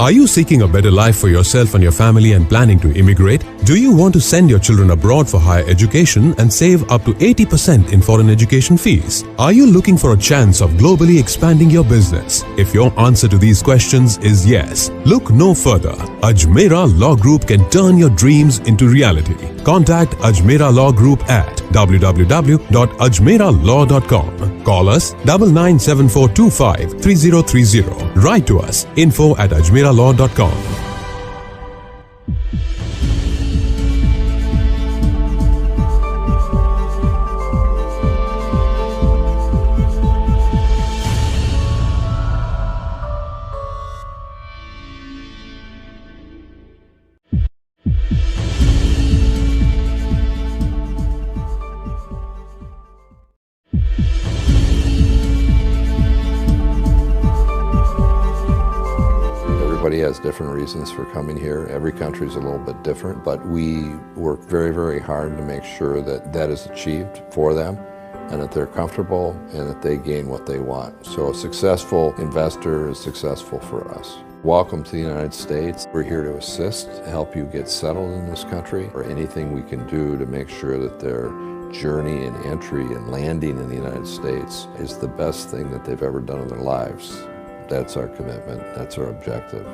Are you seeking a better life for yourself and your family and planning to immigrate? Do you want to send your children abroad for higher education and save up to 80% in foreign education fees? Are you looking for a chance of globally expanding your business? If your answer to these questions is yes, look no further. Ajmera Law Group can turn your dreams into reality. Contact Ajmera Law Group at www.ajmeralaw.com. Call us 997425 3030. Write to us info@ajmeralaw.com. Everybody has different reasons for coming here. Every country is a little bit different, but we work very, very hard to make sure that that is achieved for them and that they're comfortable and that they gain what they want. So a successful investor is successful for us. Welcome to the United States. We're here to assist, to help you get settled in this country, or anything we can do to make sure that their journey and entry and landing in the United States is the best thing that they've ever done in their lives. That's our commitment, that's our objective.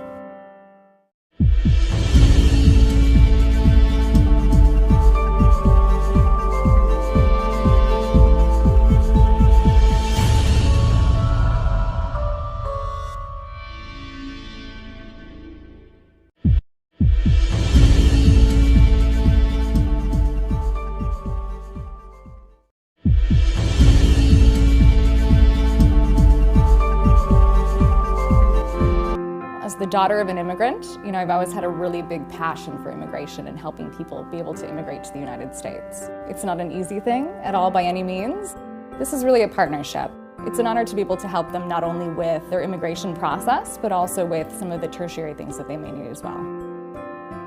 As the daughter of an immigrant, I've always had a really big passion for immigration and helping people be able to immigrate to the United States. It's not an easy thing at all by any means. This is really a partnership. It's an honor to be able to help them not only with their immigration process, but also with some of the tertiary things that they may need as well.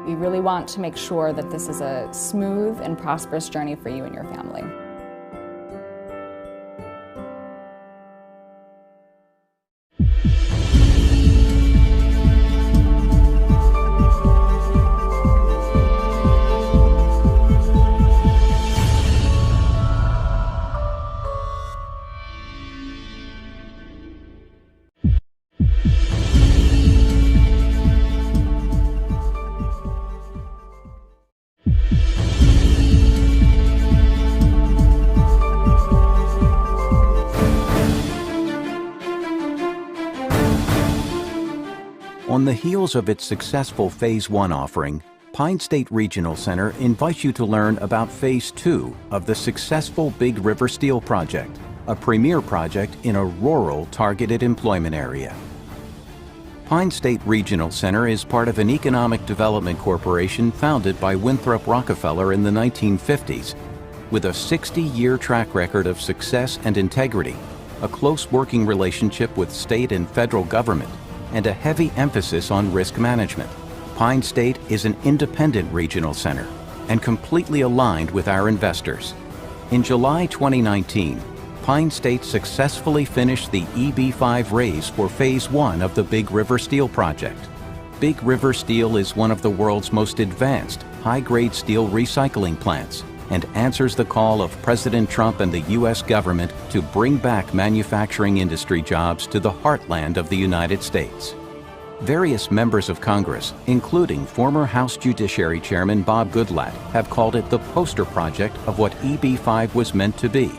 We really want to make sure that this is a smooth and prosperous journey for you and your family. On the heels of its successful Phase 1 offering, Pine State Regional Center invites you to learn about Phase 2 of the successful Big River Steel project, a premier project in a rural targeted employment area. Pine State Regional Center is part of an economic development corporation founded by Winthrop Rockefeller in the 1950s, with a 60-year track record of success and integrity, a close working relationship with state and federal government, and a heavy emphasis on risk management. Pine State is an independent regional center and completely aligned with our investors. In July 2019, Pine State successfully finished the EB-5 raise for Phase 1 of the Big River Steel project. Big River Steel is one of the world's most advanced, high-grade steel recycling plants and answers the call of President Trump and the U.S. government to bring back manufacturing industry jobs to the heartland of the United States. Various members of Congress, including former House Judiciary Chairman Bob Goodlatte, have called it the poster project of what EB-5 was meant to be.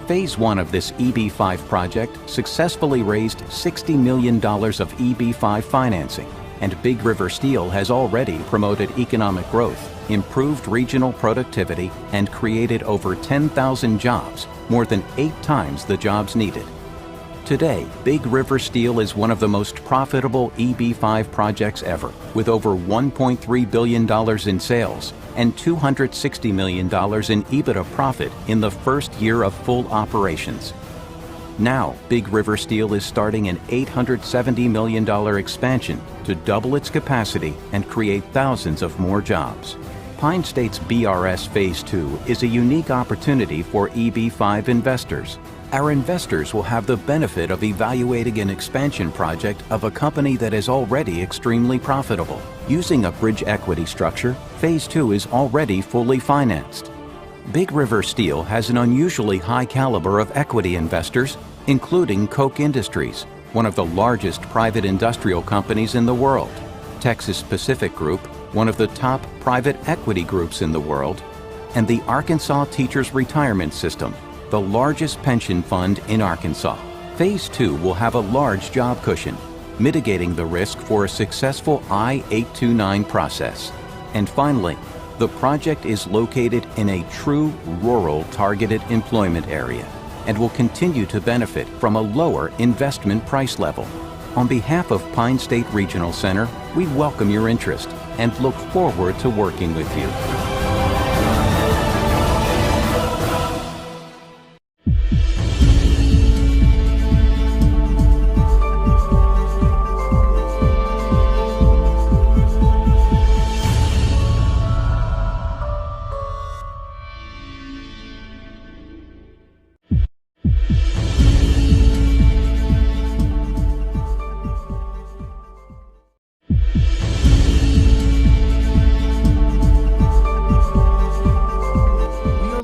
Phase 1 of this EB-5 project successfully raised $60 million of EB-5 financing, and Big River Steel has already promoted economic growth, improved regional productivity, and created over 10,000 jobs, more than 8 times the jobs needed. Today, Big River Steel is one of the most profitable EB-5 projects ever, with over $1.3 billion in sales and $260 million in EBITDA profit in the first year of full operations. Now, Big River Steel is starting an $870 million expansion to double its capacity and create thousands of more jobs. Pine State's BRS Phase 2 is a unique opportunity for EB-5 investors. Our investors will have the benefit of evaluating an expansion project of a company that is already extremely profitable. Using a bridge equity structure, Phase 2 is already fully financed. Big River Steel has an unusually high caliber of equity investors, including Koch Industries, one of the largest private industrial companies in the world, Texas Pacific Group, one of the top private equity groups in the world, and the Arkansas Teachers Retirement System, the largest pension fund in Arkansas. Phase 2 will have a large job cushion, mitigating the risk for a successful I-829 process. And finally, the project is located in a true rural targeted employment area and will continue to benefit from a lower investment price level. On behalf of Pine State Regional Center, we welcome your interest and look forward to working with you.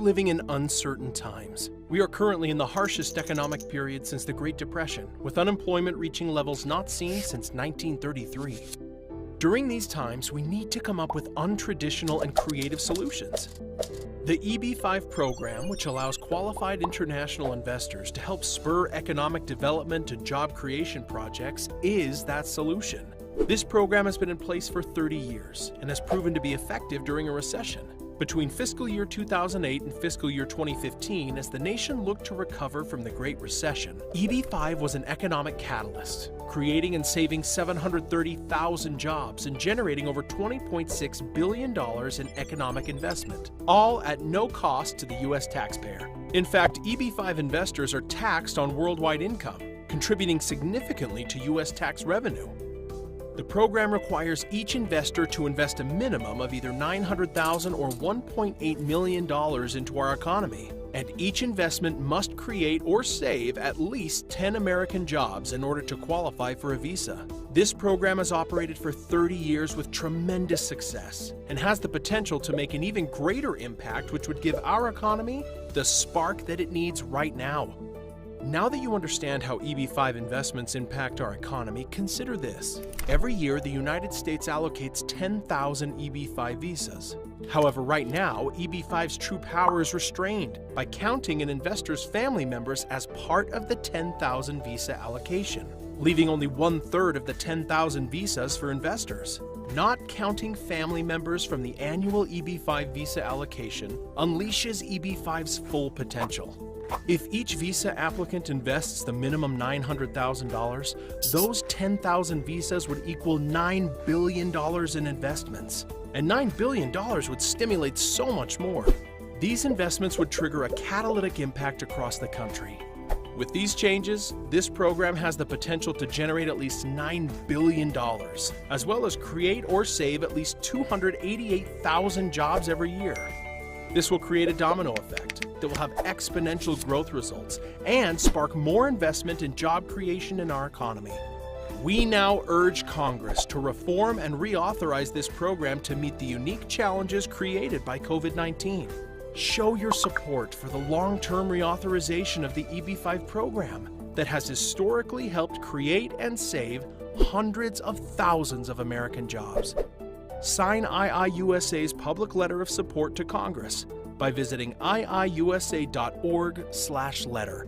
Living in uncertain times. We are currently in the harshest economic period since the Great Depression, with unemployment reaching levels not seen since 1933. During these times, we need to come up with untraditional and creative solutions. The EB-5 program, which allows qualified international investors to help spur economic development and job creation projects, is that solution. This program has been in place for 30 years and has proven to be effective during a recession. Between fiscal year 2008 and fiscal year 2015, as the nation looked to recover from the Great Recession, EB-5 was an economic catalyst, creating and saving 730,000 jobs and generating over $20.6 billion in economic investment, all at no cost to the U.S. taxpayer. In fact, EB-5 investors are taxed on worldwide income, contributing significantly to U.S. tax revenue. The program requires each investor to invest a minimum of either $900,000 or $1.8 million into our economy, and each investment must create or save at least 10 American jobs in order to qualify for a visa. This program has operated for 30 years with tremendous success and has the potential to make an even greater impact, which would give our economy the spark that it needs right now. Now that you understand how EB-5 investments impact our economy, consider this. Every year, the United States allocates 10,000 EB-5 visas. However, right now, EB-5's true power is restrained by counting an investor's family members as part of the 10,000 visa allocation, leaving only 1/3 of the 10,000 visas for investors. Not counting family members from the annual EB-5 visa allocation unleashes EB-5's full potential. If each visa applicant invests the minimum $900,000, those 10,000 visas would equal $9 billion in investments. And $9 billion would stimulate so much more. These investments would trigger a catalytic impact across the country. With these changes, this program has the potential to generate at least $9 billion, as well as create or save at least 288,000 jobs every year. This will create a domino effect that will have exponential growth results and spark more investment in job creation in our economy. We now urge Congress to reform and reauthorize this program to meet the unique challenges created by COVID-19. Show your support for the long-term reauthorization of the EB-5 program that has historically helped create and save hundreds of thousands of American jobs. Sign IIUSA's public letter of support to Congress by visiting iiusa.org/letter.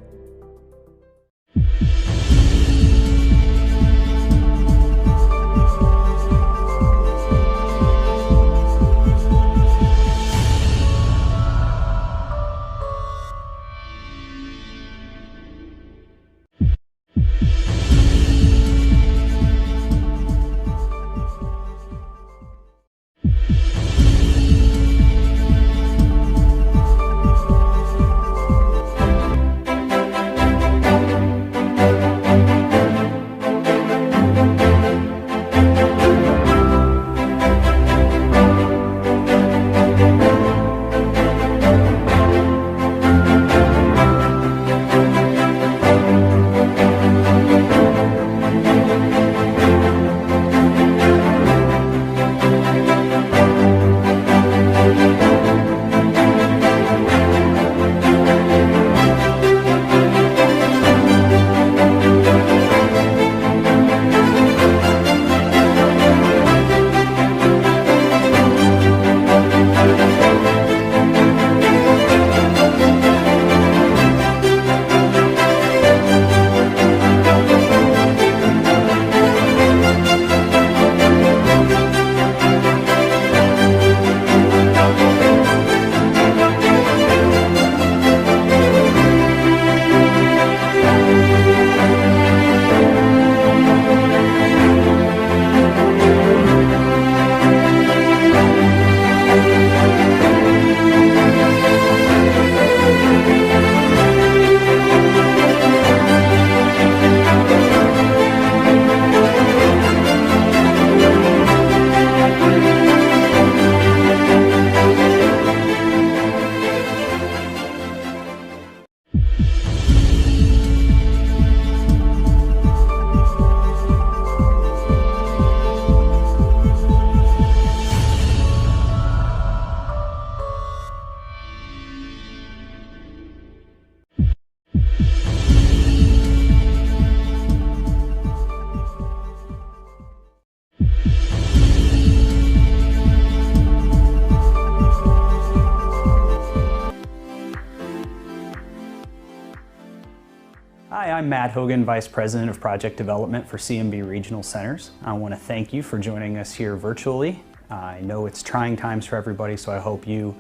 I'm Matt Hogan, Vice President of Project Development for CMB Regional Centers. I want to thank you for joining us here virtually. I know it's trying times for everybody, so I hope you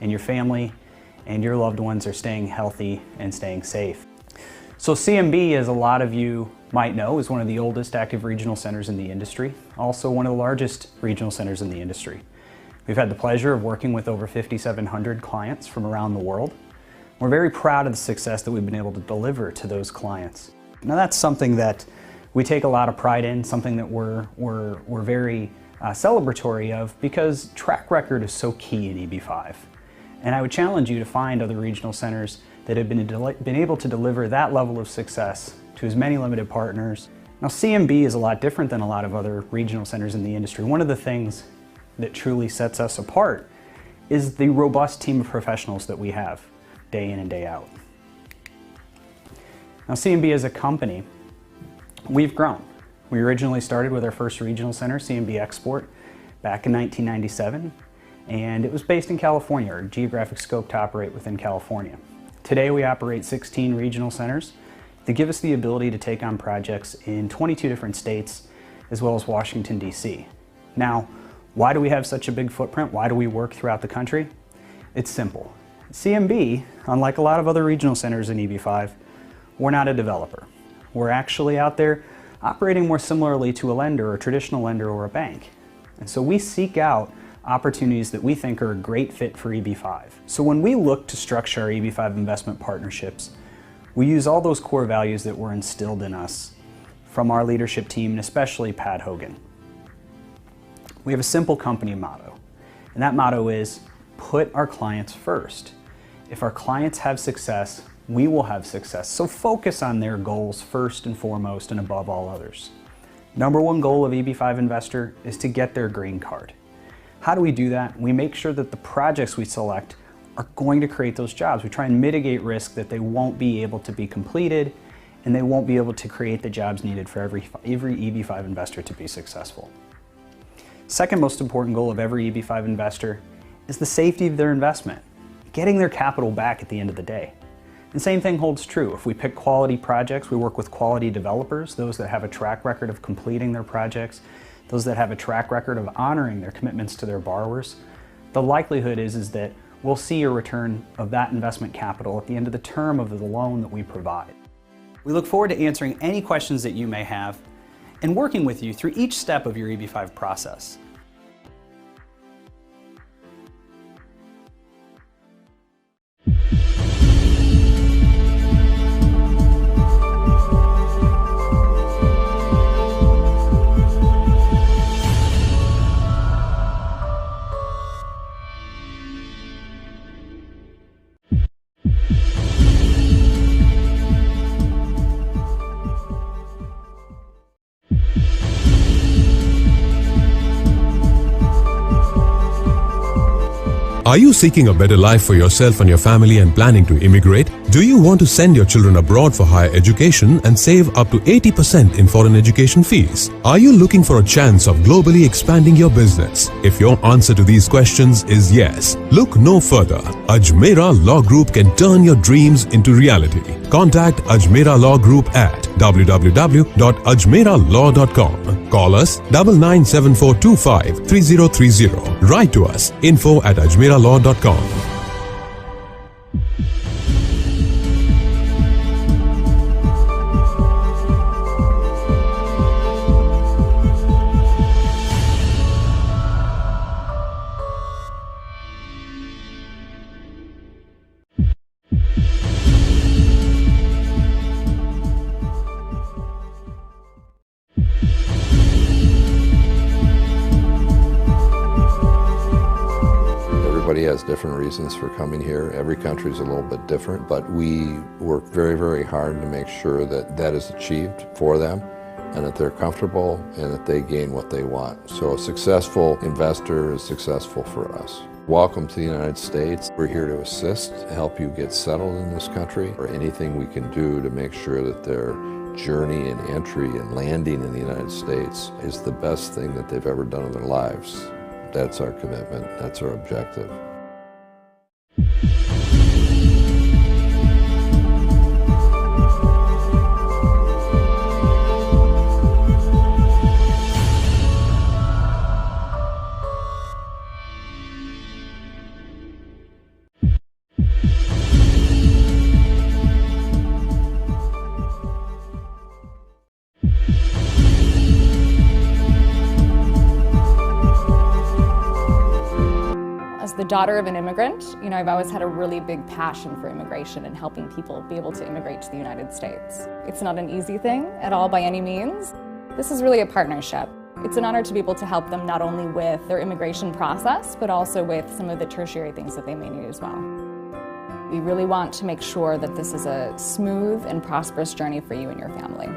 and your family and your loved ones are staying healthy and staying safe. So CMB, as a lot of you might know, is one of the oldest active regional centers in the industry, also one of the largest regional centers in the industry. We've had the pleasure of working with over 5,700 clients from around the world. We're very proud of the success that we've been able to deliver to those clients. Now that's something that we take a lot of pride in, something that we're very celebratory of, because track record is so key in EB5. And I would challenge you to find other regional centers that have been able to deliver that level of success to as many limited partners. Now CMB is a lot different than a lot of other regional centers in the industry. One of the things that truly sets us apart is the robust team of professionals that we have day in and day out. Now CMB as a company, we've grown. We originally started with our first regional center, CMB Export, back in 1997, and it was based in California, our geographic scope to operate within California. Today we operate 16 regional centers that give us the ability to take on projects in 22 different states, as well as Washington, D.C. Now, why do we have such a big footprint? Why do we work throughout the country? It's simple. CMB, unlike a lot of other regional centers in EB5, we're not a developer. We're actually out there operating more similarly to a lender, or a traditional lender, or a bank. And so we seek out opportunities that we think are a great fit for EB5. So when we look to structure our EB5 investment partnerships, we use all those core values that were instilled in us from our leadership team, and especially Pat Hogan. We have a simple company motto, and that motto is, put our clients first. If our clients have success, we will have success. So focus on their goals first and foremost and above all others. Number one goal of EB5 Investor is to get their green card. How do we do that? We make sure that the projects we select are going to create those jobs. We try and mitigate risk that they won't be able to be completed, and they won't be able to create the jobs needed for every EB5 investor to be successful. Second most important goal of every EB5 investor is the safety of their investment, getting their capital back at the end of the day. And same thing holds true. If we pick quality projects, we work with quality developers, those that have a track record of completing their projects, those that have a track record of honoring their commitments to their borrowers. The likelihood is that we'll see a return of that investment capital at the end of the term of the loan that we provide. We look forward to answering any questions that you may have and working with you through each step of your EB5 process. Are you seeking a better life for yourself and your family and planning to immigrate? Do you want to send your children abroad for higher education and save up to 80% in foreign education fees? Are you looking for a chance of globally expanding your business? If your answer to these questions is yes, look no further. Ajmera Law Group can turn your dreams into reality. Contact Ajmera Law Group at www.ajmeralaw.com. Call us 9974253030. Write to us info@ajmeralaw.com. Everybody has different reasons for coming here. Every country is a little bit different, but we work very, very hard to make sure that that is achieved for them and that they're comfortable and that they gain what they want. So a successful investor is successful for us. Welcome to the United States. We're here to assist, to help you get settled in this country, or anything we can do to make sure that their journey and entry and landing in the United States is the best thing that they've ever done in their lives. That's our commitment, that's our objective. daughter of an immigrant, I've always had a really big passion for immigration and helping people be able to immigrate to the United States. It's not an easy thing at all by any means. This is really a partnership. It's an honor to be able to help them not only with their immigration process, but also with some of the tertiary things that they may need as well. We really want to make sure that this is a smooth and prosperous journey for you and your family.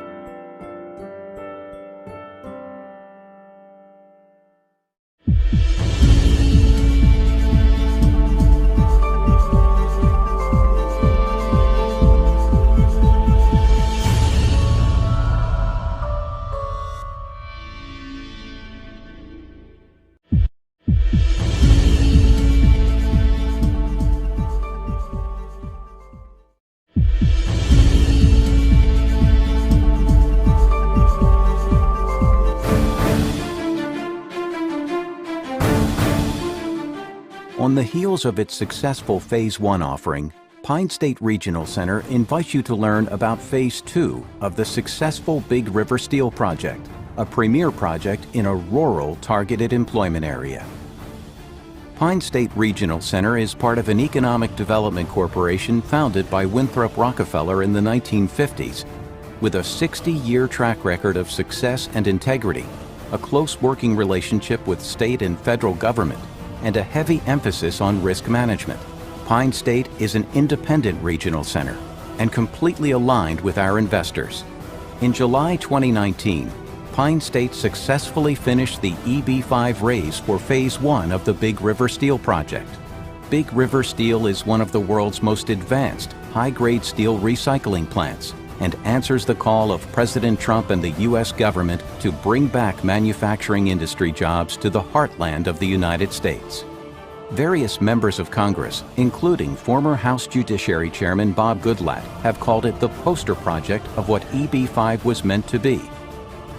On the heels of its successful Phase 1 offering, Pine State Regional Center invites you to learn about Phase 2 of the successful Big River Steel project, a premier project in a rural targeted employment area. Pine State Regional Center is part of an economic development corporation founded by Winthrop Rockefeller in the 1950s, with a 60-year track record of success and integrity, a close working relationship with state and federal government, and a heavy emphasis on risk management. Pine State is an independent regional center and completely aligned with our investors. In July 2019, Pine State successfully finished the EB-5 raise for Phase 1 of the Big River Steel project. Big River Steel is one of the world's most advanced, high-grade steel recycling plants and answers the call of President Trump and the U.S. government to bring back manufacturing industry jobs to the heartland of the United States. Various members of Congress, including former House Judiciary Chairman Bob Goodlatte, have called it the poster project of what EB-5 was meant to be.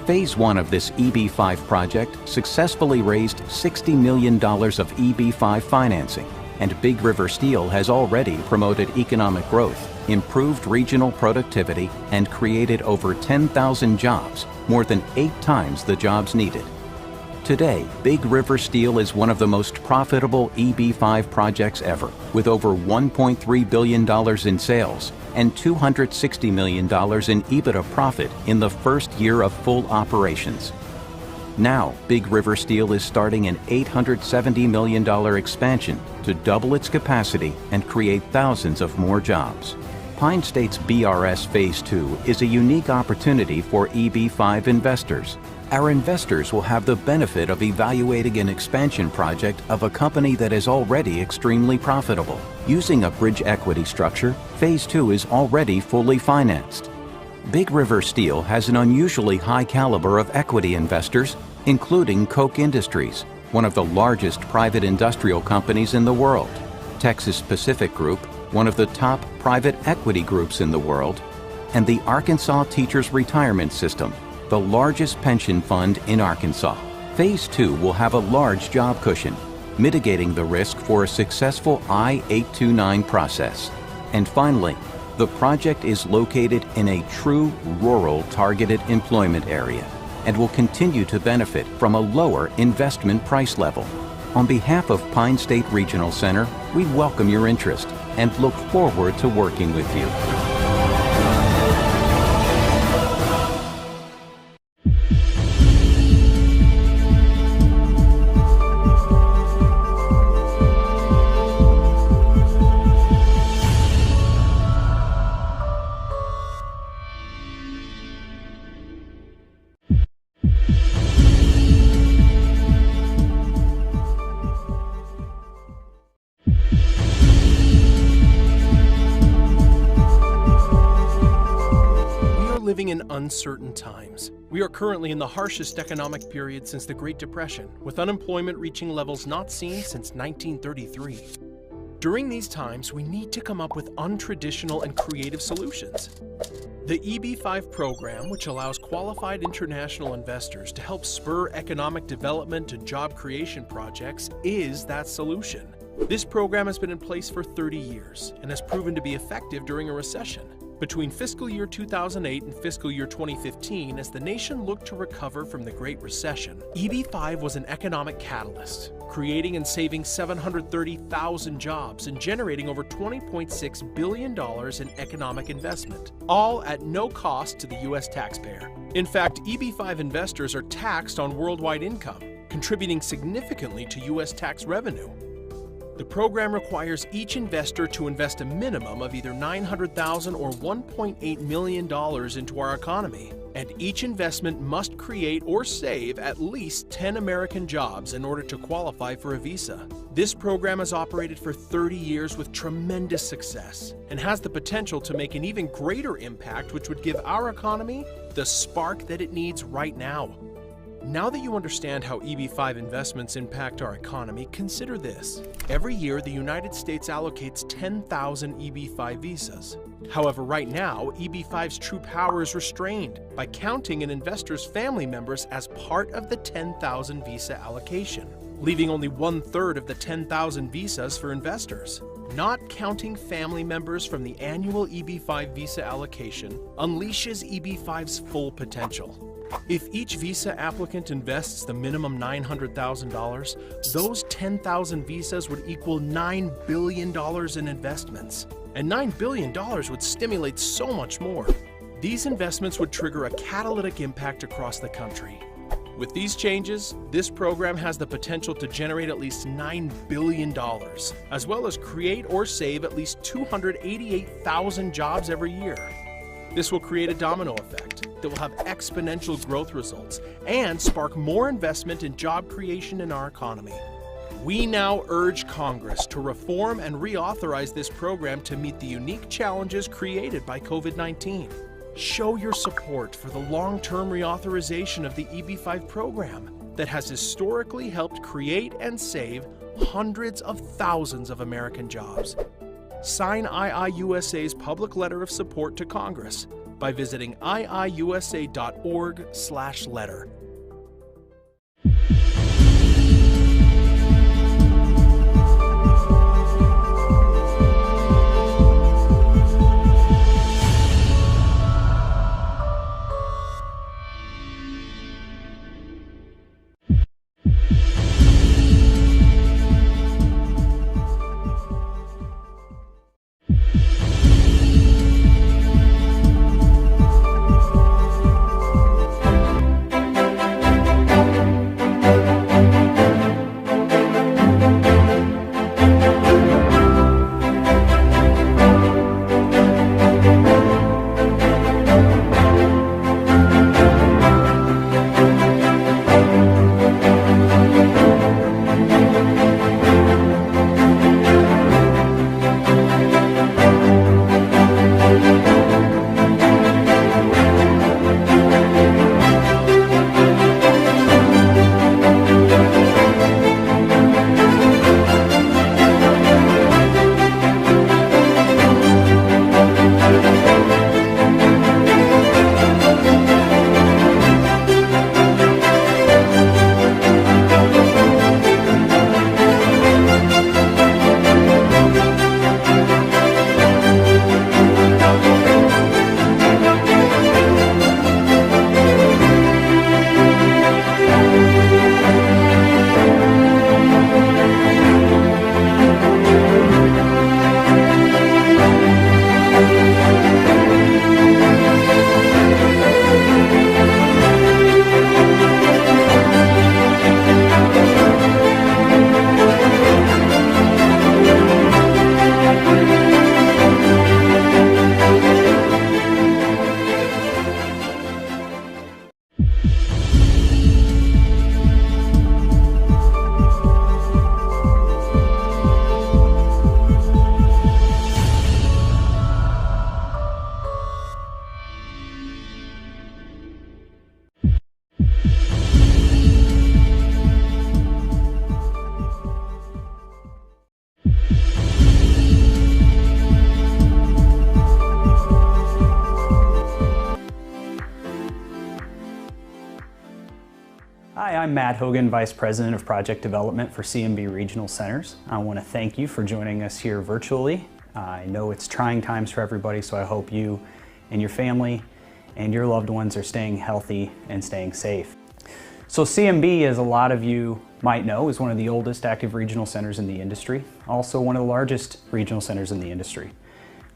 Phase 1 of this EB-5 project successfully raised $60 million of EB-5 financing, and Big River Steel has already promoted economic growth, improved regional productivity, and created over 10,000 jobs, more than 8 times the jobs needed. Today, Big River Steel is one of the most profitable EB-5 projects ever, with over $1.3 billion in sales and $260 million in EBITDA profit in the first year of full operations. Now, Big River Steel is starting an $870 million expansion to double its capacity and create thousands of more jobs. Pine State's BRS Phase 2 is a unique opportunity for EB-5 investors. Our investors will have the benefit of evaluating an expansion project of a company that is already extremely profitable. Using a bridge equity structure, Phase 2 is already fully financed. Big River Steel has an unusually high caliber of equity investors, including Koch Industries, one of the largest private industrial companies in the world, Texas Pacific Group, one of the top private equity groups in the world, and the Arkansas Teachers Retirement System, the largest pension fund in Arkansas. Phase 2 will have a large job cushion, mitigating the risk for a successful I-829 process. And finally, the project is located in a true rural targeted employment area and will continue to benefit from a lower investment price level. On behalf of Pine State Regional Center, we welcome your interest and look forward to working with you. Living in uncertain times. We are currently in the harshest economic period since the Great Depression, with unemployment reaching levels not seen since 1933. During these times, we need to come up with untraditional and creative solutions. The EB-5 program, which allows qualified international investors to help spur economic development and job creation projects, is that solution. This program has been in place for 30 years and has proven to be effective during a recession. Between fiscal year 2008 and fiscal year 2015, as the nation looked to recover from the Great Recession, EB-5 was an economic catalyst, creating and saving 730,000 jobs and generating over $20.6 billion in economic investment, all at no cost to the U.S. taxpayer. In fact, EB-5 investors are taxed on worldwide income, contributing significantly to U.S. tax revenue. The program requires each investor to invest a minimum of either $900,000 or $1.8 million into our economy, and each investment must create or save at least 10 American jobs in order to qualify for a visa. This program has operated for 30 years with tremendous success and has the potential to make an even greater impact, which would give our economy the spark that it needs right now. Now that you understand how EB-5 investments impact our economy, consider this. Every year, the United States allocates 10,000 EB-5 visas. However, right now, EB-5's true power is restrained by counting an investor's family members as part of the 10,000 visa allocation, leaving only 1/3 of the 10,000 visas for investors. Not counting family members from the annual EB-5 visa allocation unleashes EB-5's full potential. If each visa applicant invests the minimum $900,000, those 10,000 visas would equal $9 billion in investments. And $9 billion would stimulate so much more. These investments would trigger a catalytic impact across the country. With these changes, this program has the potential to generate at least $9 billion, as well as create or save at least 288,000 jobs every year. This will create a domino effect that will have exponential growth results and spark more investment in job creation in our economy. We now urge Congress to reform and reauthorize this program to meet the unique challenges created by COVID-19. Show your support for the long-term reauthorization of the EB-5 program that has historically helped create and save hundreds of thousands of American jobs. Sign IIUSA's public letter of support to Congress by visiting iiusa.org/letter. Hi, I'm Matt Hogan, Vice President of Project Development for CMB Regional Centers. I want to thank you for joining us here virtually. I know it's trying times for everybody, so I hope you and your family and your loved ones are staying healthy and staying safe. So CMB, as a lot of you might know, is one of the oldest active regional centers in the industry, also one of the largest regional centers in the industry.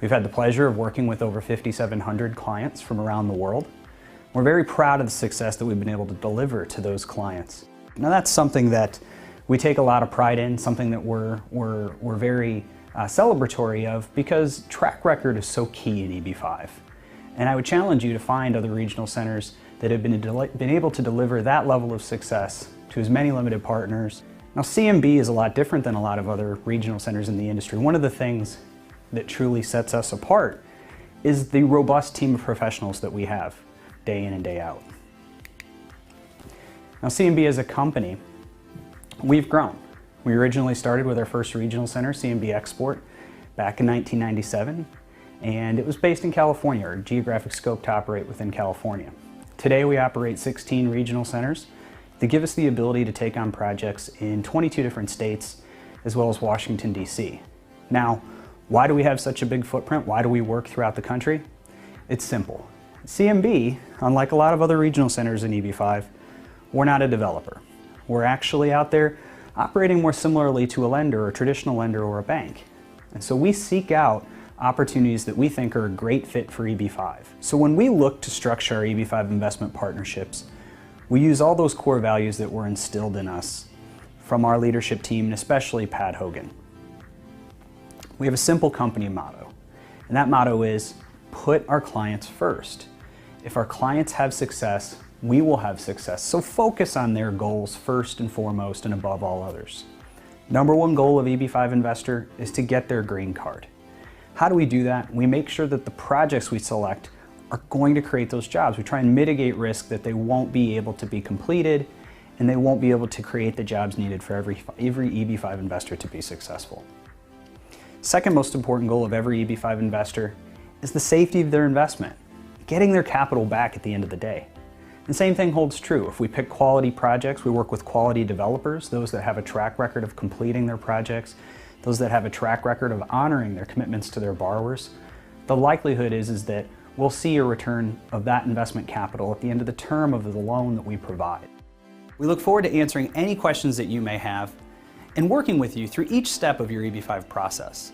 We've had the pleasure of working with over 5,700 clients from around the world. We're very proud of the success that we've been able to deliver to those clients. Now that's something that we take a lot of pride in, something that we're very celebratory of, because track record is so key in EB5. And I would challenge you to find other regional centers that have been able to deliver that level of success to as many limited partners. Now CMB is a lot different than a lot of other regional centers in the industry. One of the things that truly sets us apart is the robust team of professionals that we have day in and day out. Now CMB as a company, we've grown. We originally started with our first regional center, CMB Export, back in 1997, and it was based in California, our geographic scope to operate within California. Today we operate 16 regional centers that give us the ability to take on projects in 22 different states, as well as Washington, D.C. Now, why do we have such a big footprint? Why do we work throughout the country? It's simple. CMB, unlike a lot of other regional centers in EB5, we're not a developer. We're actually out there operating more similarly to a lender, a traditional lender, or a bank. And so we seek out opportunities that we think are a great fit for EB5. So when we look to structure our EB5 investment partnerships, we use all those core values that were instilled in us from our leadership team, and especially Pat Hogan. We have a simple company motto, and that motto is, put our clients first. If our clients have success, we will have success. So focus on their goals first and foremost and above all others. Number one goal of EB5 Investor is to get their green card. How do we do that? We make sure that the projects we select are going to create those jobs. We try and mitigate risk that they won't be able to be completed and they won't be able to create the jobs needed for every EB5 investor to be successful. Second most important goal of every EB5 investor is the safety of their investment, getting their capital back at the end of the day. The same thing holds true. If we pick quality projects, we work with quality developers, those that have a track record of completing their projects, those that have a track record of honoring their commitments to their borrowers. The likelihood is that we'll see a return of that investment capital at the end of the term of the loan that we provide. We look forward to answering any questions that you may have and working with you through each step of your EB5 process.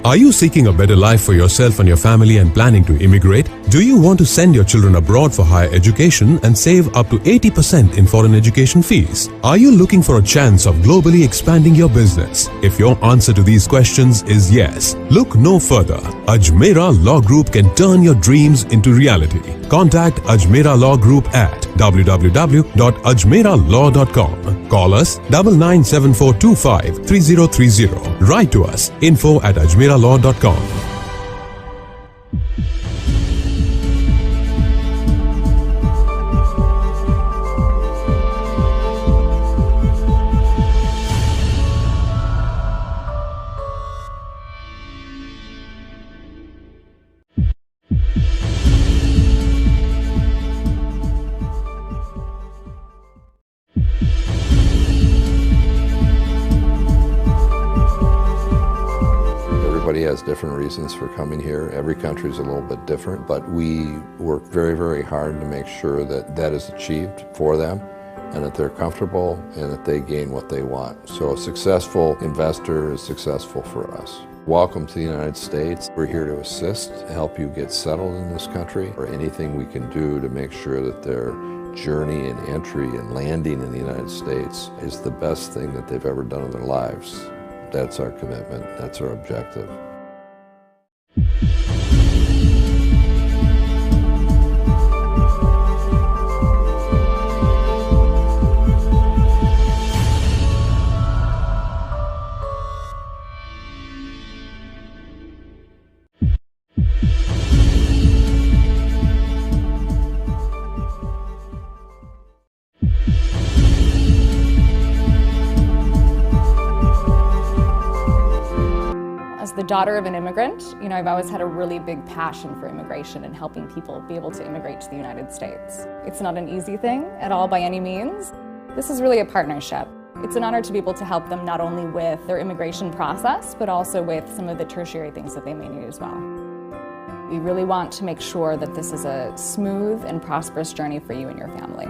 Are you seeking a better life for yourself and your family and planning to immigrate? Do you want to send your children abroad for higher education and save up to 80% in foreign education fees? Are you looking for a chance of globally expanding your business? If your answer to these questions is yes, look no further. Ajmera Law Group can turn your dreams into reality. Contact Ajmera Law Group at www.ajmeralaw.com. Call us 997425 3030. Write to us info@ajmeralaw.com. Everybody has different reasons for coming here. Every country is a little bit different, but we work very, very hard to make sure that that is achieved for them and that they're comfortable and that they gain what they want. So a successful investor is successful for us. Welcome to the United States. We're here to assist, to help you get settled in this country, or anything we can do to make sure that their journey and entry and landing in the United States is the best thing that they've ever done in their lives. That's our commitment. That's our objective. the daughter of an immigrant, I've always had a really big passion for immigration and helping people be able to immigrate to the United States. It's not an easy thing at all by any means. This is really a partnership. It's an honor to be able to help them not only with their immigration process, but also with some of the tertiary things that they may need as well. We really want to make sure that this is a smooth and prosperous journey for you and your family.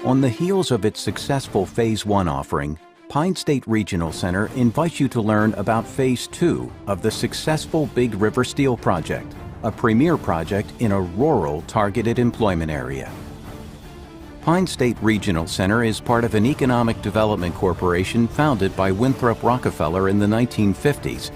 On the heels of its successful Phase 1 offering, Pine State Regional Center invites you to learn about Phase 2 of the successful Big River Steel project, a premier project in a rural targeted employment area. Pine State Regional Center is part of an economic development corporation founded by Winthrop Rockefeller in the 1950s,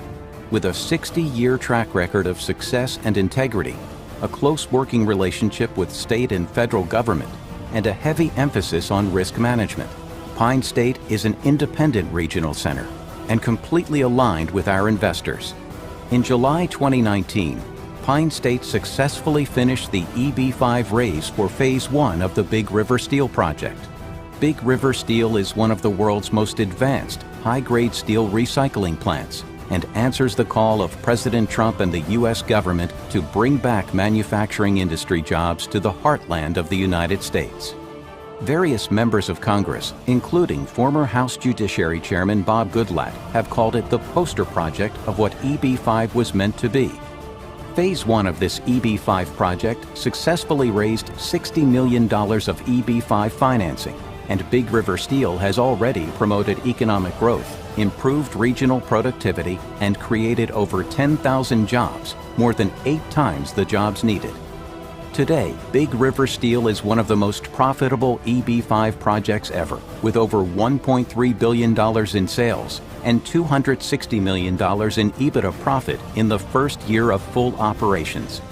with a 60-year track record of success and integrity, a close working relationship with state and federal government, and a heavy emphasis on risk management. Pine State is an independent regional center and completely aligned with our investors. In July 2019, Pine State successfully finished the EB-5 raise for Phase 1 of the Big River Steel project. Big River Steel is one of the world's most advanced, high-grade steel recycling plants and answers the call of President Trump and the U.S. government to bring back manufacturing industry jobs to the heartland of the United States. Various members of Congress, including former House Judiciary Chairman Bob Goodlatte, have called it the poster project of what EB-5 was meant to be. Phase 1 of this EB-5 project successfully raised $60 million of EB-5 financing, and Big River Steel has already promoted economic growth, improved regional productivity, and created over 10,000 jobs, more than 8 times the jobs needed. Today, Big River Steel is one of the most profitable EB-5 projects ever, with over $1.3 billion in sales and $260 million in EBITDA profit in the first year of full operations.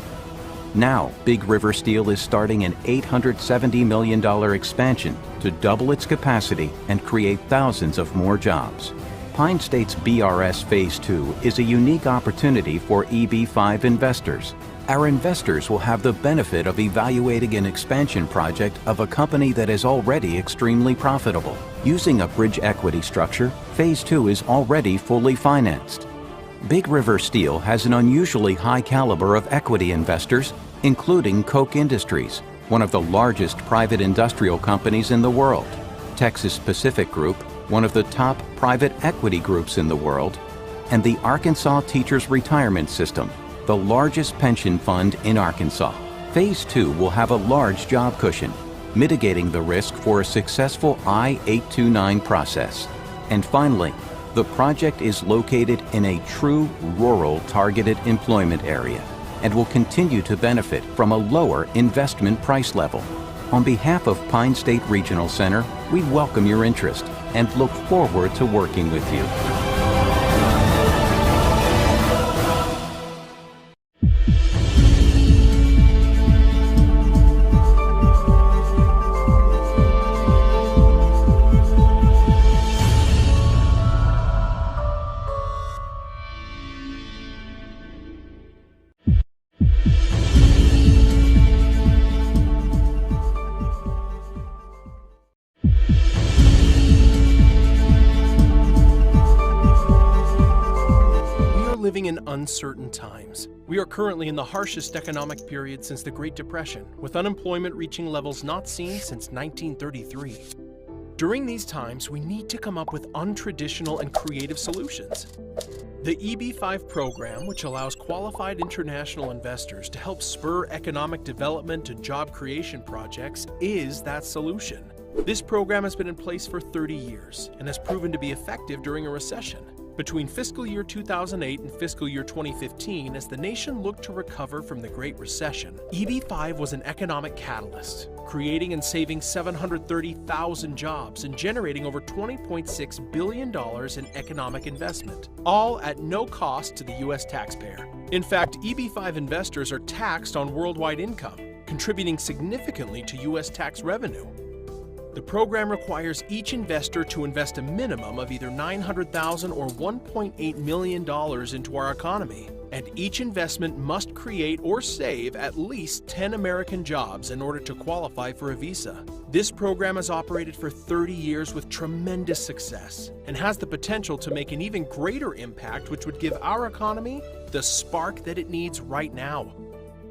Now, Big River Steel is starting an $870 million expansion to double its capacity and create thousands of more jobs. Pine State's BRS Phase 2 is a unique opportunity for EB-5 investors. Our investors will have the benefit of evaluating an expansion project of a company that is already extremely profitable. Using a bridge equity structure, Phase 2 is already fully financed. Big River Steel has an unusually high caliber of equity investors, including Koch Industries, one of the largest private industrial companies in the world, Texas Pacific Group, one of the top private equity groups in the world, and the Arkansas Teachers Retirement System, the largest pension fund in Arkansas. Phase 2 will have a large job cushion, mitigating the risk for a successful I-829 process. And finally, the project is located in a true rural targeted employment area and will continue to benefit from a lower investment price level. On behalf of Pine State Regional Center, we welcome your interest and look forward to working with you. Living in uncertain times. We are currently in the harshest economic period since the Great Depression, with unemployment reaching levels not seen since 1933. During these times, we need to come up with untraditional and creative solutions. The EB-5 program, which allows qualified international investors to help spur economic development and job creation projects, is that solution. This program has been in place for 30 years and has proven to be effective during a recession. Between fiscal year 2008 and fiscal year 2015, as the nation looked to recover from the Great Recession, EB-5 was an economic catalyst, creating and saving 730,000 jobs and generating over $20.6 billion in economic investment, all at no cost to the U.S. taxpayer. In fact, EB-5 investors are taxed on worldwide income, contributing significantly to U.S. tax revenue. The program requires each investor to invest a minimum of either $900,000 or $1.8 million into our economy, and each investment must create or save at least 10 American jobs in order to qualify for a visa. This program has operated for 30 years with tremendous success and has the potential to make an even greater impact, which would give our economy the spark that it needs right now.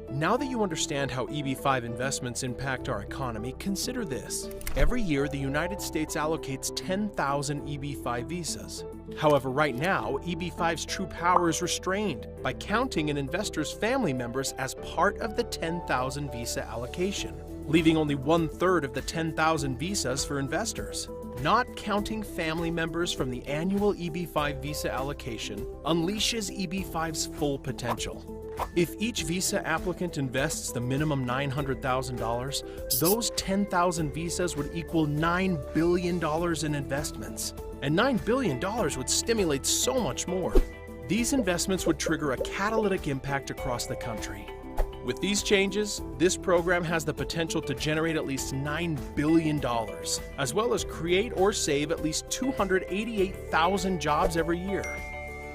Now that you understand how EB-5 investments impact our economy, consider this. Every year, the United States allocates 10,000 EB-5 visas. However, right now, EB-5's true power is restrained by counting an investor's family members as part of the 10,000 visa allocation, leaving only 1/3 of the 10,000 visas for investors. Not counting family members from the annual EB-5 visa allocation unleashes EB-5's full potential. If each visa applicant invests the minimum $900,000, those 10,000 visas would equal $9 billion in investments. And $9 billion would stimulate so much more. These investments would trigger a catalytic impact across the country. With these changes, this program has the potential to generate at least $9 billion, as well as create or save at least 288,000 jobs every year.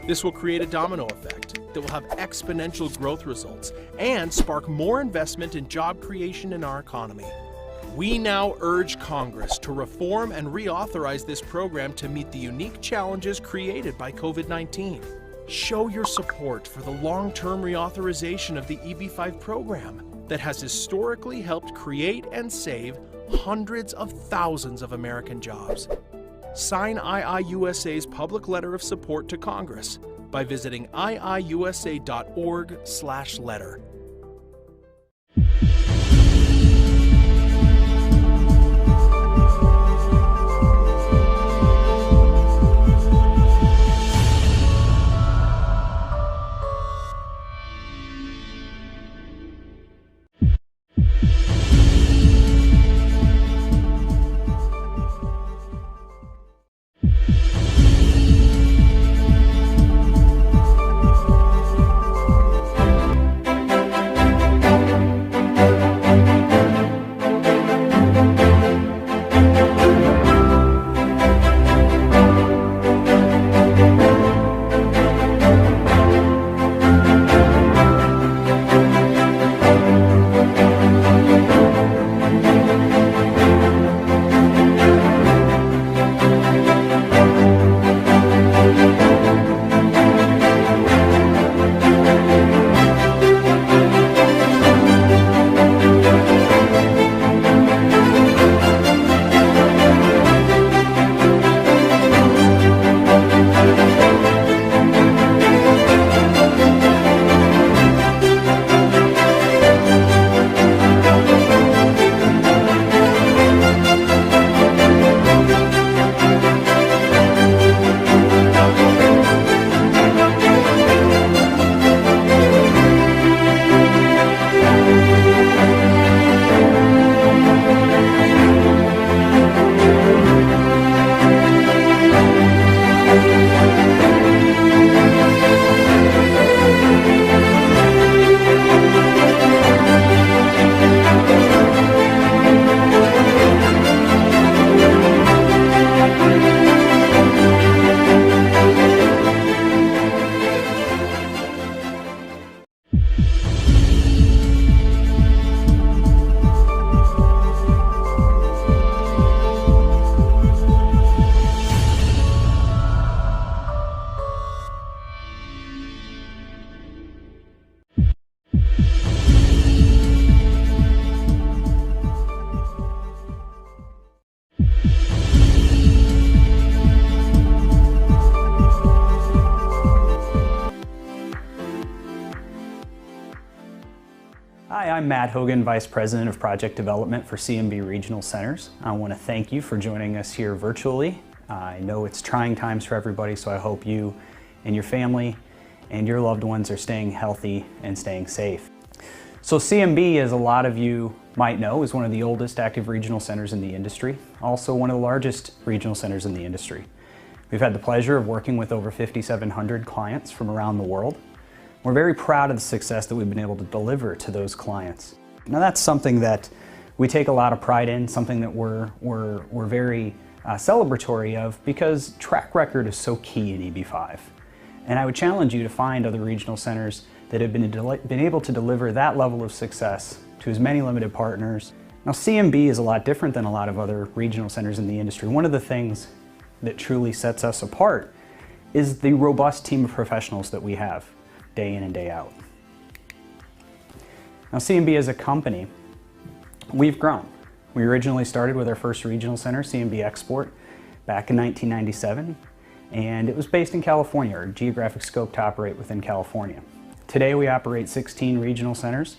This will create a domino effect that will have exponential growth results and spark more investment and job creation in our economy. We now urge Congress to reform and reauthorize this program to meet the unique challenges created by COVID-19. Show your support for the long-term reauthorization of the EB-5 program that has historically helped create and save hundreds of thousands of American jobs. Sign IIUSA's public letter of support to Congress by visiting iiusa.org/letter. Hi, I'm Matt Hogan, Vice President of Project Development for CMB Regional Centers. I want to thank you for joining us here virtually I know it's trying times for everybody, so I hope you and your family and your loved ones are staying healthy and staying safe. So CMB, as a lot of you might know, is one of the oldest active regional centers in the industry, also one of the largest regional centers in the industry. We've had the pleasure of working with over 5,700 clients from around the world. We're very proud of the success that we've been able to deliver to those clients. Now that's something that we take a lot of pride in, something that we're very celebratory of, because track record is so key in EB5. And I would challenge you to find other regional centers that have been able to deliver that level of success to as many limited partners. Now CMB is a lot different than a lot of other regional centers in the industry. One of the things that truly sets us apart is the robust team of professionals that we have day in and day out. Now CMB as a company, we've grown. We originally started with our first regional center, CMB Export, back in 1997, and it was based in California, our geographic scope to operate within California. Today we operate 16 regional centers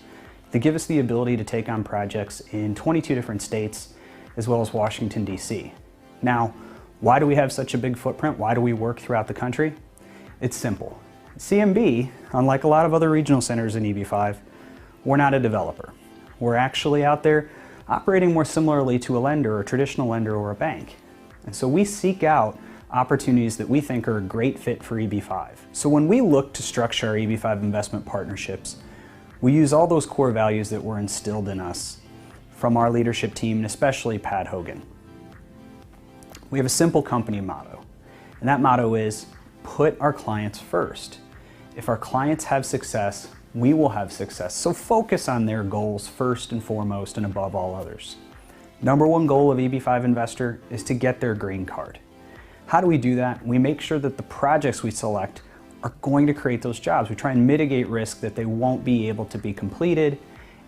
that give us the ability to take on projects in 22 different states, as well as Washington, D.C. Now, why do we have such a big footprint? Why do we work throughout the country? It's simple. CMB, unlike a lot of other regional centers in EB5, we're not a developer. We're actually out there operating more similarly to a lender, or a traditional lender, or a bank. And so we seek out opportunities that we think are a great fit for EB5. So when we look to structure our EB5 investment partnerships, we use all those core values that were instilled in us from our leadership team, and especially Pat Hogan. We have a simple company motto, and that motto is, put our clients first. If our clients have success, we will have success. So focus on their goals first and foremost and above all others. Number one goal of EB5 Investor is to get their green card. How do we do that? We make sure that the projects we select are going to create those jobs. We try and mitigate risk that they won't be able to be completed,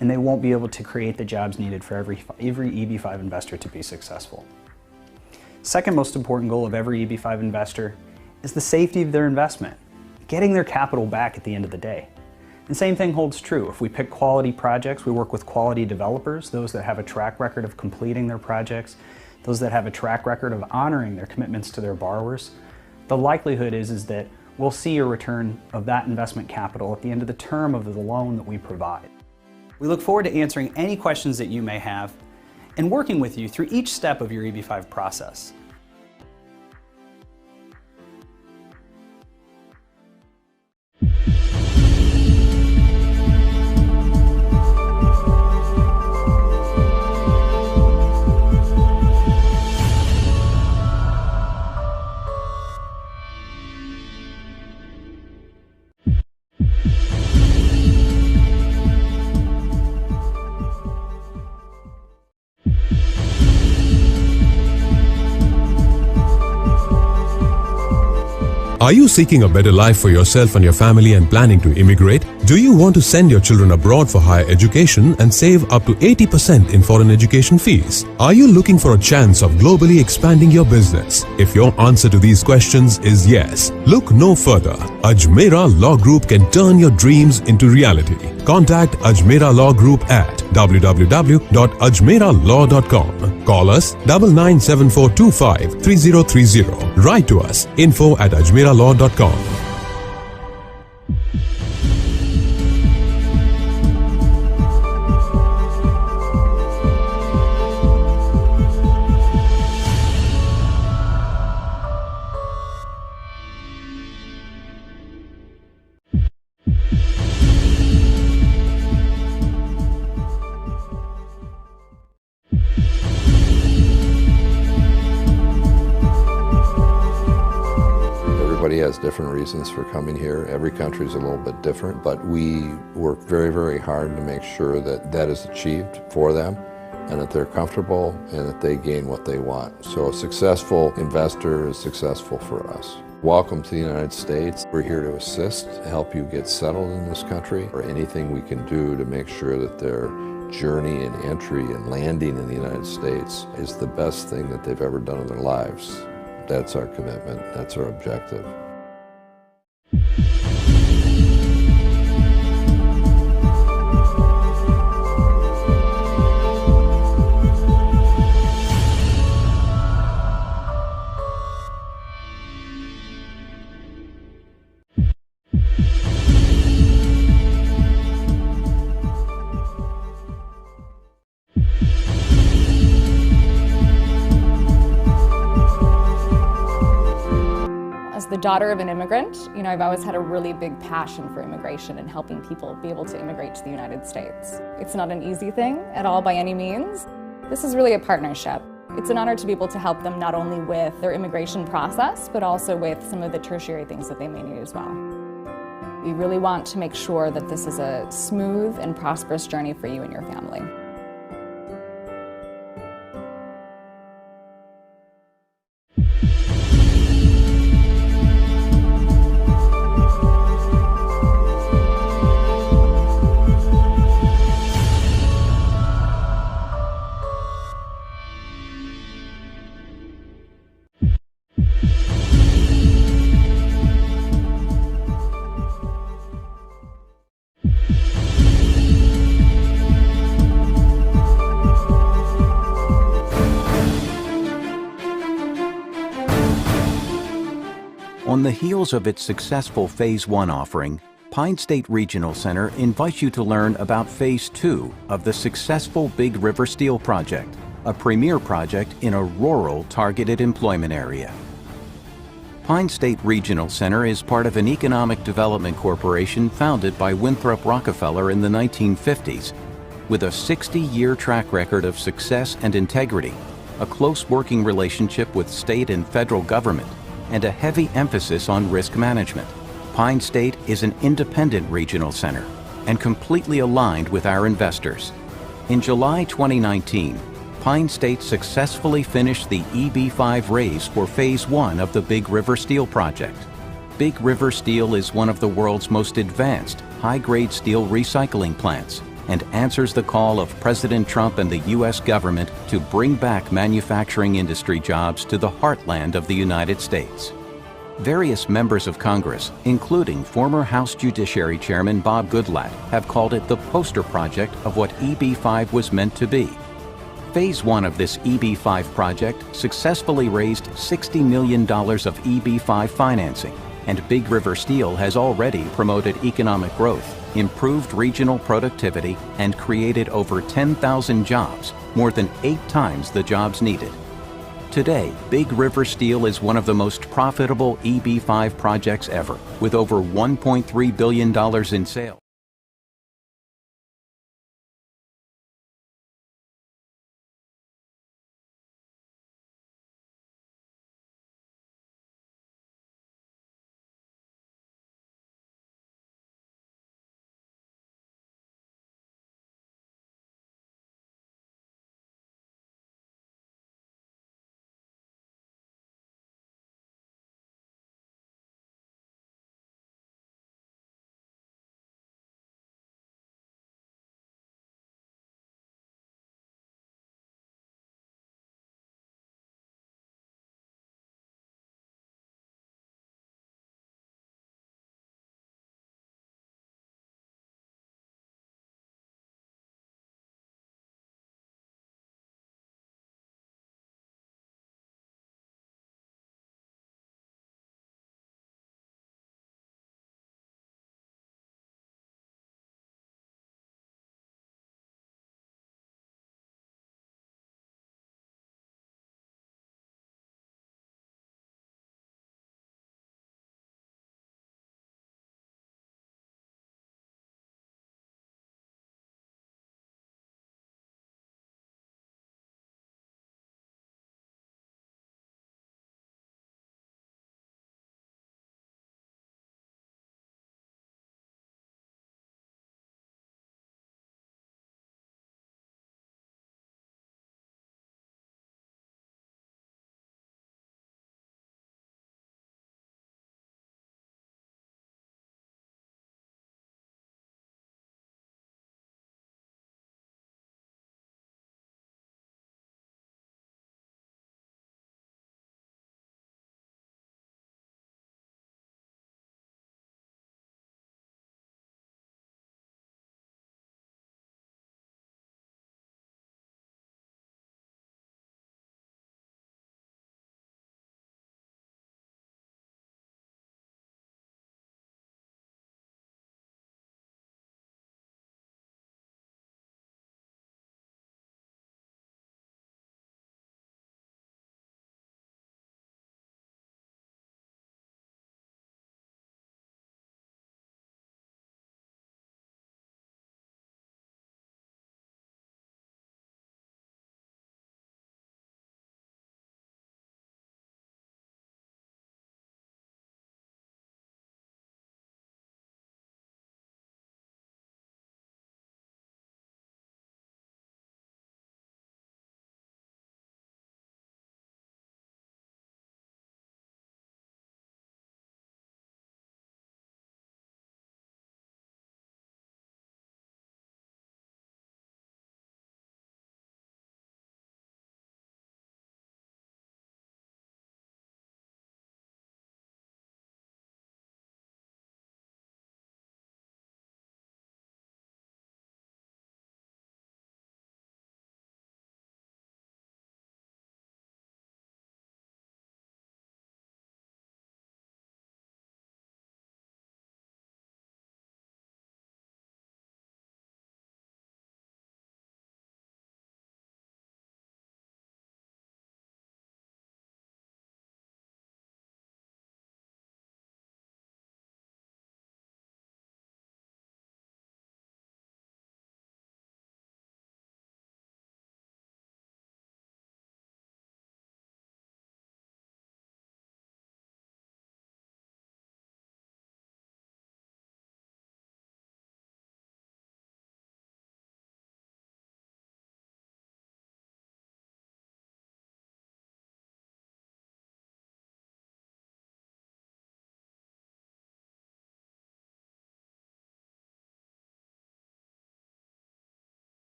and they won't be able to create the jobs needed for every EB5 investor to be successful. Second most important goal of every EB5 investor is the safety of their investment, getting their capital back at the end of the day. And same thing holds true. If we pick quality projects, we work with quality developers, those that have a track record of completing their projects, those that have a track record of honoring their commitments to their borrowers. The likelihood is that we'll see a return of that investment capital at the end of the term of the loan that we provide. We look forward to answering any questions that you may have and working with you through each step of your EB5 process. Are you seeking a better life for yourself and your family and planning to immigrate? Do you want to send your children abroad for higher education and save up to 80% in foreign education fees? Are you looking for a chance of globally expanding your business? If your answer to these questions is yes, look no further. Ajmera Law Group can turn your dreams into reality. Contact Ajmera Law Group at www.ajmeralaw.com. Call us 9974253030. Write to us info@ajmeralaw.com. Everybody has different reasons for coming here. Every country is a little bit different, but we work very, very hard to make sure that that is achieved for them and that they're comfortable and that they gain what they want. So a successful investor is successful for us. Welcome to the United States. We're here to assist, to help you get settled in this country, or anything we can do to make sure that their journey and entry and landing in the United States is the best thing that they've ever done in their lives. That's our commitment, that's our objective. As the daughter of an immigrant, I've always had a really big passion for immigration and helping people be able to immigrate to the United States. It's not an easy thing at all by any means. This is really a partnership. It's an honor to be able to help them not only with their immigration process, but also with some of the tertiary things that they may need as well. We really want to make sure that this is a smooth and prosperous journey for you and your family. On the heels of its successful Phase 1 offering, Pine State Regional Center invites you to learn about Phase 2 of the successful Big River Steel project, a premier project in a rural targeted employment area. Pine State Regional Center is part of an economic development corporation founded by Winthrop Rockefeller in the 1950s, with a 60-year track record of success and integrity, a close working relationship with state and federal government, and a heavy emphasis on risk management. Pine State is an independent regional center and completely aligned with our investors. In July 2019, Pine State successfully finished the EB-5 raise for Phase 1 of the Big River Steel project. Big River Steel is one of the world's most advanced, high-grade steel recycling plants and answers the call of President Trump and the U.S. government to bring back manufacturing industry jobs to the heartland of the United States. Various members of Congress, including former House Judiciary Chairman Bob Goodlatte, have called it the poster project of what EB-5 was meant to be. Phase 1 of this EB-5 project successfully raised $60 million of EB-5 financing, and Big River Steel has already promoted economic growth, improved regional productivity, and created over 10,000 jobs, more than 8 times the jobs needed. Today, Big River Steel is one of the most profitable EB-5 projects ever, with over $1.3 billion in sales.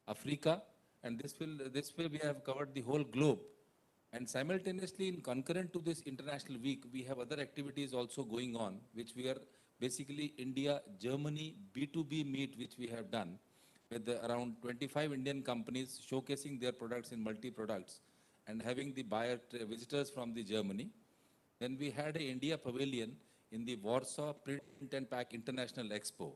Africa, and this way we have covered the whole globe. And simultaneously, in concurrent to this international week, we have other activities also going on, which we are basically India, Germany B2B meet, which we have done with around 25 Indian companies showcasing their products in multi-products and having the visitors from the Germany. Then we had a India pavilion in the Warsaw Print and Pack International Expo,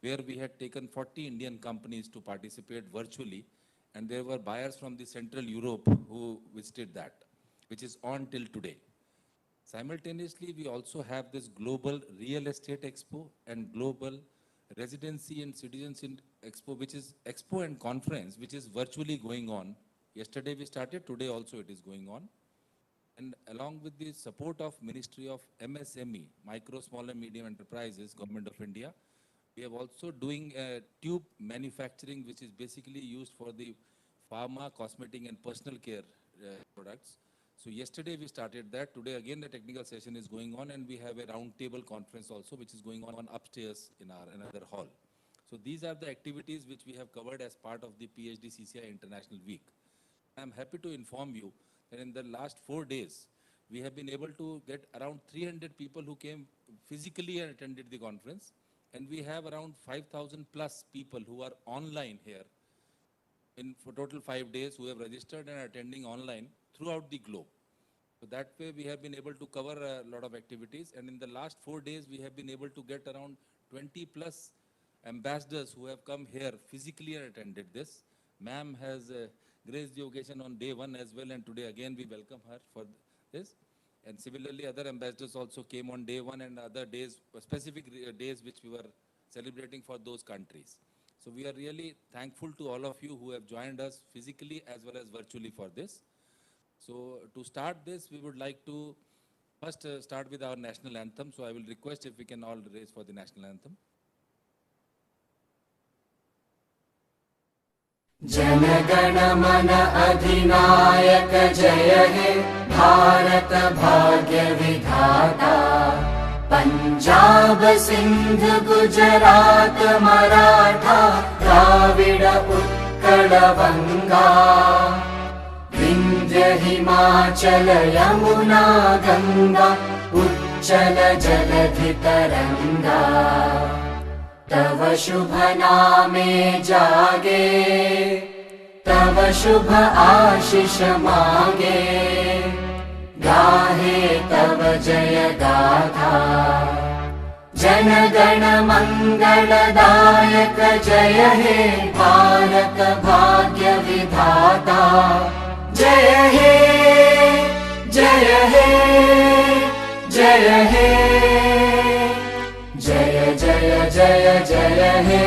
where we had taken 40 Indian companies to participate virtually, and there were buyers from the Central Europe who visited that, which is on till today. Simultaneously, we also have this Global Real Estate Expo and Global Residency and Citizens in Expo, which is Expo and Conference, which is virtually going on. Yesterday we started, today also it is going on. And along with the support of Ministry of MSME, Micro, Small and Medium Enterprises, Government of India, we are also doing tube manufacturing, which is basically used for the pharma, cosmetic and personal care products. So yesterday we started that. Today again the technical session is going on, and we have a round table conference also, which is going on upstairs in our another hall. So these are the activities which we have covered as part of the PHDCCI International Week. I'm happy to inform you that in the last 4 days, we have been able to get around 300 people who came physically and attended the conference. And we have around 5,000 plus people who are online here for total 5 days who have registered and are attending online throughout the globe. So that way we have been able to cover a lot of activities. And in the last 4 days, we have been able to get around 20 plus ambassadors who have come here physically and attended this. Ma'am has graced the occasion on day 1 as well, and today again we welcome her for this. And similarly, other ambassadors also came on day 1 and other days, specific days which we were celebrating for those countries. So we are really thankful to all of you who have joined us physically as well as virtually for this. So to start this, we would like to first start with our national anthem. So I will request if we can all raise for the national anthem. जनगण मन अधिनायक जय हे भारत भाग्य विधाता पंजाब सिंध गुजरात मराठा द्राविड उत्कल बंगा विंध्य हिमाचल यमुना गंगा उच्चल जलधि तरंगा तव शुभ नामे जागे तव शुभ आशीष मांगे गाहे तव जय गाथा जन गण मंगलदायक जय हे भारत भाग्य विधाता जय हे जय हे जय हे जय जय जय जय हे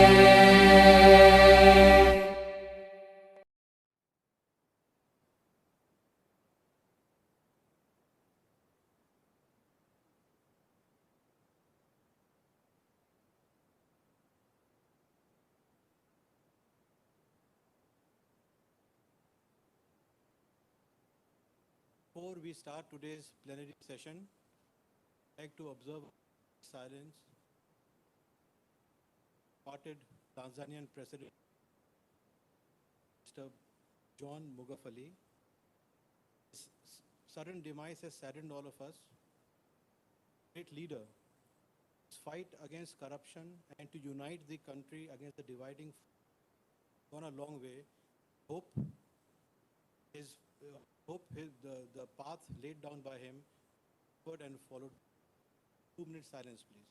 Before we start today's plenary session, I'd like to observe silence. Departed Tanzanian President Mr. John Magufuli. His sudden demise has saddened all of us. Great leader. His fight against corruption and to unite the country against the dividing gone a long way. Hope the path laid down by him heard and followed. 2 minutes silence, please.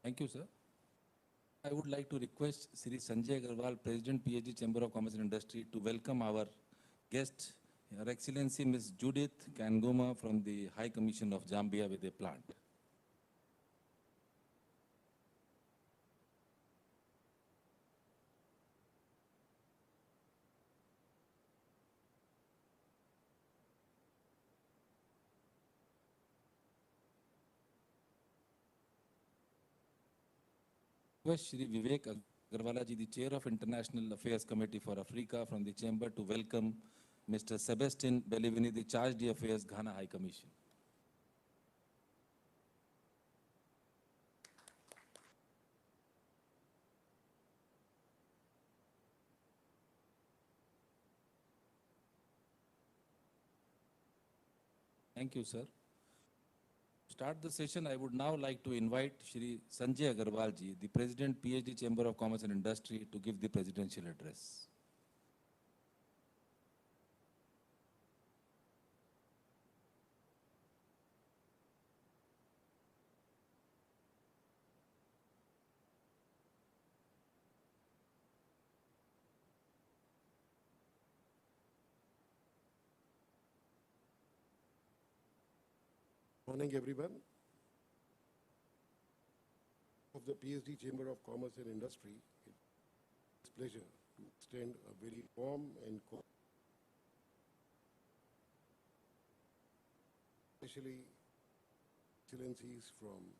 Thank you, sir. I would like to request Sri Sanjay Agarwal, President, PhD Chamber of Commerce and Industry, to welcome our guest, Her Excellency Ms. Judith Kangoma from the High Commission of Zambia with a plant. Request Shri Vivek Agarwala ji, the Chair of International Affairs Committee for Africa from the Chamber, to welcome Mr. Sebastian Bellivini, the Charge d'Affaires, Ghana High Commission. Thank you, sir. To start the session, I would now like to invite Shri Sanjay Agarwal ji, the President, PhD Chamber of Commerce and Industry, to give the presidential address. Morning, everyone. Of the PhD Chamber of Commerce and Industry, it's a pleasure to extend a very warm and especially excellencies from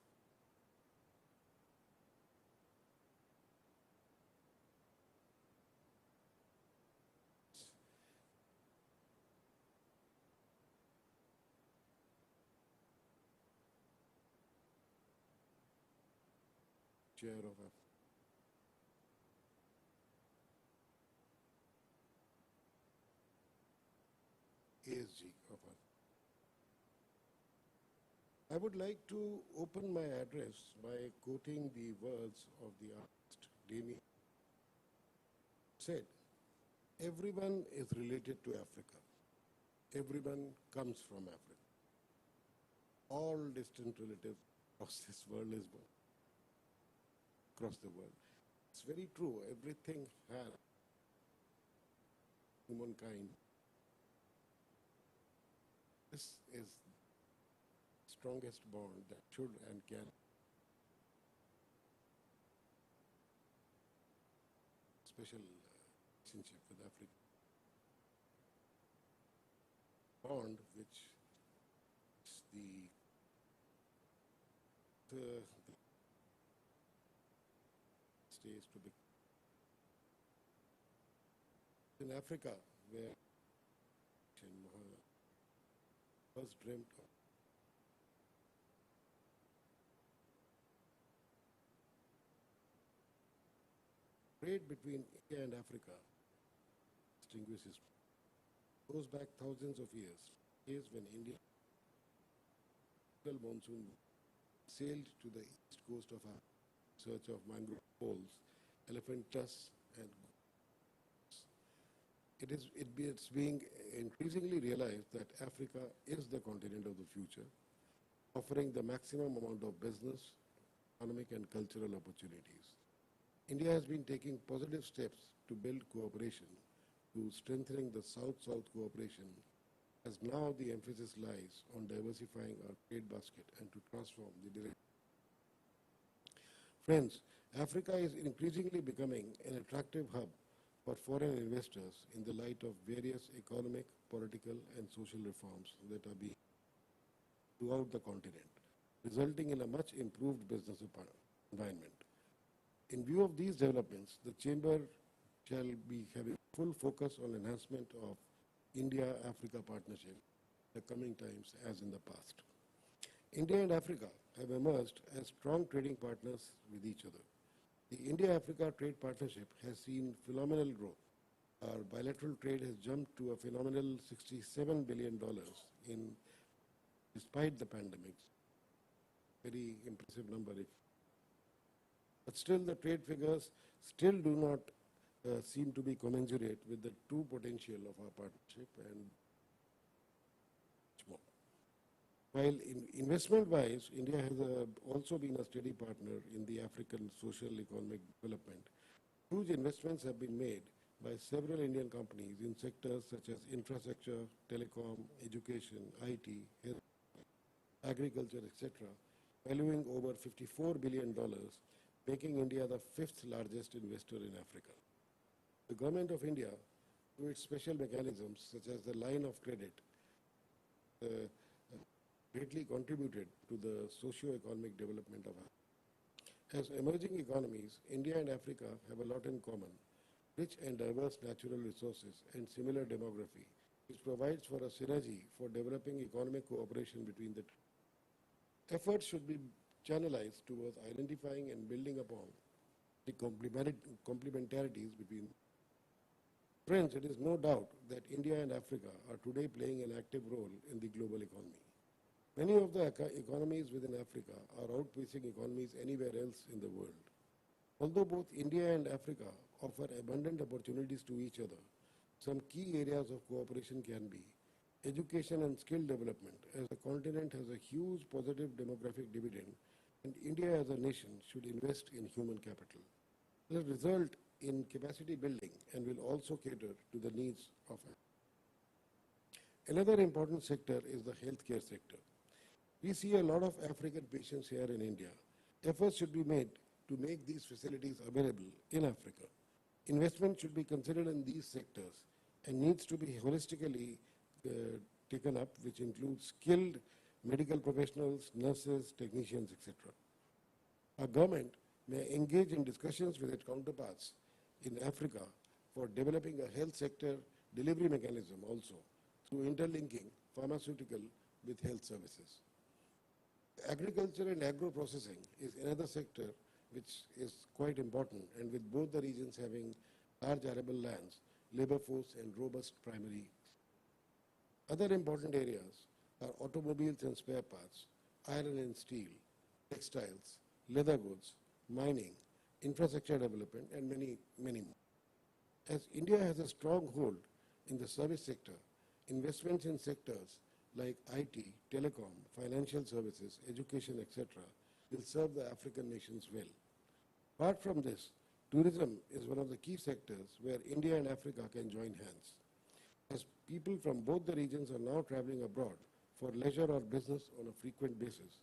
Chair of ASG of us. I would like to open my address by quoting the words of the artist Damien. Said, everyone is related to Africa. Everyone comes from Africa. All distant relatives across this world is born. Across the world. It's very true. Everything has humankind. This is the strongest bond that should and can special relationship with Africa. Bond which is the stays to be in Africa, where was dreamt of. Trade between India and Africa distinguishes goes back thousands of years. Years when India monsoon sailed to the east coast of Africa in search of mangrove poles, elephant tusks, and it's being increasingly realized that Africa is the continent of the future, offering the maximum amount of business, economic and cultural opportunities. India has been taking positive steps to build cooperation, to strengthening the South-South cooperation, as now the emphasis lies on diversifying our trade basket and to transform the direction. Friends, Africa is increasingly becoming an attractive hub for foreign investors in the light of various economic, political and social reforms that are being throughout the continent, resulting in a much improved business environment. In view of these developments, the Chamber shall be having full focus on enhancement of India-Africa partnership in the coming times as in the past. India and Africa have emerged as strong trading partners with each other. The India-Africa trade partnership has seen phenomenal growth. Our bilateral trade has jumped to a phenomenal $67 billion despite the pandemic. Very impressive number. But still the trade figures still do not seem to be commensurate with the true potential of our partnership and much more. While investment-wise, India has also been a steady partner in the African social economic development. Huge investments have been made by several Indian companies in sectors such as infrastructure, telecom, education, IT, health, agriculture, etc., valuing over $54 billion, making India the fifth largest investor in Africa. The Government of India, through its special mechanisms such as the line of credit, greatly contributed to the socio-economic development of Africa. As emerging economies, India and Africa have a lot in common: rich and diverse natural resources and similar demography, which provides for a synergy for developing economic cooperation between the two. Efforts should be channelized towards identifying and building upon the complementarities between. Friends, it is no doubt that India and Africa are today playing an active role in the global economy. Many of the economies within Africa are outpacing economies anywhere else in the world. Although both India and Africa offer abundant opportunities to each other, some key areas of cooperation can be education and skill development, as the continent has a huge positive demographic dividend, and India as a nation should invest in human capital. This will result in capacity building and will also cater to the needs of Africa. Another important sector is the healthcare sector. We see a lot of African patients here in India. Efforts should be made to make these facilities available in Africa. Investment should be considered in these sectors and needs to be holistically taken up, which includes skilled medical professionals, nurses, technicians, etc. Our government may engage in discussions with its counterparts in Africa for developing a health sector delivery mechanism also through interlinking pharmaceutical with health services. Agriculture and agro-processing is another sector which is quite important, and with both the regions having large arable lands, labor force, and robust primary. Other important areas are automobiles and spare parts, iron and steel, textiles, leather goods, mining, infrastructure development, and many, many more. As India has a strong hold in the service sector, investments in sectors like IT, telecom, financial services, education, etc., will serve the African nations well. Apart from this, tourism is one of the key sectors where India and Africa can join hands. As people from both the regions are now traveling abroad for leisure or business on a frequent basis,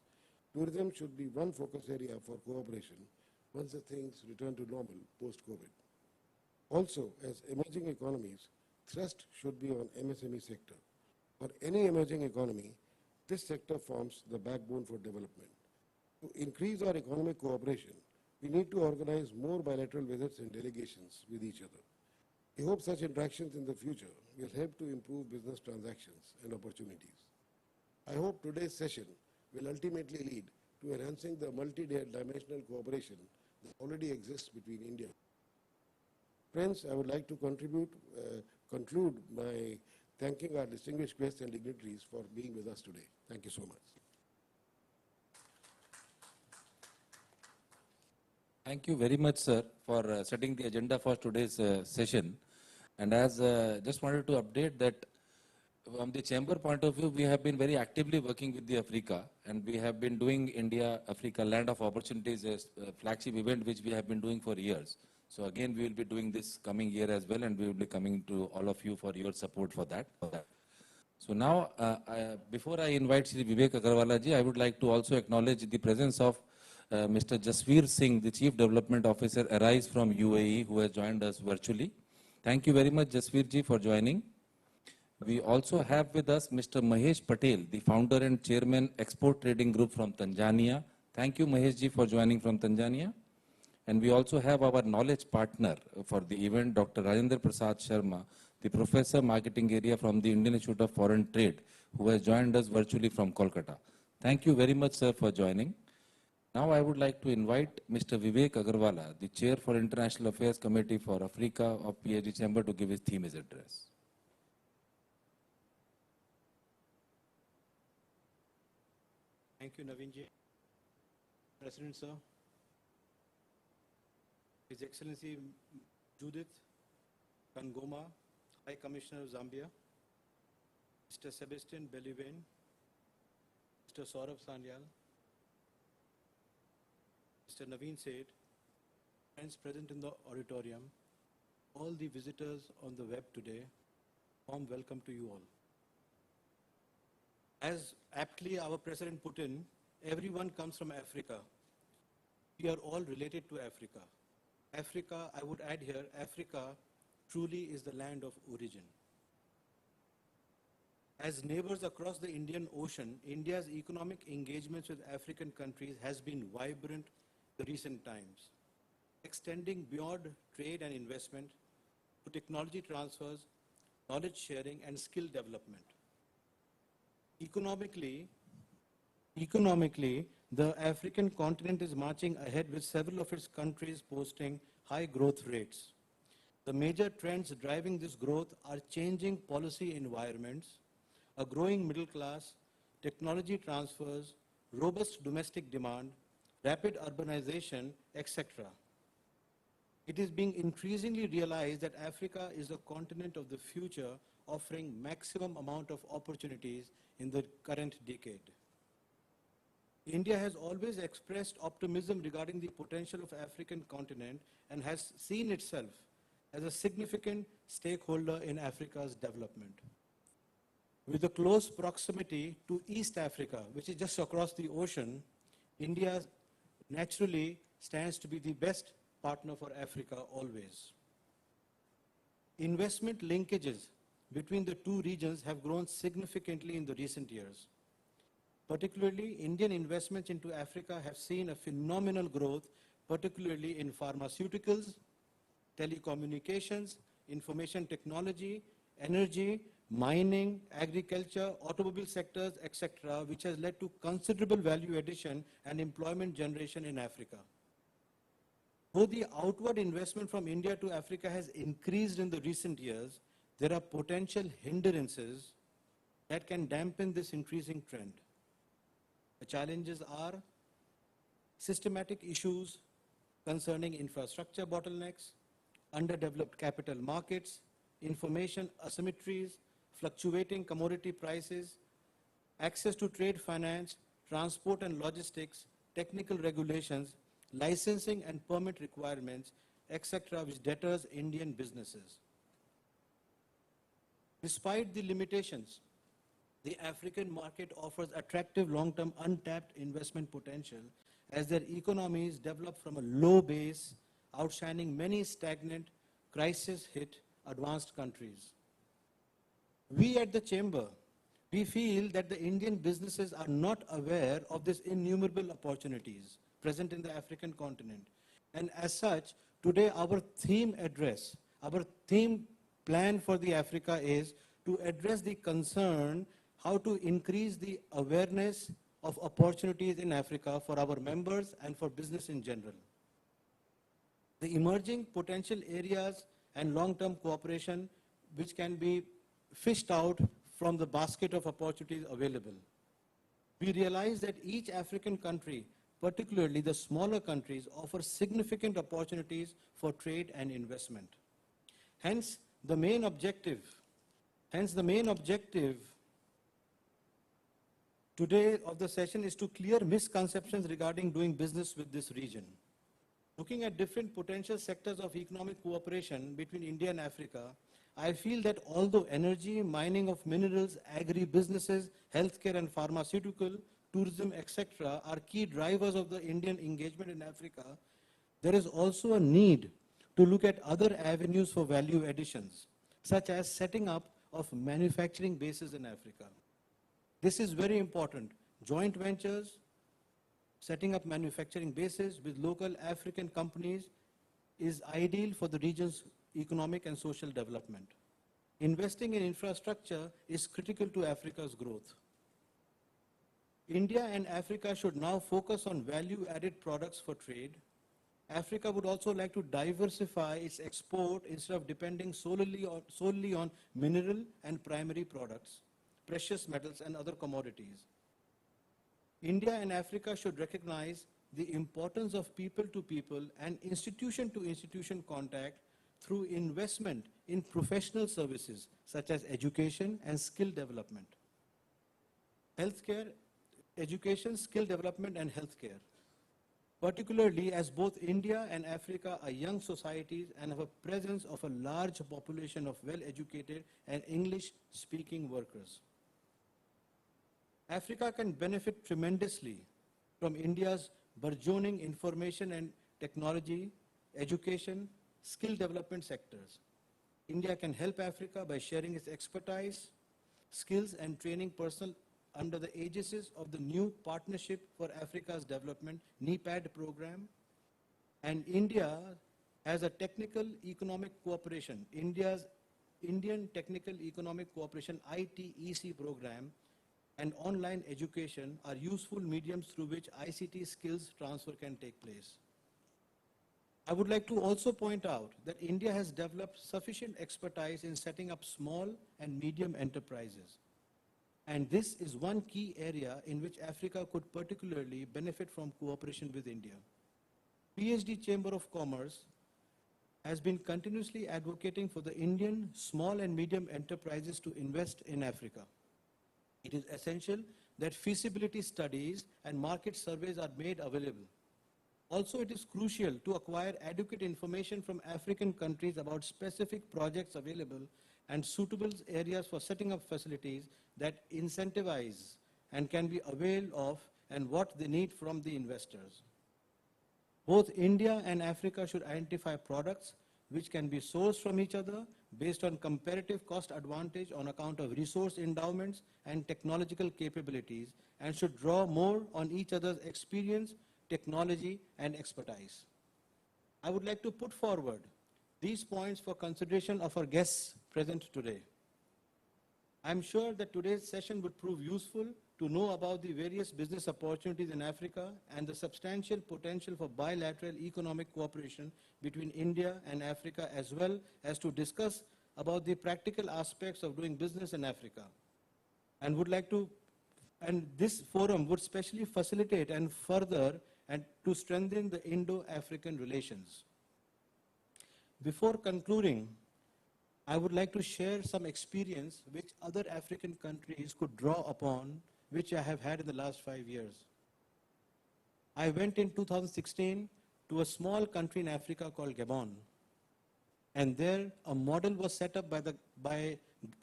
tourism should be one focus area for cooperation once the things return to normal post-COVID. Also, as emerging economies, thrust should be on MSME sector. For any emerging economy, this sector forms the backbone for development. To increase our economic cooperation, we need to organize more bilateral visits and delegations with each other. We hope such interactions in the future will help to improve business transactions and opportunities. I hope today's session will ultimately lead to enhancing the multi-dimensional cooperation that already exists between India. Friends, I would like to conclude by thanking our distinguished guests and dignitaries for being with us today. Thank you so much. Thank you very much, sir, for setting the agenda for today's session. And as just wanted to update that from the chamber point of view, we have been very actively working with the Africa, and we have been doing India-Africa Land of Opportunities as a flagship event, which we have been doing for years. So again, we will be doing this coming year as well, and we will be coming to all of you for your support for that. So now, before I invite Shri Vivek Agarwala ji, I would like to also acknowledge the presence of Mr. Jasveer Singh, the Chief Development Officer, ARISE from UAE, who has joined us virtually. Thank you very much, Jasveer ji, for joining. We also have with us Mr. Mahesh Patel, the founder and chairman, Export Trading Group from Tanzania. Thank you, Mahesh ji, for joining from Tanzania. And we also have our knowledge partner for the event, Dr. Rajendra Prasad Sharma, the Professor Marketing Area from the Indian Institute of Foreign Trade, who has joined us virtually from Kolkata. Thank you very much, sir, for joining. Now I would like to invite Mr. Vivek Agarwala, the Chair for International Affairs Committee for Africa of PhD Chamber, to give his theme address. Thank you, Naveen ji. President, sir. His Excellency Judith Kangoma, High Commissioner of Zambia, Mr. Sebastian Belivain, Mr. Saurabh Sanyal, Mr. Naveen Seth, friends present in the auditorium, all the visitors on the web today, warm welcome to you all. As aptly our President put in, everyone comes from Africa. We are all related to Africa. Africa, I would add here, Africa truly is the land of origin. As neighbors across the Indian Ocean, India's economic engagements with African countries has been vibrant in recent times, extending beyond trade and investment to technology transfers, knowledge sharing, and skill development. Economically, the African continent is marching ahead with several of its countries posting high growth rates. The major trends driving this growth are changing policy environments, a growing middle class, technology transfers, robust domestic demand, rapid urbanization, etc. It is being increasingly realized that Africa is a continent of the future, offering maximum amount of opportunities in the current decade. India has always expressed optimism regarding the potential of African continent and has seen itself as a significant stakeholder in Africa's development. With a close proximity to East Africa, which is just across the ocean, India naturally stands to be the best partner for Africa always. Investment linkages between the two regions have grown significantly in the recent years. Particularly, Indian investments into Africa have seen a phenomenal growth, particularly in pharmaceuticals, telecommunications, information technology, energy, mining, agriculture, automobile sectors, etc., which has led to considerable value addition and employment generation in Africa. Though the outward investment from India to Africa has increased in the recent years, there are potential hindrances that can dampen this increasing trend. The challenges are systematic issues concerning infrastructure bottlenecks, underdeveloped capital markets, information asymmetries, fluctuating commodity prices, access to trade finance, transport and logistics, technical regulations, licensing and permit requirements, etc., which deters Indian businesses. Despite the limitations, the African market offers attractive long-term untapped investment potential as their economies develop from a low base, outshining many stagnant, crisis-hit advanced countries. We at the Chamber, we feel that the Indian businesses are not aware of these innumerable opportunities present in the African continent. And as such, today our theme plan for the Africa is to address the concern how to increase the awareness of opportunities in Africa for our members and for business in general. The emerging potential areas and long-term cooperation which can be fished out from the basket of opportunities available. We realize that each African country, particularly the smaller countries, offer significant opportunities for trade and investment. Hence, the main objective today of the session is to clear misconceptions regarding doing business with this region. Looking at different potential sectors of economic cooperation between India and Africa, I feel that although energy, mining of minerals, agri-businesses, healthcare and pharmaceutical, tourism, etc. are key drivers of the Indian engagement in Africa, there is also a need to look at other avenues for value additions, such as setting up of manufacturing bases in Africa. This is very important. Joint ventures, setting up manufacturing bases with local African companies is ideal for the region's economic and social development. Investing in infrastructure is critical to Africa's growth. India and Africa should now focus on value-added products for trade. Africa would also like to diversify its export instead of depending solely on mineral and primary products, precious metals and other commodities. India and Africa should recognize the importance of people-to-people and institution-to-institution contact through investment in professional services such as education and skill development. Healthcare education, skill development, and healthcare. Particularly as both India and Africa are young societies and have a presence of a large population of well-educated and English-speaking workers. Africa can benefit tremendously from India's burgeoning information and technology, education, skill development sectors. India can help Africa by sharing its expertise, skills, and training personnel under the aegis of the new Partnership for Africa's Development (NEPAD) program. And India has a technical economic cooperation, Indian Technical Economic Cooperation ITEC program, and online education are useful mediums through which ICT skills transfer can take place. I would like to also point out that India has developed sufficient expertise in setting up small and medium enterprises. And this is one key area in which Africa could particularly benefit from cooperation with India. PhD Chamber of Commerce has been continuously advocating for the Indian small and medium enterprises to invest in Africa. It is essential that feasibility studies and market surveys are made available. Also, it is crucial to acquire adequate information from African countries about specific projects available and suitable areas for setting up facilities that incentivize and can be availed of and what they need from the investors. Both India and Africa should identify products which can be sourced from each other based on comparative cost advantage on account of resource endowments and technological capabilities, and should draw more on each other's experience, technology, and expertise. I would like to put forward these points for consideration of our guests present today. I am sure that today's session would prove useful to know about the various business opportunities in Africa and the substantial potential for bilateral economic cooperation between India and Africa, as well as to discuss about the practical aspects of doing business in Africa. And this forum would specially facilitate and further and to strengthen the Indo-African relations. Before concluding, I would like to share some experience which other African countries could draw upon, which I have had in the last 5 years. I went in 2016 to a small country in Africa called Gabon. And there a model was set up by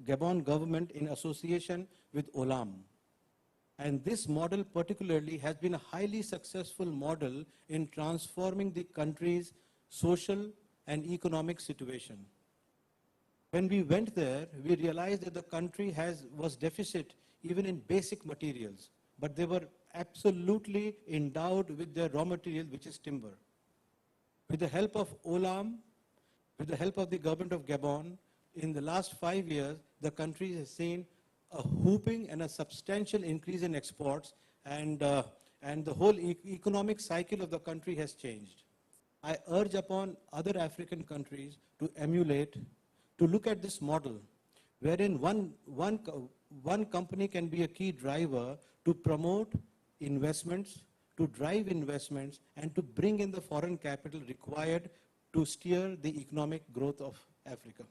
Gabon government in association with Olam. And this model particularly has been a highly successful model in transforming the country's social and economic situation. When we went there, we realized that the country was deficit even in basic materials, but they were absolutely endowed with their raw material, which is timber. With the help of Olam, with the help of the government of Gabon, in the last 5 years, the country has seen a whooping and a substantial increase in exports, and the whole economic cycle of the country has changed. I urge upon other African countries to emulate, to look at this model, wherein one company can be a key driver to promote investments, to drive investments, and to bring in the foreign capital required to steer the economic growth of Africa.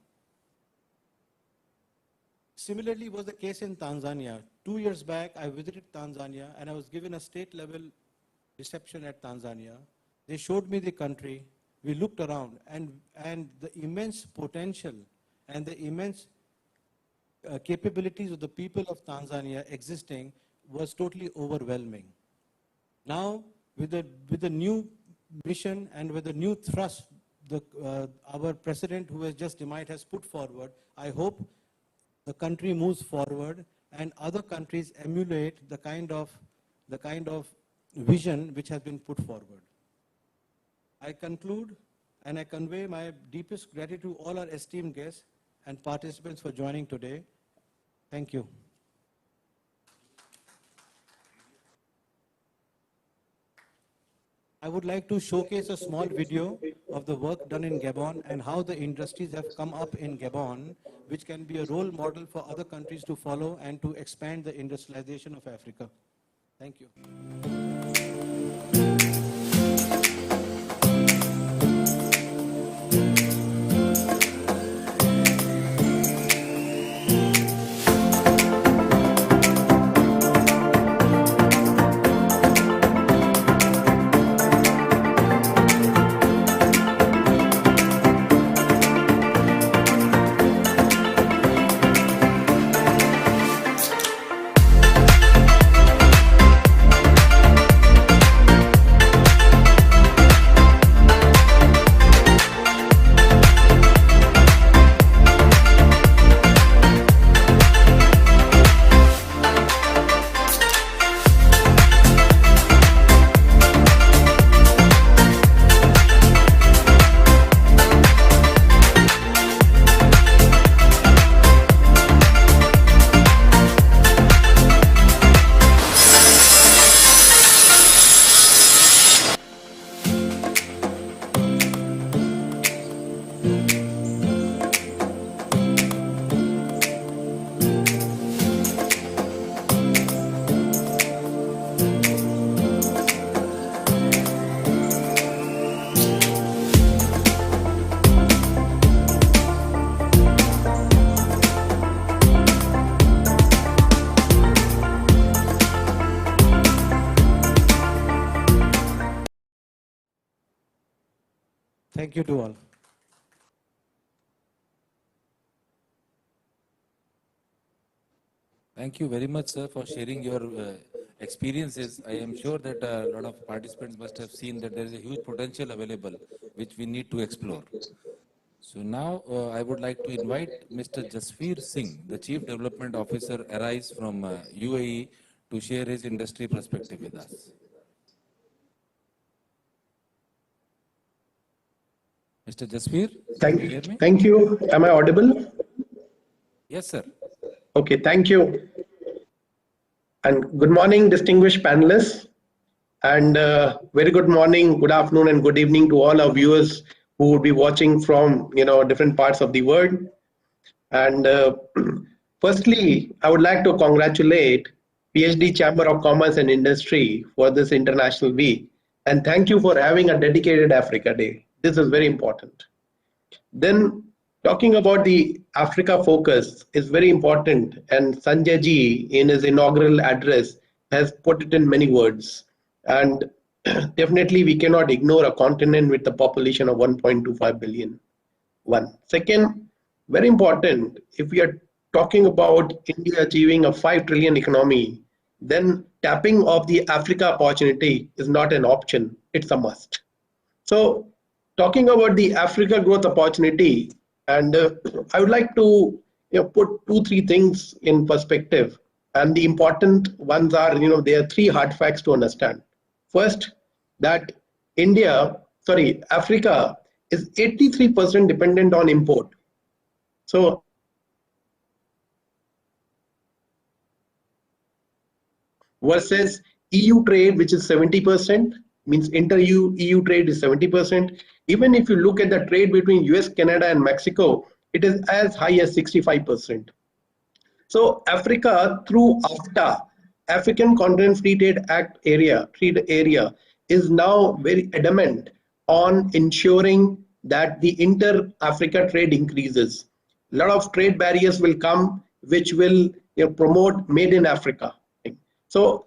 Similarly was the case in Tanzania. 2 years back, I visited Tanzania and I was given a state-level reception at Tanzania. They showed me the country. We looked around, and the immense potential and the immense capabilities of the people of Tanzania existing was totally overwhelming. Now, with the new mission and with the new thrust our president, who has just demised, has put forward, I hope the country moves forward and other countries emulate the kind of vision which has been put forward. I conclude and I convey my deepest gratitude to all our esteemed guests and participants for joining today. Thank you. I would like to showcase a small video of the work done in Gabon and how the industries have come up in Gabon, which can be a role model for other countries to follow and to expand the industrialization of Africa. Thank you. Thank you to all. Thank you very much, sir, for sharing your experiences. I am sure that a lot of participants must have seen that there is a huge potential available, which we need to explore. So now I would like to invite Mr. Jasveer Singh, the Chief Development Officer, Arise from UAE, to share his industry perspective with us. Mr. Jasveer, can you hear me? Thank you. Am I audible? Yes, sir. Okay, thank you. And good morning, distinguished panelists. And very good morning, good afternoon, and good evening to all our viewers who will be watching from different parts of the world. And firstly, I would like to congratulate PhD Chamber of Commerce and Industry for this International Week. And thank you for having a dedicated Africa Day. This is very important. Then talking about the Africa focus is very important, and Sanjay ji in his inaugural address has put it in many words. And definitely we cannot ignore a continent with a population of 1.25 billion. One. Second, very important, if we are talking about India achieving a 5 trillion economy, then tapping of the Africa opportunity is not an option, it's a must. So talking about the Africa growth opportunity, and I would like to put 2-3 things in perspective. And the important ones are, there are 3 hard facts to understand. First, that Africa is 83% dependent on import. So versus EU trade, which is 70%, means inter-EU trade is 70%. Even if you look at the trade between US, Canada, and Mexico, it is as high as 65%. So Africa, through AFTA, African Continental Free Trade Act trade area, is now very adamant on ensuring that the inter-Africa trade increases. A lot of trade barriers will come, which will promote made in Africa. So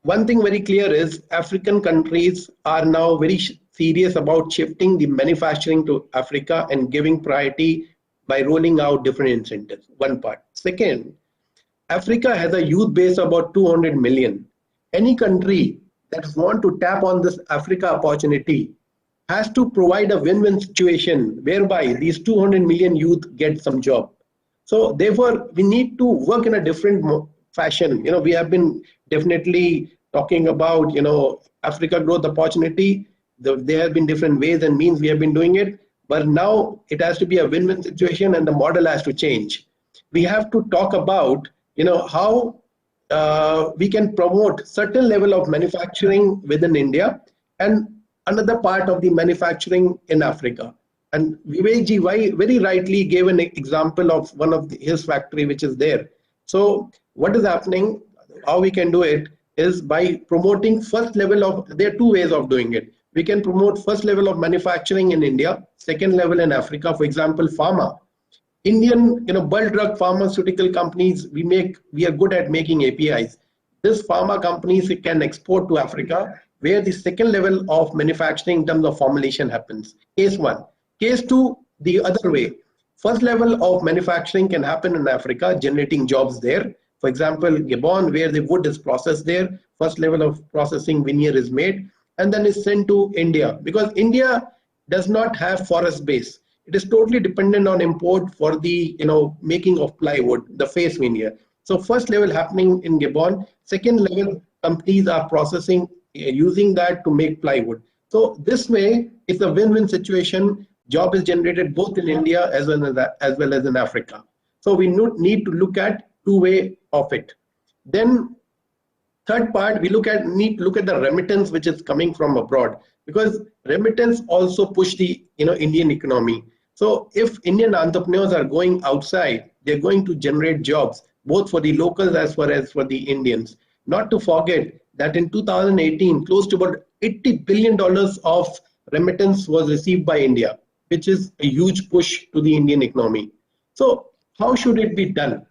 one thing very clear is African countries are now very serious about shifting the manufacturing to Africa and giving priority by rolling out different incentives. One part. Second, Africa has a youth base of about 200 million. Any country that wants to tap on this Africa opportunity has to provide a win-win situation whereby these 200 million youth get some job. So therefore, we need to work in a different fashion. We have been definitely talking about, Africa growth opportunity. There have been different ways and means we have been doing it, but now it has to be a win-win situation and the model has to change. We have to talk about, how we can promote certain level of manufacturing within India and another part of the manufacturing in Africa. And Vivek ji very rightly gave an example of one of his factory which is there. So what is happening, how we can do it is by promoting first level of, there are 2 ways of doing it. We can promote first level of manufacturing in India, second level in Africa. For example, pharma. Indian, bulk drug pharmaceutical companies, we are good at making APIs. This pharma companies can export to Africa, where the second level of manufacturing in terms of formulation happens. Case 1. Case 2, the other way. First level of manufacturing can happen in Africa, generating jobs there. For example, Gabon, where the wood is processed there, first level of processing veneer is made, and then is sent to India. Because India does not have forest base. It is totally dependent on import for the making of plywood, the face veneer. So first level happening in Gabon, second level companies are processing, using that to make plywood. So this way, it's a win-win situation. Job is generated both in India as well as in Africa. So we need to look at 2 ways of it. Then third part, we need to look at the remittance which is coming from abroad, because remittance also push the Indian economy. So if Indian entrepreneurs are going outside, they're going to generate jobs both for the locals as well as for the Indians. Not to forget that in 2018, close to about $80 billion of remittance was received by India, which is a huge push to the Indian economy. So how should it be done?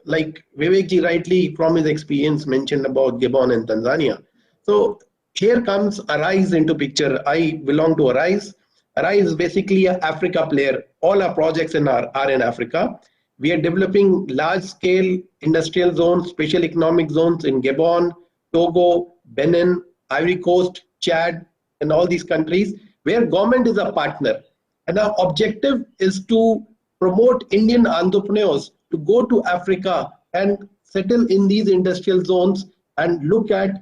Like Vivek ji rightly from his experience mentioned about Gabon and Tanzania. So here comes Arise into picture. I belong to Arise. Arise is basically an Africa player. All our projects are in Africa. We are developing large-scale industrial zones, special economic zones in Gabon, Togo, Benin, Ivory Coast, Chad, and all these countries where government is a partner. And our objective is to promote Indian entrepreneurs to go to Africa and settle in these industrial zones and look at,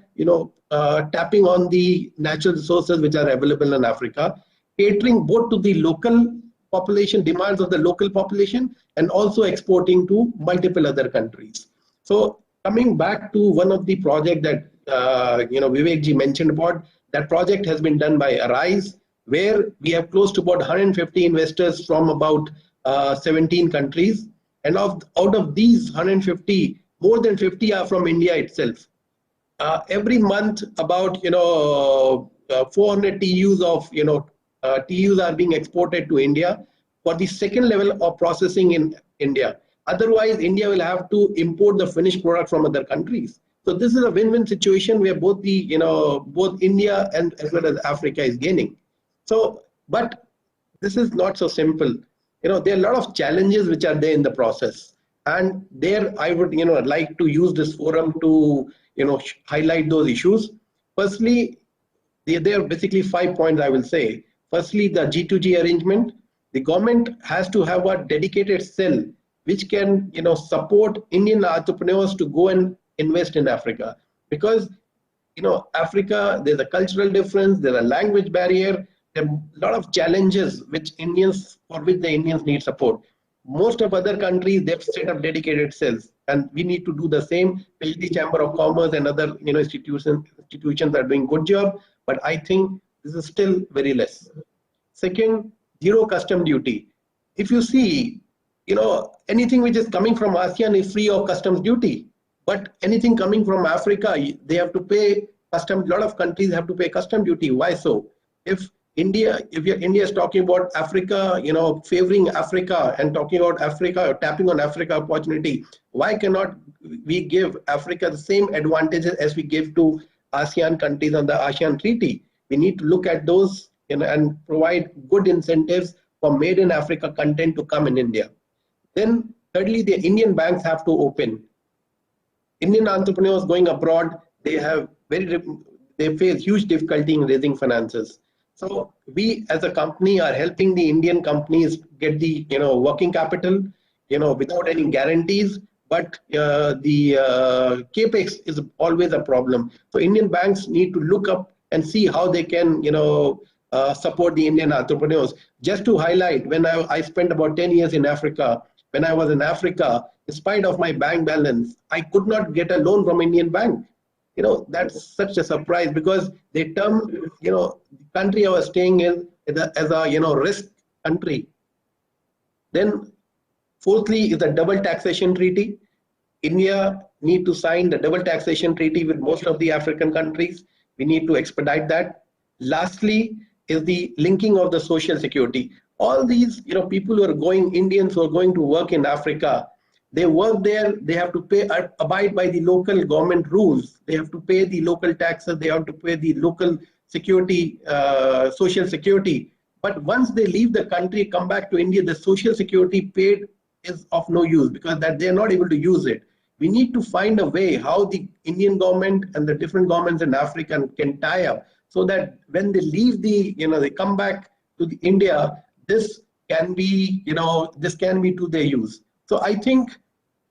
tapping on the natural resources which are available in Africa, catering both to the local population, demands of the local population, and also exporting to multiple other countries. So coming back to one of the project that Vivek ji mentioned about, that project has been done by Arise, where we have close to about 150 investors from about 17 countries. And out of these 150, more than 50 are from India itself. Every month, about 400 TUs of TUs are being exported to India for the second level of processing in India. Otherwise, India will have to import the finished product from other countries. So this is a win-win situation where both India and as well as Africa is gaining. So, but this is not so simple. There are a lot of challenges which are there in the process, and there I would like to use this forum to highlight those issues. Firstly, there are basically 5 points I will say. Firstly, the G2G arrangement. The government has to have a dedicated cell which can support Indian entrepreneurs to go and invest in Africa, because Africa, there's a cultural difference, there's a language barrier, there are a lot of challenges for which the Indians need support. Most of other countries, they've set up dedicated cells, and we need to do the same. PhD Chamber of Commerce and other institutions are doing good job, but I think this is still very less. Second, zero custom duty. If you see, anything which is coming from ASEAN is free of customs duty, but anything coming from Africa, they have to pay custom. A lot of countries have to pay custom duty. Why so? If India is talking about Africa, favoring Africa and talking about Africa or tapping on Africa opportunity, why cannot we give Africa the same advantages as we give to ASEAN countries on the ASEAN Treaty? We need to look at those and provide good incentives for made in Africa content to come in India. Then thirdly, the Indian banks have to open. Indian entrepreneurs going abroad, they face huge difficulty in raising finances. So we as a company are helping the Indian companies get the working capital without any guarantees, but the capex is always a problem. So Indian banks need to look up and see how they can support the Indian entrepreneurs. Just to highlight, when I spent about 10 years in Africa, when I was in Africa, in spite of my bank balance, I could not get a loan from Indian bank. That's such a surprise, because they term, the country I was staying in as a risk country. Then fourthly is the double taxation treaty. India need to sign the double taxation treaty with most of the African countries. We need to expedite that. Lastly is the linking of the social security. All these people who are going, Indians who are going to work in Africa, they work there, they have to abide by the local government rules. They have to pay the local taxes, they have to pay the local security, social security. But once they leave the country, come back to India, the social security paid is of no use, because that they're not able to use it. We need to find a way how the Indian government and the different governments in Africa can tie up, so that when they leave they come back to India, this can be, this can be to their use. So I think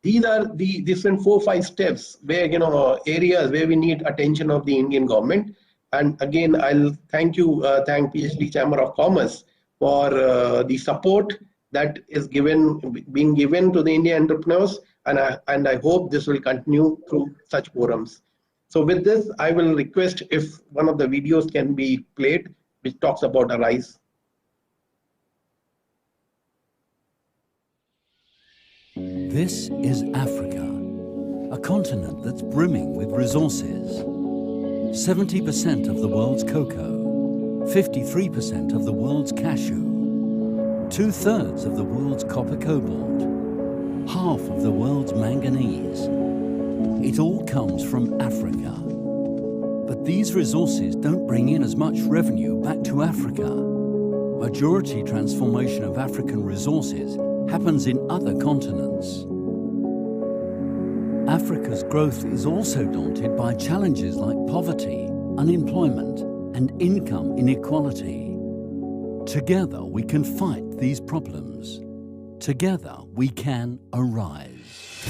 these are the different 4 or 5 steps where, areas where we need attention of the Indian government. And again, I'll thank PhD Chamber of Commerce for the support that is being given to the Indian entrepreneurs. And I hope this will continue through such forums. So with this, I will request if one of the videos can be played, which talks about Arise. This is Africa, a continent that's brimming with resources. 70% of the world's cocoa, 53% of the world's cashew, 2/3 of the world's copper cobalt, half of the world's manganese. It all comes from Africa. But these resources don't bring in as much revenue back to Africa. Majority transformation of African resources happens in other continents. Africa's growth is also daunted by challenges like poverty, unemployment, and income inequality. Together we can fight these problems. Together we can arise.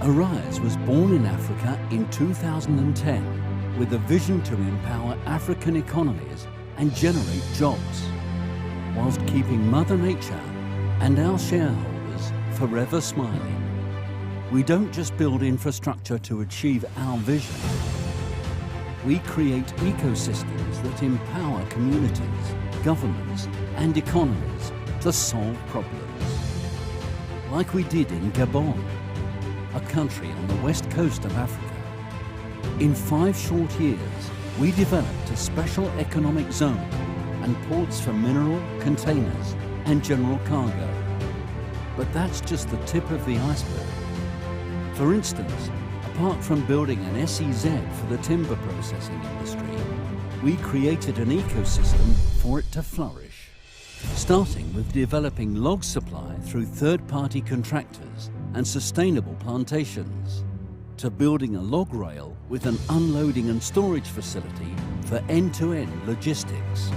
Arise was born in Africa in 2010 with a vision to empower African economies and generate jobs, whilst keeping Mother Nature and our shareholders forever smiling. We don't just build infrastructure to achieve our vision. We create ecosystems that empower communities, governments, and economies to solve problems. Like we did in Gabon, a country on the west coast of Africa. In 5 short years, we developed a special economic zone and ports for mineral, containers, and general cargo. But that's just the tip of the iceberg. For instance, apart from building an SEZ for the timber processing industry, we created an ecosystem for it to flourish, starting with developing log supply through third-party contractors and sustainable plantations, to building a log rail with an unloading and storage facility for end-to-end logistics.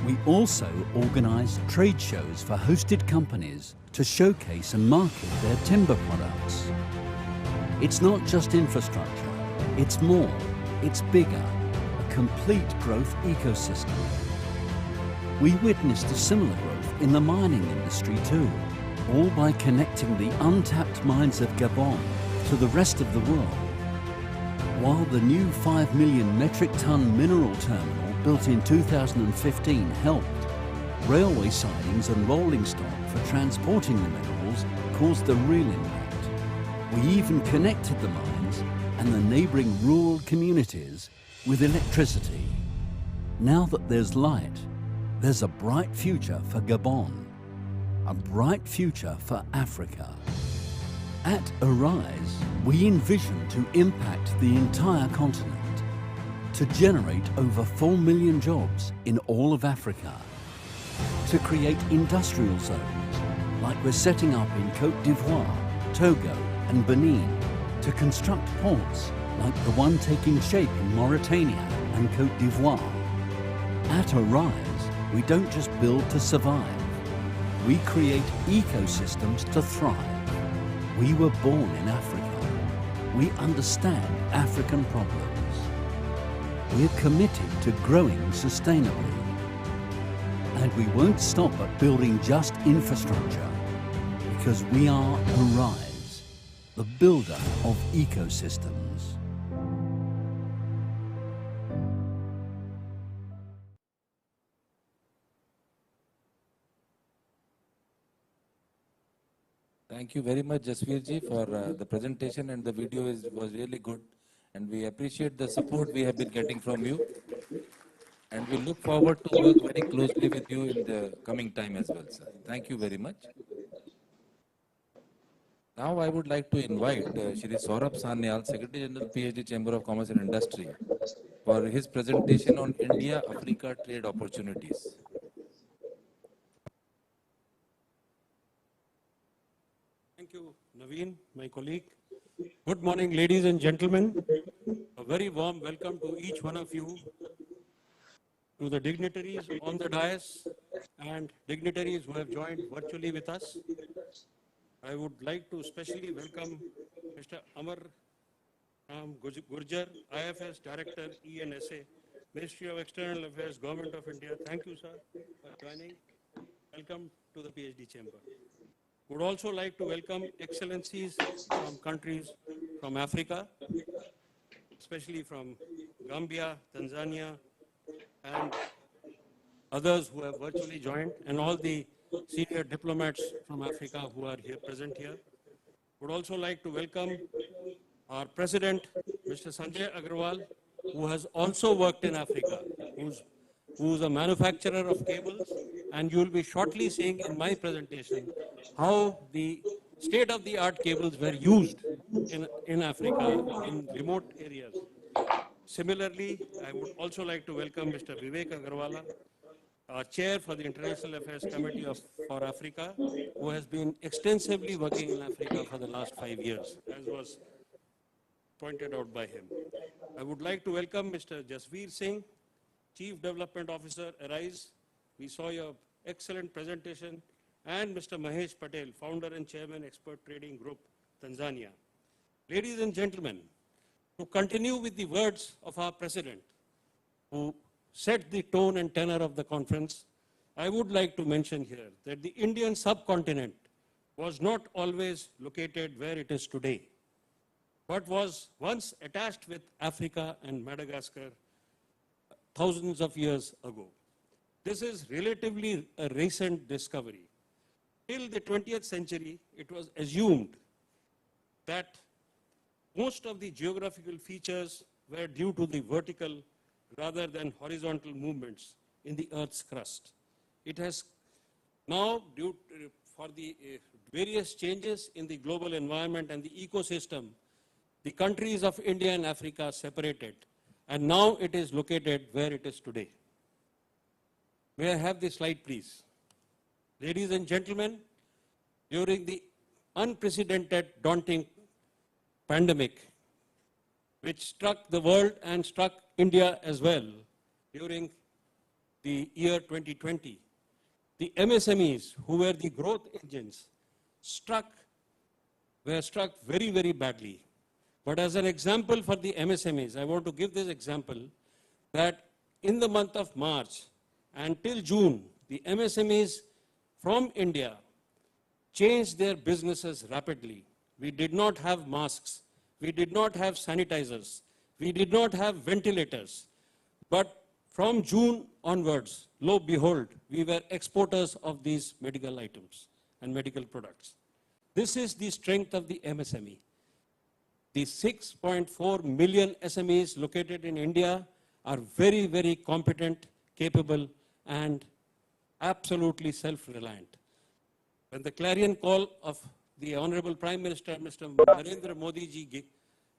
We also organised trade shows for hosted companies to showcase and market their timber products. It's not just infrastructure, it's more, it's bigger, a complete growth ecosystem. We witnessed a similar growth in the mining industry too, all by connecting the untapped mines of Gabon to the rest of the world. While the new 5 million metric ton mineral terminal built in 2015 helped, railway sidings and rolling stock for transporting the minerals caused the real impact. We even connected the mines and the neighbouring rural communities with electricity. Now that there's light, there's a bright future for Gabon, a bright future for Africa. At Arise, we envision to impact the entire continent, to generate over 4 million jobs in all of Africa, to create industrial zones like we're setting up in Côte d'Ivoire, Togo and Benin, to construct ports like the one taking shape in Mauritania and Côte d'Ivoire. At Arise, we don't just build to survive, we create ecosystems to thrive. We were born in Africa. We understand African problems. We're committed to growing sustainably. And we won't stop at building just infrastructure, because we are Arise, the builder of ecosystems. Thank you very much, Jasveerji, for the presentation, and the video was really good. And we appreciate the support we have been getting from you. And we look forward to work very closely with you in the coming time as well, sir. Thank you very much. Now I would like to invite Shri Saurabh Sanyal, Secretary General, PhD Chamber of Commerce and Industry, for his presentation on India-Africa trade opportunities. Thank you, Naveen, my colleague. Good morning, ladies and gentlemen. A very warm welcome to each one of you, to the dignitaries on the dais and dignitaries who have joined virtually with us. I would like to especially welcome Mr. Amar Gurjar, IFS Director, ENSA, Ministry of External Affairs, Government of India. Thank you, sir, for joining. Welcome to the PhD Chamber. Would also like to welcome excellencies from countries from Africa, especially from Gambia, Tanzania, and others who have virtually joined, and all the senior diplomats from Africa who are here present here. Would also like to welcome our President, Mr. Sanjay Agarwal, who has also worked in Africa, who's a manufacturer of cables, and you will be shortly seeing in my presentation how the state-of-the-art cables were used in Africa, in remote areas. Similarly, I would also like to welcome Mr. Vivek Agarwala, chair for the International Affairs Committee for Africa, who has been extensively working in Africa for the last 5 years, as was pointed out by him. I would like to welcome Mr. Jasveer Singh, Chief Development Officer, Arise. We saw your excellent presentation. And Mr. Mahesh Patel, Founder and Chairman, Expert Trading Group, Tanzania. Ladies and gentlemen, to continue with the words of our President, who set the tone and tenor of the conference, I would like to mention here that the Indian subcontinent was not always located where it is today, but was once attached with Africa and Madagascar thousands of years ago. This is relatively a recent discovery. Till the 20th century, it was assumed that most of the geographical features were due to the vertical rather than horizontal movements in the Earth's crust. It has now, for the various changes in the global environment and the ecosystem, the countries of India and Africa separated, and now it is located where it is today. May I have the slide, please? Ladies and gentlemen, during the unprecedented, daunting pandemic, which struck the world and struck India as well during the year 2020, the MSMEs, who were the growth engines, were struck very, very badly. But as an example for the MSMEs, I want to give this example that in the month of March until June, the MSMEs from India changed their businesses rapidly. We did not have masks. We did not have sanitizers. We did not have ventilators. But from June onwards, lo behold, we were exporters of these medical items and medical products. This is the strength of the MSME. The 6.4 million SMEs located in India are very, very competent, capable, and absolutely self-reliant. When the clarion call of the Honorable Prime Minister, Mr. Narendra Modi ji,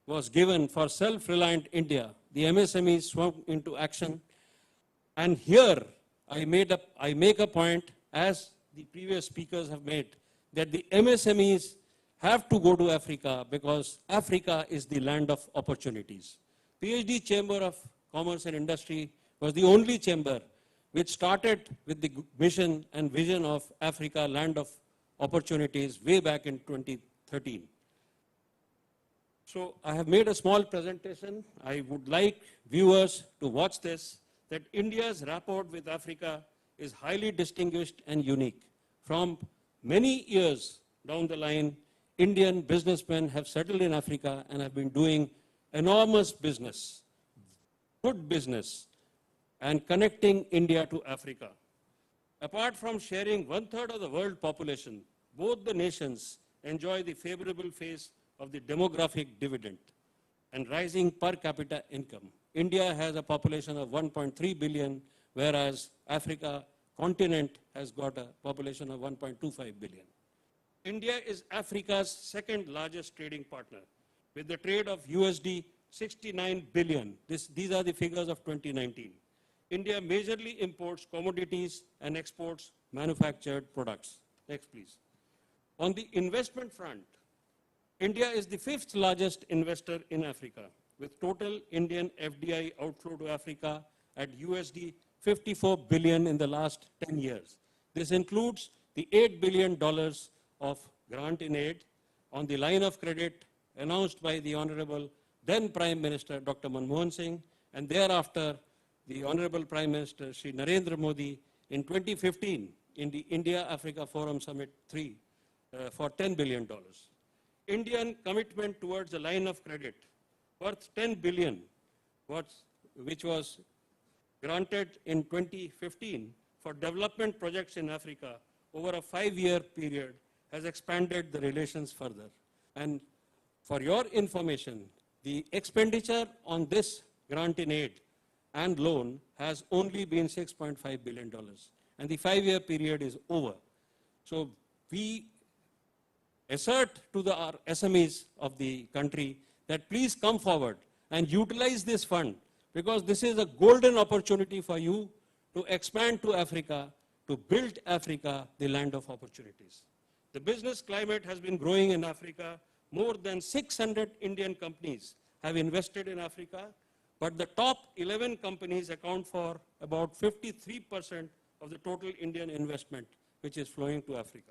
was given for self-reliant India, the MSMEs swung into action. And here I make a point, as the previous speakers have made, that the MSMEs have to go to Africa because Africa is the land of opportunities. PhD Chamber of Commerce and Industry was the only chamber which started with the mission and vision of Africa, land of opportunities, way back in 2013. So I have made a small presentation. I would like viewers to watch this, that India's rapport with Africa is highly distinguished and unique. From many years down the line, Indian businessmen have settled in Africa and have been doing enormous business, good business, and connecting India to Africa. Apart from sharing 1/3 of the world population, both the nations enjoy the favorable phase of the demographic dividend and rising per capita income. India has a population of 1.3 billion, whereas Africa continent has got a population of 1.25 billion. India is Africa's second largest trading partner, with the trade of USD 69 billion. These are the figures of 2019. India majorly imports commodities and exports manufactured products. Next, please. On the investment front, India is the 5th largest investor in Africa, with total Indian FDI outflow to Africa at USD 54 billion in the last 10 years. This includes the $8 billion of grant in aid on the line of credit announced by the Honorable then Prime Minister Dr. Manmohan Singh, and thereafter the Honorable Prime Minister Shri Narendra Modi in 2015 in the India-Africa Forum Summit 3 for $10 billion. Indian commitment towards a line of credit worth 10 billion, which was granted in 2015 for development projects in Africa over a 5-year period, has expanded the relations further. And for your information, the expenditure on this grant in aid and loan has only been $6.5 billion, and the 5-year period is over. So we assert to our SMEs of the country that please come forward and utilize this fund, because this is a golden opportunity for you to expand to Africa, to build Africa the land of opportunities. The business climate has been growing in Africa. More than 600 Indian companies have invested in Africa, but the top 11 companies account for about 53% of the total Indian investment which is flowing to Africa.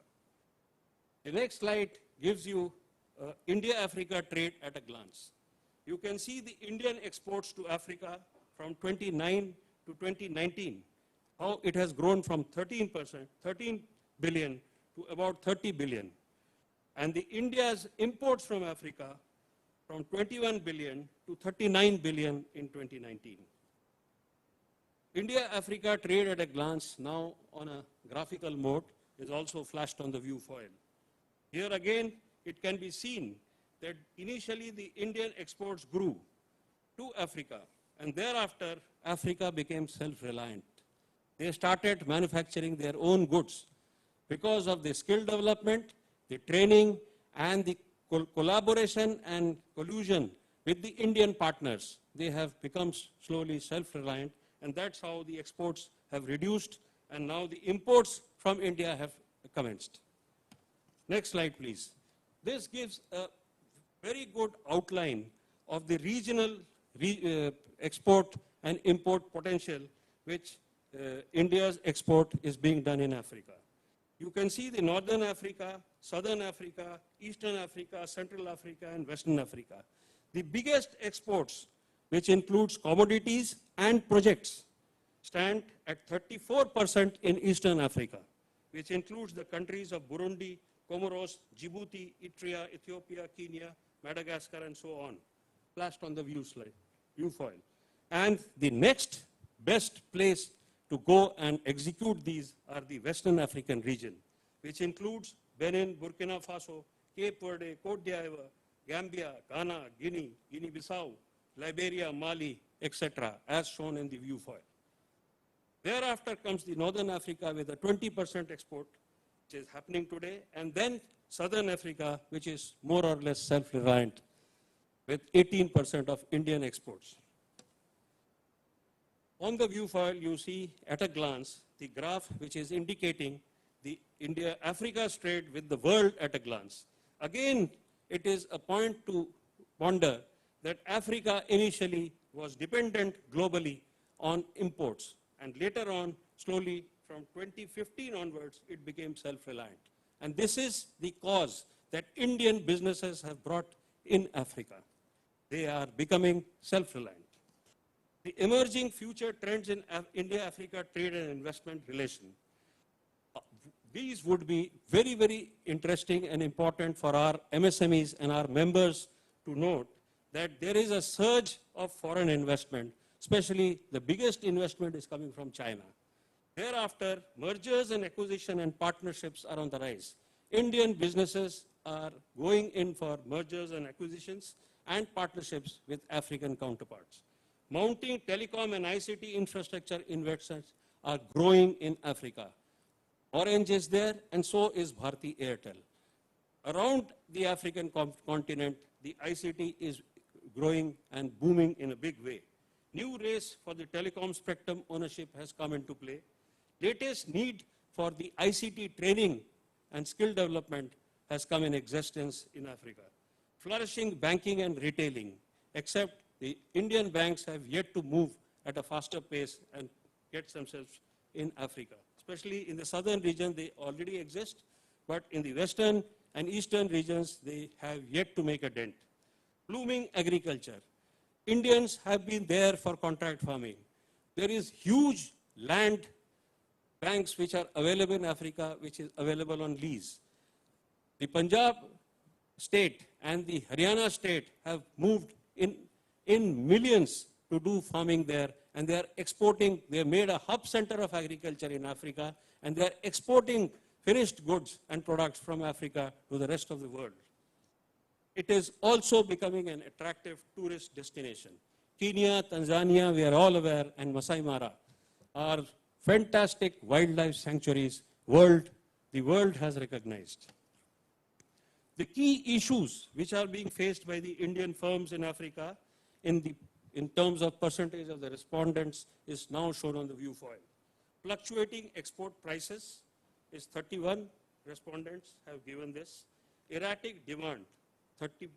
The next slide gives you India-Africa trade at a glance. You can see the Indian exports to Africa from 29 to 2019, how it has grown from 13 billion to about 30 billion. And the India's imports from Africa from 21 billion to 39 billion in 2019. India-Africa trade at a glance, now on a graphical mode, is also flashed on the view foil. Here again, it can be seen that initially the Indian exports grew to Africa, and thereafter Africa became self-reliant. They started manufacturing their own goods because of the skill development, the training, and the collaboration and collusion with the Indian partners. They have become slowly self-reliant, and that's how the exports have reduced, and now the imports from India have commenced. Next slide, please. This gives a very good outline of the regional export and import potential which India's export is being done in Africa. You can see the Northern Africa, Southern Africa, Eastern Africa, Central Africa, and Western Africa. The biggest exports, which includes commodities and projects, stand at 34% in Eastern Africa, which includes the countries of Burundi, Comoros, Djibouti, Eritrea, Ethiopia, Kenya, Madagascar, and so on, flashed on the view foil. And the next best place to go and execute these are the Western African region, which includes Benin, Burkina Faso, Cape Verde, Cote d'Ivoire, Gambia, Ghana, Guinea, Guinea-Bissau, Liberia, Mali, etc., as shown in the view foil. Thereafter comes the Northern Africa with a 20% export, which is happening today, and then Southern Africa, which is more or less self-reliant, with 18% of Indian exports. On the view foil, you see at a glance the graph which is indicating the India-Africa's trade with the world at a glance. Again, it is a point to ponder that Africa initially was dependent globally on imports, and later on, slowly from 2015 onwards, it became self-reliant. And this is the cause that Indian businesses have brought in Africa. They are becoming self-reliant. The emerging future trends in India-Africa trade and investment relation. These would be very, very interesting and important for our MSMEs and our members to note that there is a surge of foreign investment, especially the biggest investment is coming from China. Thereafter, mergers and acquisition and partnerships are on the rise. Indian businesses are going in for mergers and acquisitions and partnerships with African counterparts. Mounting telecom and ICT infrastructure investments are growing in Africa. Orange is there, and so is Bharti Airtel. Around the African continent, the ICT is growing and booming in a big way. New race for the telecom spectrum ownership has come into play. Latest need for the ICT training and skill development has come in existence in Africa. Flourishing banking and retailing, except the Indian banks have yet to move at a faster pace and get themselves in Africa. Especially in the southern region, they already exist, but in the western and eastern regions, they have yet to make a dent. Blooming agriculture. Indians have been there for contract farming. There is huge land banks which are available in Africa, which is available on lease. The Punjab state and the Haryana state have moved in millions to do farming there, and they are exporting. They have made a hub center of agriculture in Africa, and they are exporting finished goods and products from Africa to the rest of the world. It is also becoming an attractive tourist destination. Kenya, Tanzania, we are all aware, and Masai Mara are fantastic wildlife sanctuaries the world has recognized. The key issues which are being faced by the Indian firms in Africa in terms of percentage of the respondents is now shown on the view foil. Fluctuating export prices is 31 respondents have given this. Erratic demand, 30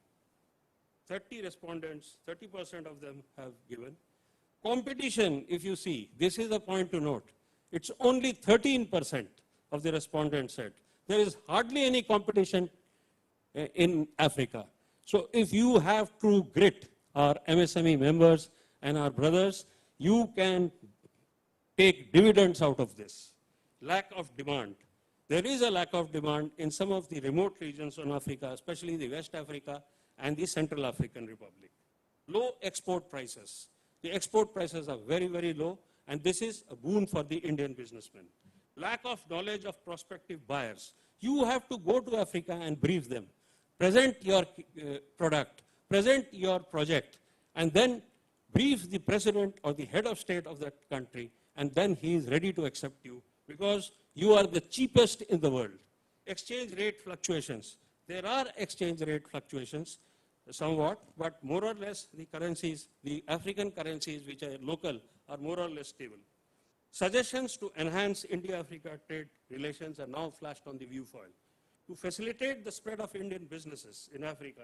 respondents, 30% of them have given. Competition, if you see, this is a point to note. It's only 13% of the respondents said. There is hardly any competition in Africa. So if you have true grit, our MSME members and our brothers, you can take dividends out of this. Lack of demand. There is a lack of demand in some of the remote regions in Africa, especially the West Africa and the Central African Republic. Low export prices. The export prices are very, very low, and this is a boon for the Indian businessmen. Lack of knowledge of prospective buyers. You have to go to Africa and brief them. Present your product, present your project, and then brief the president or the head of state of that country, and then he is ready to accept you because you are the cheapest in the world. Exchange rate fluctuations. There are exchange rate fluctuations somewhat, but more or less the currencies, the African currencies which are local, are more or less stable. Suggestions to enhance India-Africa trade relations are now flashed on the viewfoil. To facilitate the spread of Indian businesses in Africa,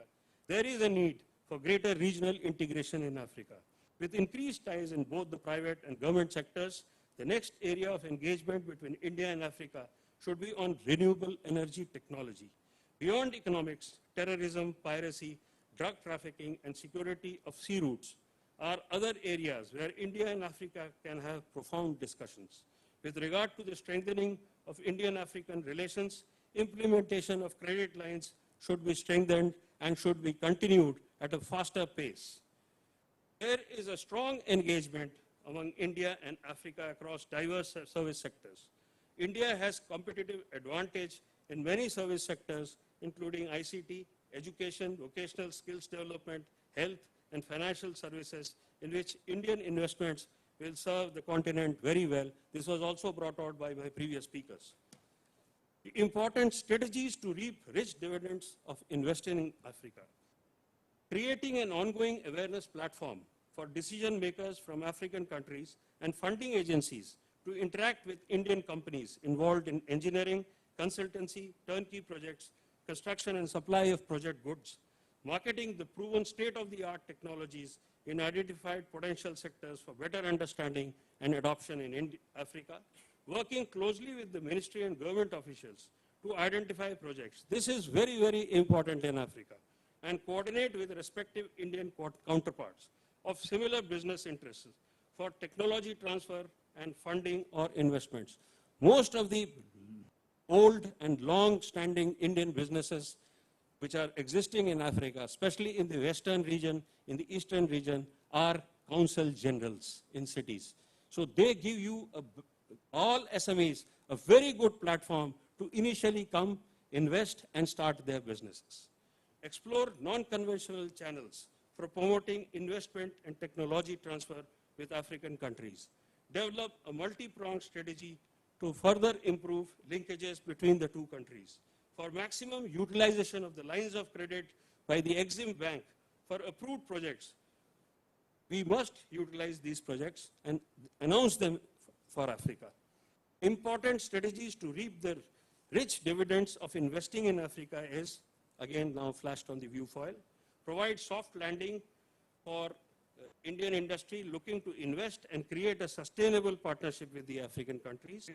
there is a need for greater regional integration in Africa. With increased ties in both the private and government sectors, the next area of engagement between India and Africa should be on renewable energy technology. Beyond economics, terrorism, piracy, drug trafficking, and security of sea routes are other areas where India and Africa can have profound discussions. With regard to the strengthening of Indian-African relations, implementation of credit lines should be strengthened and should be continued at a faster pace. There is a strong engagement among India and Africa across diverse service sectors. India has competitive advantage in many service sectors, including ICT, education, vocational skills development, health, and financial services, in which Indian investments will serve the continent very well. This was also brought out by my previous speakers. The important strategies to reap rich dividends of investing in Africa. Creating an ongoing awareness platform for decision makers from African countries and funding agencies to interact with Indian companies involved in engineering, consultancy, turnkey projects, construction and supply of project goods, marketing the proven state-of-the-art technologies in identified potential sectors for better understanding and adoption in Africa, working closely with the ministry and government officials to identify projects. This is very, very important in Africa, and coordinate with respective Indian counterparts of similar business interests for technology transfer and funding or investments. Most of the old and long-standing Indian businesses which are existing in Africa, especially in the western region, in the eastern region, are council generals in cities. So they give you, all SMEs, a very good platform to initially come, invest, and start their businesses. Explore non-conventional channels for promoting investment and technology transfer with African countries. Develop a multi-pronged strategy to further improve linkages between the two countries. For maximum utilization of the lines of credit by the Exim Bank for approved projects, we must utilize these projects and announce them for Africa. Important strategies to reap the rich dividends of investing in Africa is, again now flashed on the viewfoil, provide soft landing for Indian industry looking to invest and create a sustainable partnership with the African countries,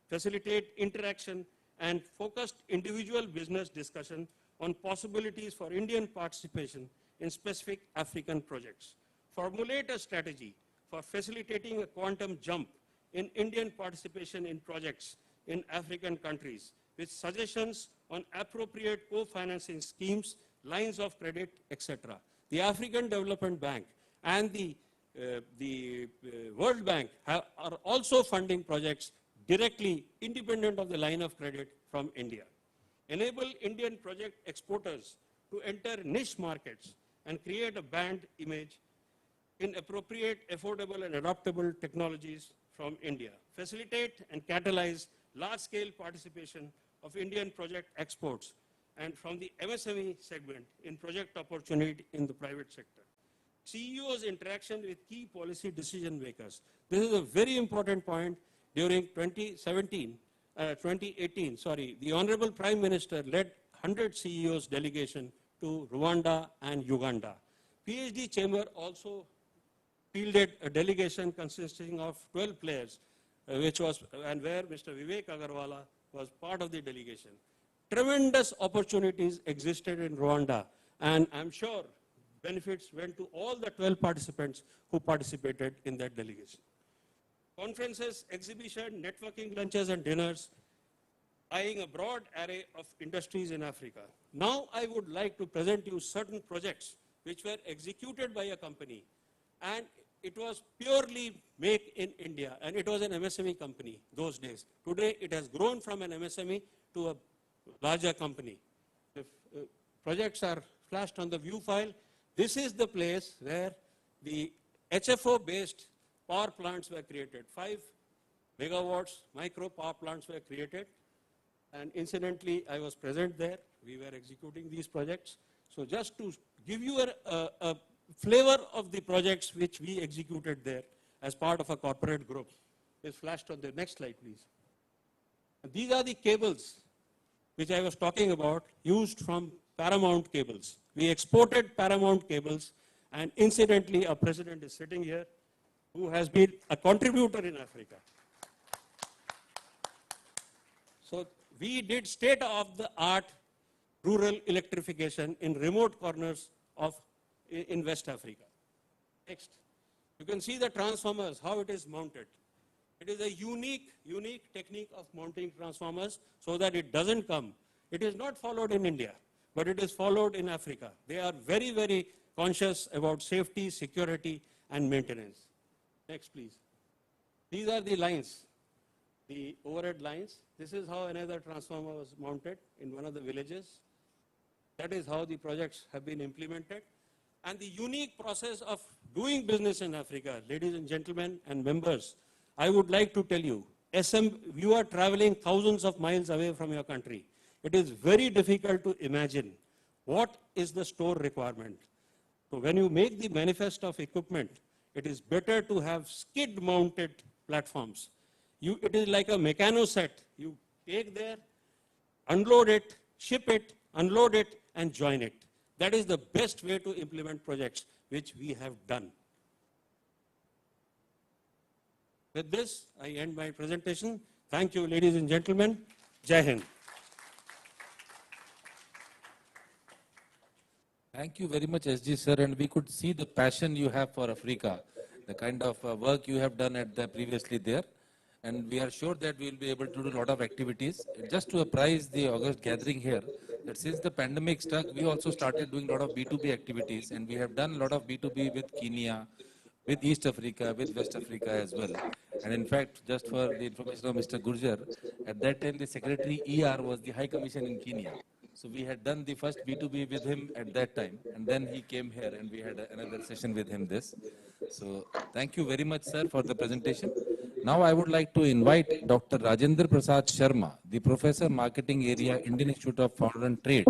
facilitate interaction and focused individual business discussion on possibilities for Indian participation in specific African projects. Formulate a strategy for facilitating a quantum jump in Indian participation in projects in African countries with suggestions on appropriate co-financing schemes, lines of credit, etc. The African Development Bank and the World Bank are also funding projects directly independent of the line of credit from India. Enable Indian project exporters to enter niche markets and create a brand image in appropriate, affordable, and adoptable technologies from India. Facilitate and catalyze large-scale participation of Indian project exports and from the MSME segment in project opportunity in the private sector. CEO's interaction with key policy decision makers. This is a very important point. during 2018, the Honorable Prime Minister led 100 CEOs delegation to Rwanda and Uganda. PhD Chamber also fielded a delegation consisting of 12 players, where Mr. Vivek Agarwala was part of the delegation. Tremendous opportunities existed in Rwanda, and I'm sure benefits went to all the 12 participants who participated in that delegation. Conferences, exhibition, networking lunches and dinners, eyeing a broad array of industries in Africa. Now I would like to present you certain projects which were executed by a company, and it was purely make in India, and it was an MSME company those days. Today it has grown from an MSME to a larger company. The projects are flashed on the view file. This is the place where the HFO-based power plants were created. 5 megawatts micro power plants were created. And incidentally, I was present there. We were executing these projects. So just to give you a flavor of the projects which we executed there as part of a corporate group, is flashed on the next slide, please. And these are the cables which I was talking about, used from Paramount cables. We exported Paramount cables, and incidentally, our president is sitting here, who has been a contributor in Africa. So we did state-of-the-art rural electrification in remote corners in West Africa. Next, you can see the transformers, how it is mounted. It is a unique technique of mounting transformers so that it doesn't come. It is not followed in India, but it is followed in Africa. They are very, very conscious about safety, security, and maintenance. Next, please. These are the lines, the overhead lines. This is how another transformer was mounted in one of the villages. That is how the projects have been implemented. And the unique process of doing business in Africa, ladies and gentlemen and members, I would like to tell you, you are traveling thousands of miles away from your country. It is very difficult to imagine what is the store requirement. So when you make the manifest of equipment, it is better to have skid-mounted platforms. It is like a mechano set. You take there, unload it, ship it, unload it, and join it. That is the best way to implement projects, which we have done. With this, I end my presentation. Thank you, ladies and gentlemen. Jai Hind. Thank you very much, SG sir, and we could see the passion you have for Africa, the kind of work you have done previously there, and we are sure that we will be able to do a lot of activities. Just to apprise the August gathering here, that since the pandemic struck, we also started doing a lot of B2B activities, and we have done a lot of B2B with Kenya, with East Africa, with West Africa as well. And in fact, just for the information of Mr. Gurjar, at that time the Secretary ER was the High Commission in Kenya. So we had done the first B2B with him at that time, and then he came here and we had another session with him this. So thank you very much, sir, for the presentation. Now I would like to invite Dr. Rajendra Prasad Sharma, the Professor Marketing Area, Indian Institute of Foreign Trade,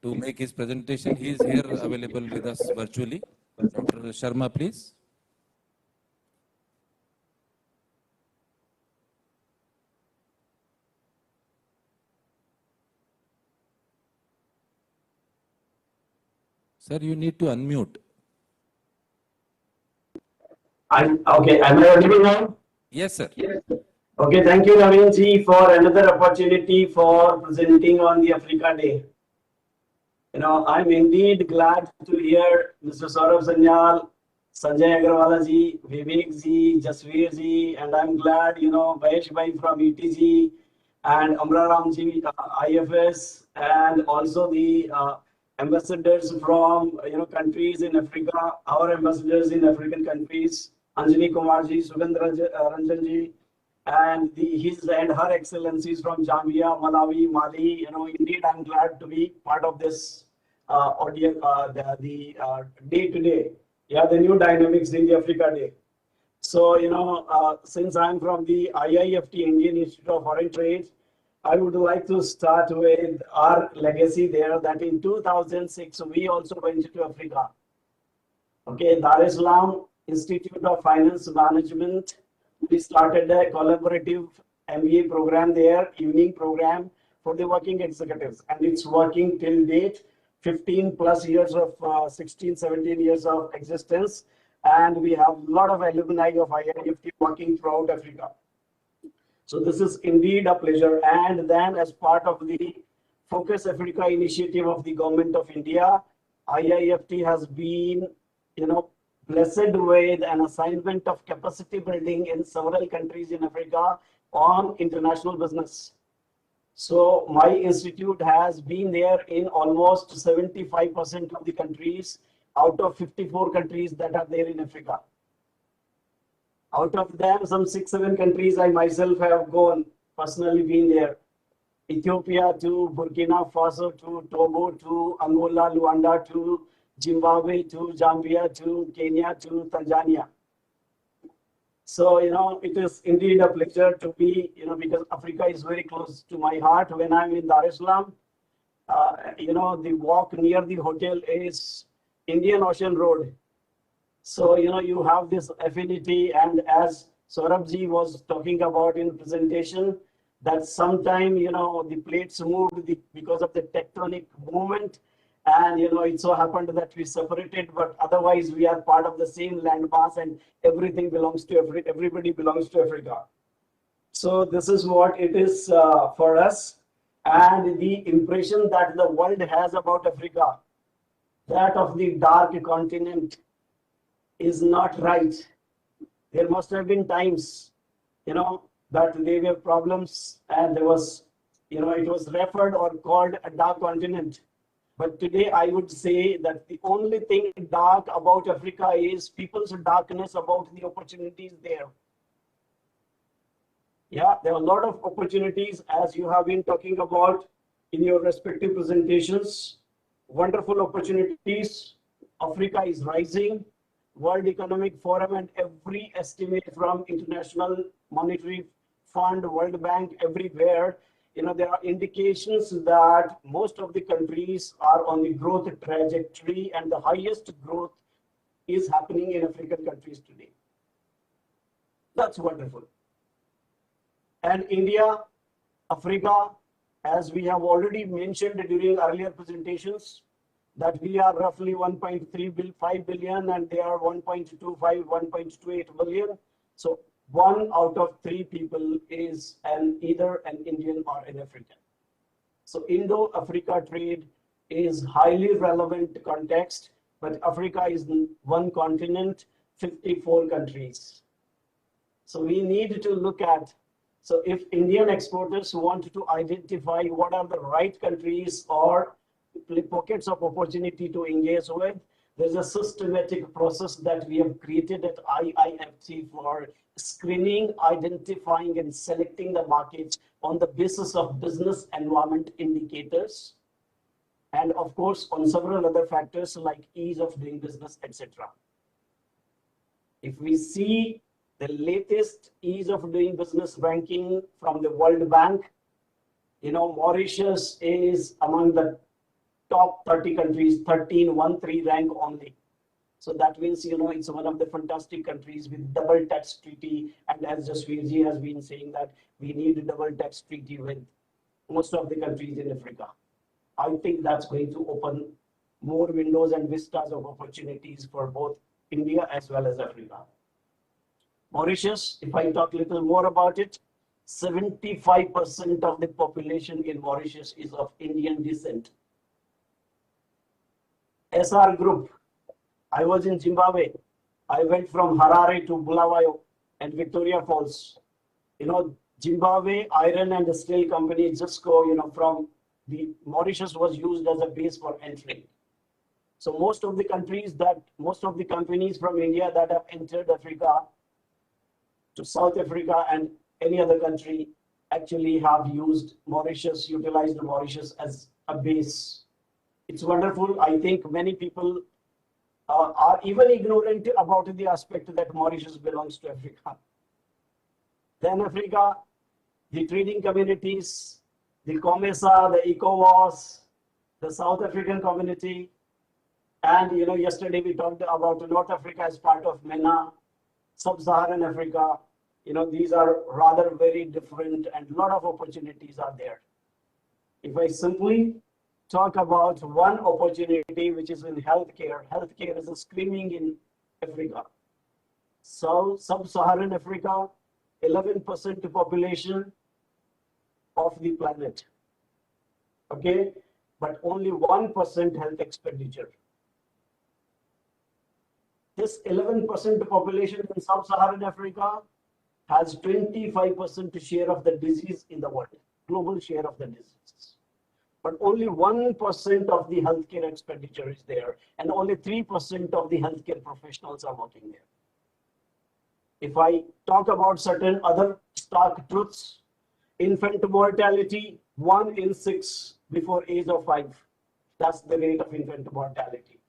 to make his presentation. He is here available with us virtually. Dr. Sharma, please. Sir, you need to unmute. Okay, am I audible now? Yes, sir. Yes. Okay, thank you, Naveen ji, for another opportunity for presenting on the Africa Day. You know, I'm indeed glad to hear Mr. Saurabh Sanyal, Sanjay Agarwala ji, Vivek ji, Jasveer ji, and I'm glad, you know, Bayesh Bhai from ETG and Amra Ram ji, IFS, and also the ambassadors from countries in Africa, our ambassadors in African countries, Anjali Kumar ji, Sugandh Ranjan ji, and his and her excellencies from Zambia, Malawi, Mali. You know, indeed, I'm glad to be part of this audience, the day today. Yeah, the new dynamics in the Africa Day. So, you know, since I'm from the IIFT, Indian Institute of Foreign Trade, I would like to start with our legacy there, that in 2006, we also went to Africa. Okay, Dar es Salaam Institute of Finance Management We started a collaborative MBA program there, evening program for the working executives, and it's working till date. 15 plus years of 16, 17 years of existence, and we have a lot of alumni of IIFT working throughout Africa. So this is indeed a pleasure. And then as part of the Focus Africa initiative of the Government of India, IIFT has been, blessed with an assignment of capacity building in several countries in Africa on international business. So my institute has been there in almost 75% of the countries out of 54 countries that are there in Africa. Out of them, some 6-7 countries I myself have gone, personally been there. Ethiopia to Burkina Faso to Togo to Angola, Luanda to Zimbabwe to Zambia to Kenya to Tanzania. So, it is indeed a pleasure to be, because Africa is very close to my heart. When I'm in Dar es Salaam, the walk near the hotel is Indian Ocean Road. So, you have this affinity, and as Saurabhji was talking about in presentation, that sometime, the plates moved because of the tectonic movement, and, it so happened that we separated, but otherwise we are part of the same landmass, and everything belongs to everybody belongs to Africa. So this is what it is for us, and the impression that the world has about Africa, that of the dark continent, is not right. There must have been times, that there were problems, and there was, it was referred or called a dark continent. But today I would say that the only thing dark about Africa is people's darkness about the opportunities there. Yeah, there are a lot of opportunities, as you have been talking about in your respective presentations. Wonderful opportunities. Africa is rising. World Economic Forum and every estimate from International Monetary Fund, World Bank, everywhere, there are indications that most of the countries are on the growth trajectory, and the highest growth is happening in African countries today. That's wonderful. And India, Africa, as we have already mentioned during earlier presentations, that we are roughly 1.35 billion and they are 1.25, 1.28 billion. So 1 out of 3 people is either an Indian or an African. So Indo-Africa trade is highly relevant context, but Africa is one continent, 54 countries. So we need to look at, so if Indian exporters want to identify what are the right countries or pockets of opportunity to engage with, there's a systematic process that we have created at IIFT for screening, identifying, and selecting the markets on the basis of business environment indicators, and of course on several other factors like ease of doing business, etc. If we see the latest ease of doing business ranking from the World Bank, Mauritius is among the top 30 countries, 13 rank only. So that means, it's one of the fantastic countries with double tax treaty. And as Jasveerji has been saying that we need a double tax treaty with most of the countries in Africa. I think that's going to open more windows and vistas of opportunities for both India as well as Africa. Mauritius, if I talk a little more about it, 75% of the population in Mauritius is of Indian descent. SR Group, I was in Zimbabwe. I went from Harare to Bulawayo and Victoria Falls. Zimbabwe Iron and Steel Company, JISCO, from the Mauritius was used as a base for entry. So most of the companies from India that have entered Africa to South Africa and any other country actually have utilized Mauritius as a base. It's wonderful. I think many people are even ignorant about the aspect that Mauritius belongs to Africa. Then Africa, the trading communities, the COMESA, the ECOWAS, the South African community, and yesterday we talked about North Africa as part of MENA, Sub-Saharan Africa, these are rather very different and a lot of opportunities are there. If I simply talk about one opportunity, which is in healthcare, healthcare is screaming in Africa. So sub-Saharan Africa, 11% population of the planet, okay, but only 1% health expenditure. This 11% population in sub-Saharan Africa has 25% share of the disease in the world, global share of the diseases. But only 1% of the healthcare expenditure is there, and only 3% of the healthcare professionals are working there. If I talk about certain other stark truths, infant mortality, 1 in 6 before age of 5. That's the rate of infant mortality.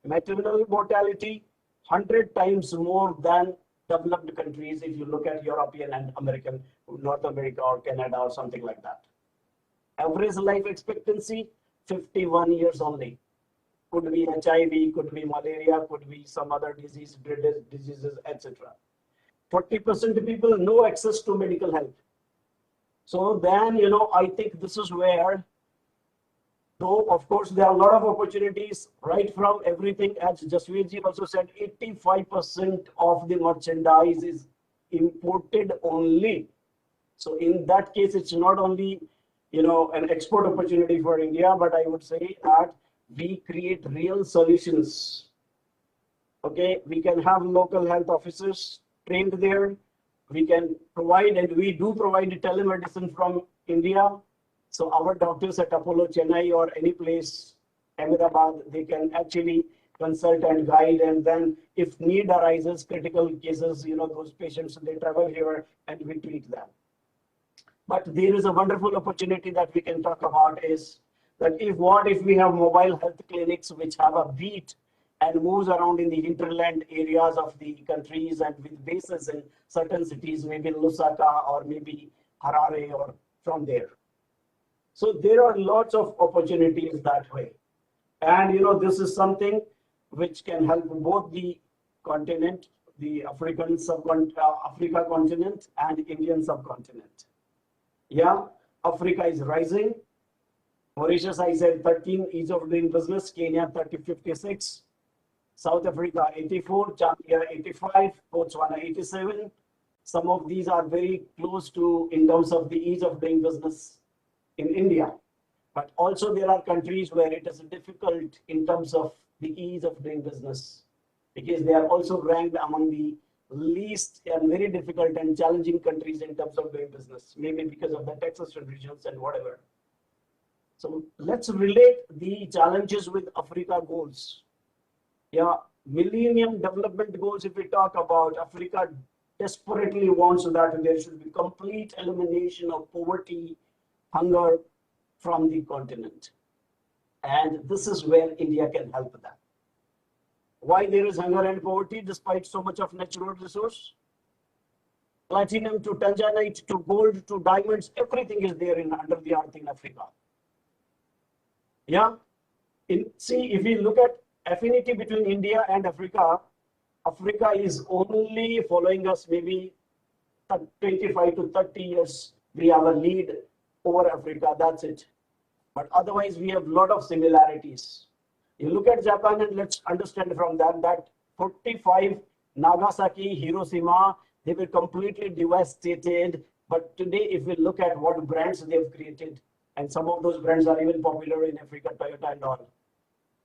Maternal mortality, 100 times more than developed countries if you look at European and American, North America or Canada or something like that. Average life expectancy, 51 years only. Could be HIV, could be malaria, could be some other diseases, etc. 40% of people no access to medical help. So then, I think this is where, though of course there are a lot of opportunities right from everything, as Jasveerji also said, 85% of the merchandise is imported only. So in that case, it's not only an export opportunity for India, but I would say that we create real solutions. Okay, we can have local health officers trained there. We can provide, and we do provide telemedicine from India. So our doctors at Apollo Chennai or any place, Ahmedabad, they can actually consult and guide. And then if need arises, critical cases, those patients, they travel here and we treat them. But there is a wonderful opportunity that we can talk about is that if we have mobile health clinics which have a beat and moves around in the hinterland areas of the countries and with bases in certain cities, maybe Lusaka or maybe Harare or from there. So there are lots of opportunities that way. And this is something which can help both the continent, the Africa continent and Indian subcontinent. Yeah, Africa is rising. Mauritius, I said 13 ease of doing business, Kenya 56, South Africa 84, Zambia 85, Botswana 87. Some of these are very close to in terms of the ease of doing business in India. But also there are countries where it is difficult in terms of the ease of doing business, because they are also ranked among the least and very difficult and challenging countries in terms of doing business, maybe because of the taxes regions and whatever. So let's relate the challenges with Africa goals. Yeah, Millennium Development Goals, if we talk about, Africa desperately wants that there should be complete elimination of poverty, hunger from the continent. And this is where India can help them. Why there is hunger and poverty despite so much of natural resource? Platinum to Tanzanite to gold to diamonds, everything is there under the earth in Africa. Yeah, see, if we look at affinity between India and Africa, Africa is only following us maybe 25 to 30 years. We have a lead over Africa, that's it. But otherwise, we have a lot of similarities. You look at Japan and let's understand from that 45 Nagasaki, Hiroshima, they were completely devastated. But today, if we look at what brands they've created, and some of those brands are even popular in Africa, Toyota and all.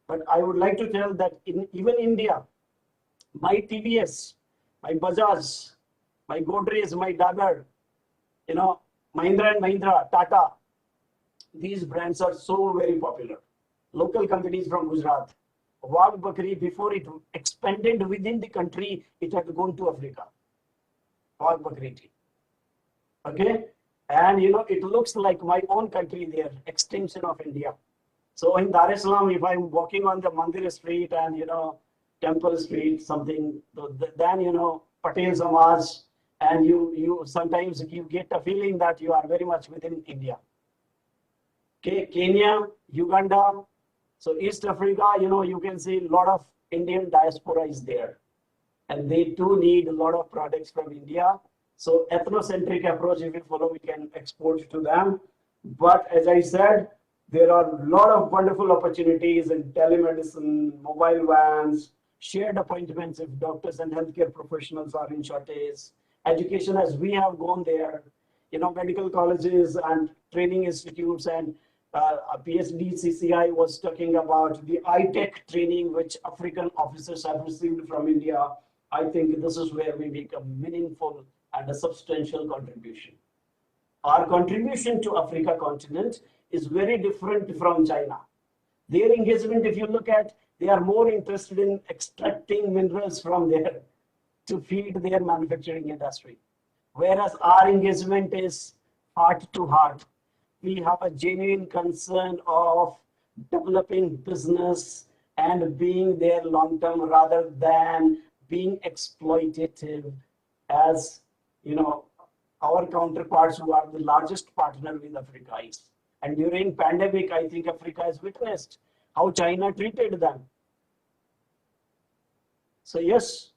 But I would like to tell that in even India, my TVS, my Bajaj, my Godrej, my Dabur, Mahindra and Mahindra, Tata, these brands are so very popular. Local companies from Gujarat. Wagh Bakri, before it expanded within the country, it had gone to Africa. Wagh Bakri tea. Okay? And it looks like my own country there, extension of India. So in Dar es Salaam, if I'm walking on the Mandir Street and Temple Street, something, then Patel Samaj, and you sometimes you get a feeling that you are very much within India. Okay, Kenya, Uganda, so East Africa, you can see a lot of Indian diaspora is there, and they too need a lot of products from India. So ethnocentric approach, if we follow, we can export to them. But as I said, there are a lot of wonderful opportunities in telemedicine, mobile vans, shared appointments if doctors and healthcare professionals are in shortage, education as we have gone there, medical colleges and training institutes, and PHDCCI was talking about the high-tech training which African officers have received from India. I think this is where we make a meaningful and a substantial contribution. Our contribution to Africa continent is very different from China. Their engagement, if you look at, they are more interested in extracting minerals from there to feed their manufacturing industry. Whereas our engagement is heart to heart. We have a genuine concern of developing business and being there long term rather than being exploitative, as our counterparts who are the largest partner with Africa is. And during pandemic, I think Africa has witnessed how China treated them. So yes,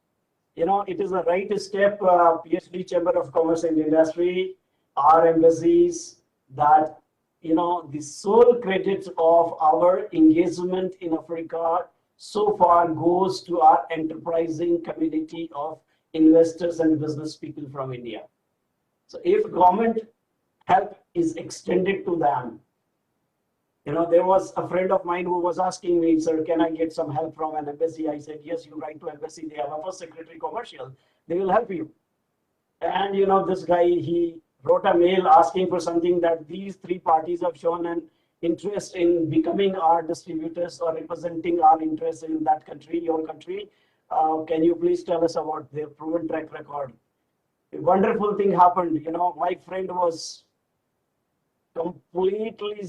it is a right step, PhD Chamber of Commerce and Industry, our embassies, that, the sole credit of our engagement in Africa so far goes to our enterprising community of investors and business people from India. So if government help is extended to them, there was a friend of mine who was asking me, sir, can I get some help from an embassy? I said, yes, you write to embassy. They have a first secretary commercial. They will help you. And, this guy, he wrote a mail asking for something that these three parties have shown an interest in becoming our distributors or representing our interests in that country, your country. Can you please tell us about their proven track record? A wonderful thing happened. My friend was completely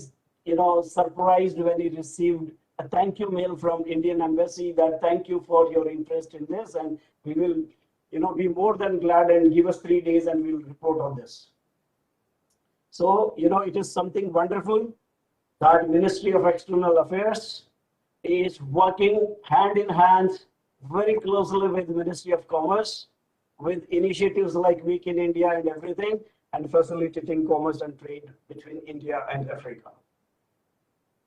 surprised when he received a thank you mail from Indian embassy that thank you for your interest in this, and we will be more than glad, and give us 3 days and we'll report on this. So it is something wonderful that Ministry of External Affairs is working hand in hand very closely with the Ministry of Commerce with initiatives like Week in India and everything, and facilitating commerce and trade between India and Africa.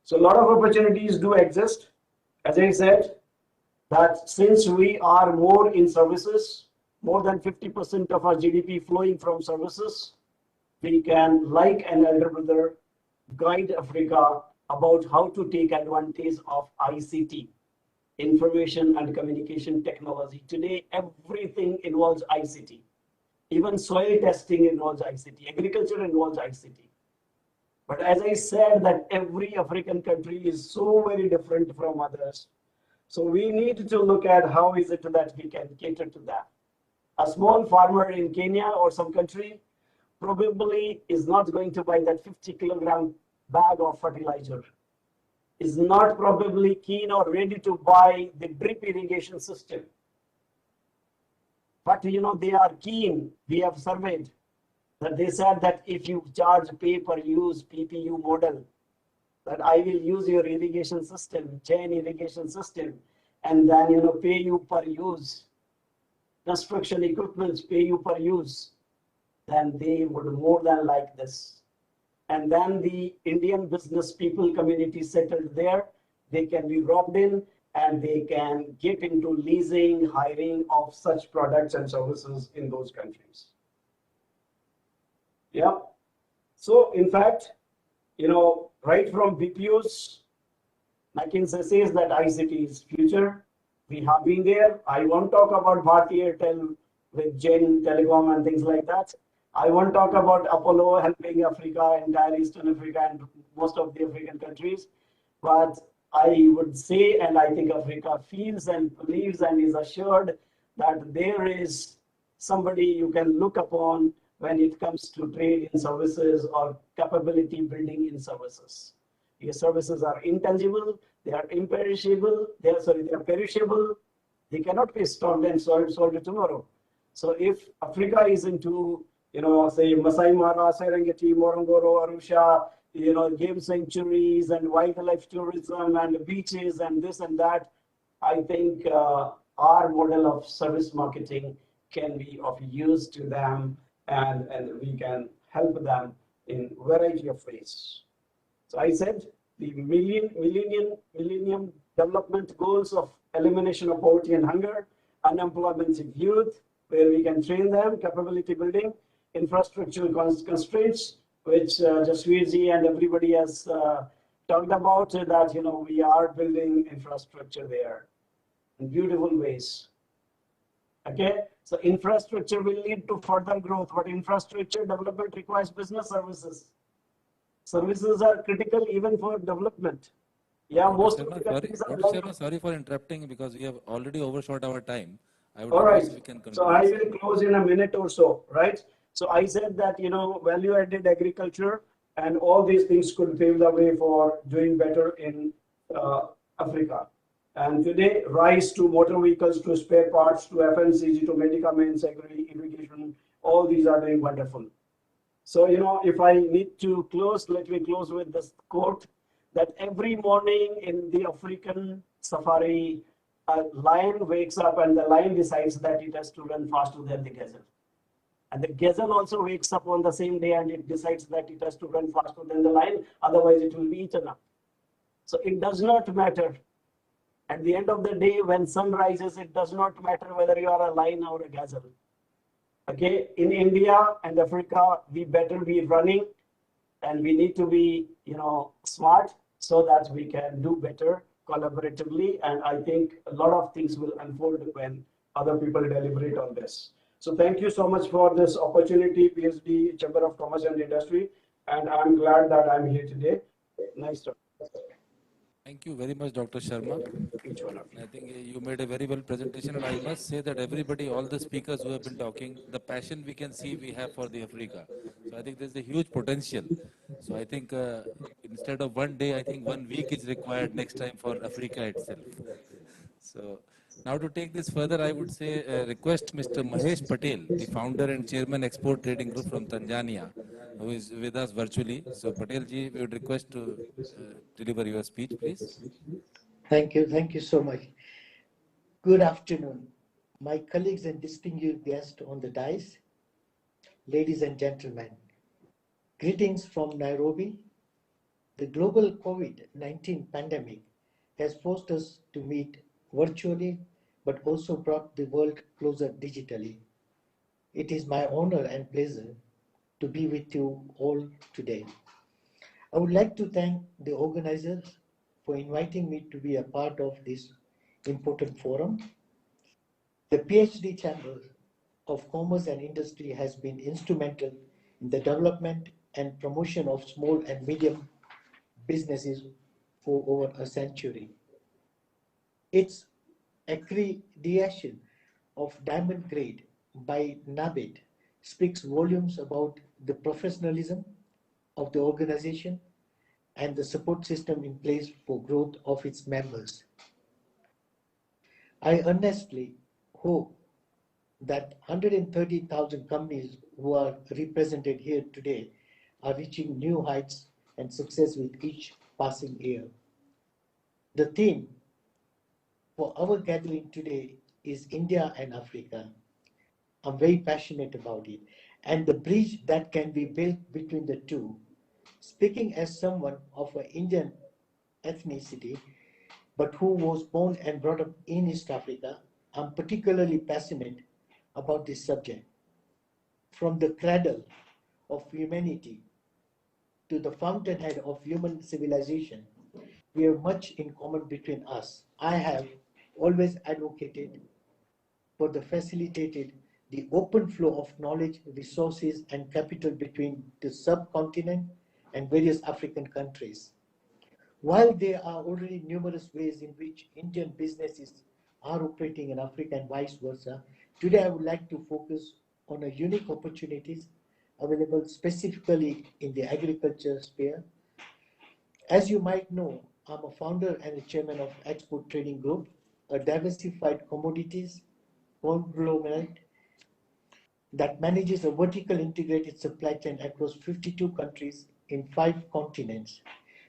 So a lot of opportunities do exist. As I said, that since we are more in services, more than 50% of our GDP flowing from services, we can, like an elder brother, guide Africa about how to take advantage of ICT, information and communication technology. Today, everything involves ICT. Even soil testing involves ICT. Agriculture involves ICT. But as I said, that every African country is so very different from others. So we need to look at how is it that we can cater to that. A small farmer in Kenya or some country probably is not going to buy that 50-kilogram bag of fertilizer, is not probably keen or ready to buy the drip irrigation system. But they are keen. We have surveyed that they said that if you charge pay per use PPU model, that I will use your irrigation system, chain irrigation system, and then pay you per use. Construction equipments pay you per use. Then they would more than like this. And then the Indian business people community settled there, they can be robbed in and they can get into leasing, hiring of such products and services in those countries. Yeah. So in fact, right from BPOs, McKinsey says that ICT is future. We have been there. I won't talk about Bharti Airtel with Jain Telecom and things like that. I won't talk about Apollo helping Africa, entire Eastern Africa and most of the African countries. But I would say, and I think Africa feels and believes and is assured that there is somebody you can look upon when it comes to trade in services or capability building in services. Your services are intangible, they are imperishable, they are perishable, they cannot be stored and sold tomorrow. So if Africa is into, say Masai Mara, Serengeti, Morongoro, Arusha, game sanctuaries and wildlife tourism and beaches and this and that, I think our model of service marketing can be of use to them and we can help them in variety of ways. So I said the millennium development goals of elimination of poverty and hunger, unemployment in youth, where we can train them, capability building, infrastructural constraints, which Jasveerji and everybody has talked about, that we are building infrastructure there in beautiful ways. Okay, so infrastructure will lead to further growth, but infrastructure development requires business services. Services are critical even for development. Yeah, most of the countries are Dr. sorry for interrupting because we have already overshot our time. I would all right. we can So I will close in a minute or so, right? So I said that, value-added agriculture and all these things could pave the way for doing better in Africa. And today, rice to motor vehicles to spare parts to FMCG to medicaments, irrigation, all these are doing wonderful. So, if I need to close, let me close with this quote that every morning in the African safari, a lion wakes up and the lion decides that it has to run faster than the gazelle. And the gazelle also wakes up on the same day and it decides that it has to run faster than the lion, otherwise it will be eaten up. So it does not matter. At the end of the day, when sun rises, it does not matter whether you are a lion or a gazelle. Okay, in India and Africa, we better be running and we need to be, smart so that we can do better collaboratively. And I think a lot of things will unfold when other people deliberate on this. So thank you so much for this opportunity, PhD Chamber of Commerce and Industry. And I'm glad that I'm here today. Nice talk. Thank you very much, Dr. Sharma. I think you made a very well presentation, and I must say that everybody, all the speakers who have been talking, the passion we can see we have for the Africa. So I think there's a huge potential. So I think instead of one day, I think 1 week is required next time for Africa itself. So now to take this further, I would say request Mr. Mahesh Patel, the founder and chairman Export Trading Group from Tanzania, who is with us virtually. So Patel ji, we would request to deliver your speech, please. Thank you so much. Good afternoon, my colleagues and distinguished guests on the dais, ladies and gentlemen. Greetings from Nairobi. The global COVID-19 pandemic has forced us to meet virtually, but also brought the world closer digitally. It is my honor and pleasure to be with you all today. I would like to thank the organizers for inviting me to be a part of this important forum. The PhD Chamber of Commerce and Industry has been instrumental in the development and promotion of small and medium businesses for over a century. Its accreditation of diamond grade by NABID speaks volumes about the professionalism of the organization and the support system in place for growth of its members. I earnestly hope that 130,000 companies who are represented here today are reaching new heights and success with each passing year. The theme for our gathering today is India and Africa. I'm very passionate about it, and the bridge that can be built between the two. Speaking as someone of an Indian ethnicity, but who was born and brought up in East Africa, I'm particularly passionate about this subject. From the cradle of humanity to the fountainhead of human civilization, we have much in common between us. I have always advocated for the facilitated the open flow of knowledge, resources, and capital between the subcontinent and various African countries. While there are already numerous ways in which Indian businesses are operating in Africa and vice versa, today I would like to focus on a unique opportunities available specifically in the agriculture sphere. As you might know, I'm a founder and a chairman of Export Trading Group, a diversified commodities conglomerate that manages a vertical integrated supply chain across 52 countries in 5 continents.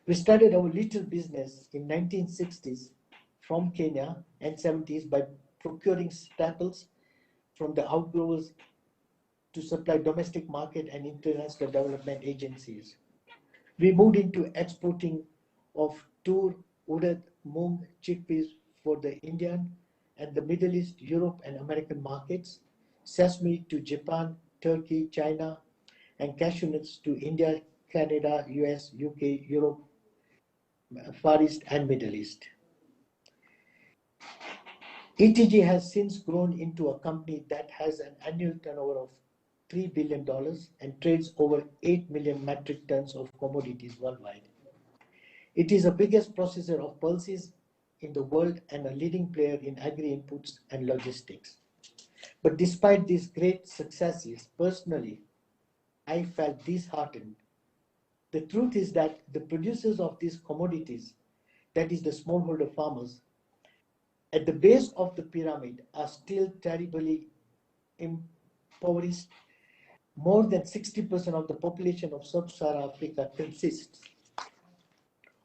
We started our little business in 1960s from Kenya and 70s by procuring staples from the outgrowers to supply domestic market and international development agencies. We moved into exporting of tur, urad, mung, chickpeas for the Indian and the Middle East, Europe and American markets, sesame to Japan, Turkey, China, and cashew nuts to India, Canada, US, UK, Europe, Far East and Middle East. ETG has since grown into a company that has an annual turnover of $3 billion and trades over 8 million metric tons of commodities worldwide. It is the biggest processor of pulses in the world and a leading player in agri-inputs and logistics. But despite these great successes, personally, I felt disheartened. The truth is that the producers of these commodities, that is the smallholder farmers, at the base of the pyramid are still terribly impoverished. More than 60% of the population of Sub-Saharan Africa consists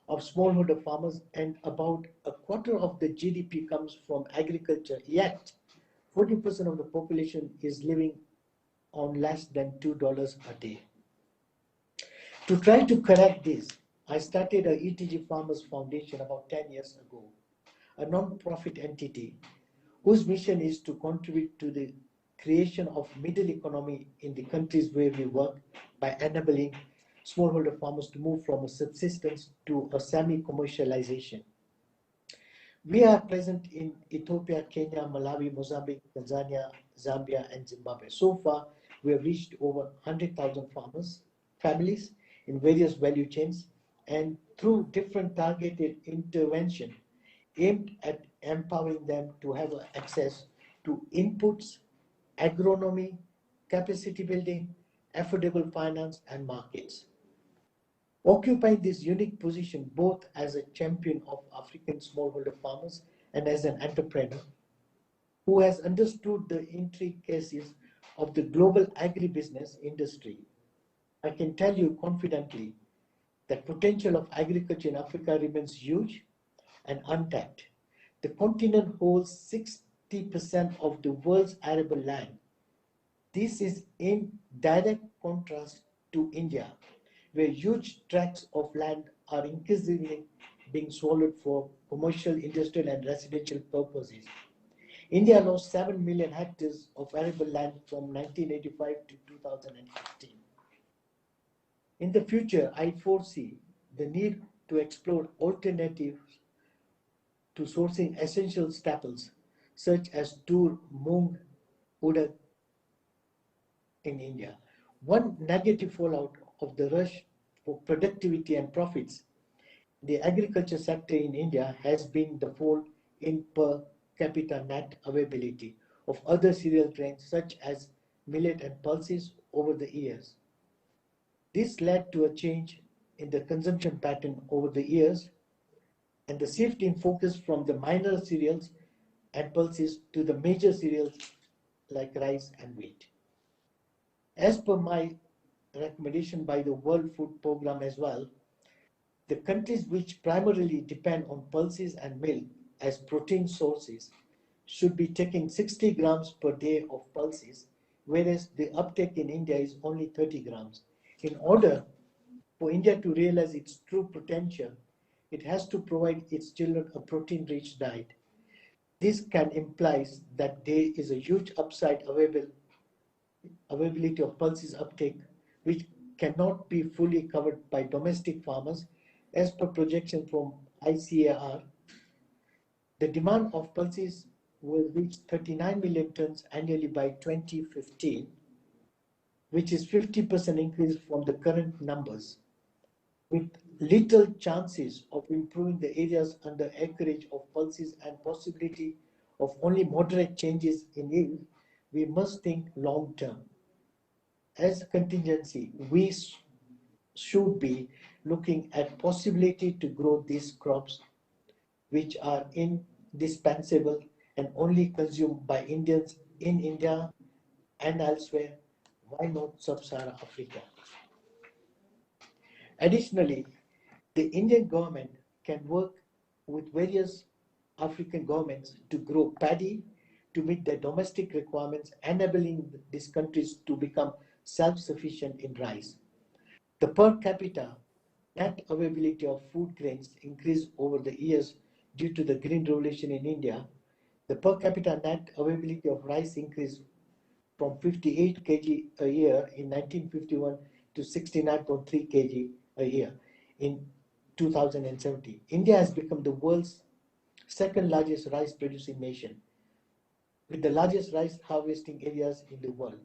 of smallholder farmers, and about a quarter of the GDP comes from agriculture, yet 40% of the population is living on less than $2 a day. To try to correct this, I started a ETG Farmers Foundation about 10 years ago, a non-profit entity whose mission is to contribute to the creation of middle economy in the countries where we work by enabling smallholder farmers to move from a subsistence to a semi-commercialization. We are present in Ethiopia, Kenya, Malawi, Mozambique, Tanzania, Zambia, and Zimbabwe. So far, we have reached over 100,000 families in various value chains, and through different targeted intervention aimed at empowering them to have access to inputs, agronomy, capacity building, affordable finance, and markets. Occupying this unique position both as a champion of African smallholder farmers and as an entrepreneur who has understood the intricacies of the global agribusiness industry, I can tell you confidently that potential of agriculture in Africa remains huge and untapped. The continent holds 60% of the world's arable land. This is in direct contrast to India, where huge tracts of land are increasingly being swallowed for commercial, industrial, and residential purposes. India lost 7 million hectares of arable land from 1985 to 2015. In the future, I foresee the need to explore alternatives to sourcing essential staples such as tur, mung, urad in India. One negative fallout of the rush for productivity and profits in the agriculture sector in India has been the fall in per capita net availability of other cereal grains such as millet and pulses over the years. This led to a change in the consumption pattern over the years and the shift in focus from the minor cereals and pulses to the major cereals like rice and wheat. As per my recommendation by the World Food Programme as well, the countries which primarily depend on pulses and milk as protein sources should be taking 60 grams per day of pulses, whereas the uptake in India is only 30 grams. In order for India to realize its true potential, it has to provide its children a protein-rich diet. This can imply that there is a huge upside availability of pulses uptake, which cannot be fully covered by domestic farmers. As per projection from ICAR, the demand of pulses will reach 39 million tons annually by 2015, which is 50% increase from the current numbers, with little chances of improving the areas under acreage of pulses and possibility of only moderate changes in yield. We must think long term. As a contingency, we should be looking at possibility to grow these crops, which are indispensable and only consumed by Indians in India and elsewhere. Why not Sub-Saharan Africa? Additionally, the Indian government can work with various African governments to grow paddy, to meet their domestic requirements, enabling these countries to become self-sufficient in rice. The per capita net availability of food grains increased over the years due to the Green Revolution in India. The per capita net availability of rice increased from 58 kg a year in 1951 to 69.3 kg a year in 2070. India has become the world's second largest rice producing nation, with the largest rice harvesting areas in the world.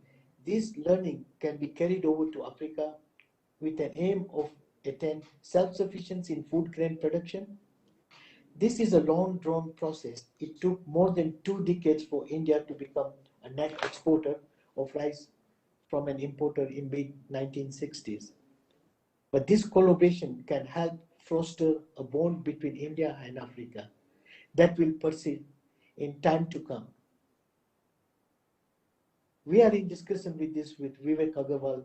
This learning can be carried over to Africa with an aim of attain self-sufficiency in food grain production. This is a long-drawn process. It took more than 2 decades for India to become a net exporter of rice from an importer in mid-1960s. But this collaboration can help foster a bond between India and Africa that will persist in time to come. We are in discussion with Vivek Agarwal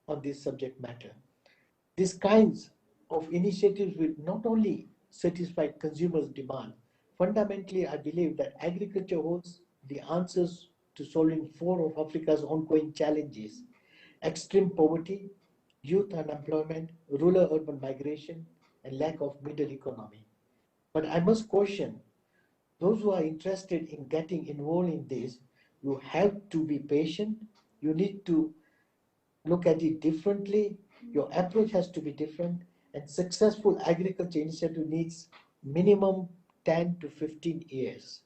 on this subject matter. These kinds of initiatives will not only satisfy consumers' demand. Fundamentally, I believe that agriculture holds the answers to solving 4 of Africa's ongoing challenges: extreme poverty, youth unemployment, rural-urban migration, and lack of middle economy. But I must caution those who are interested in getting involved in this. You have to be patient. You need to look at it differently. Your approach has to be different, and successful agriculture initiative needs minimum 10 to 15 years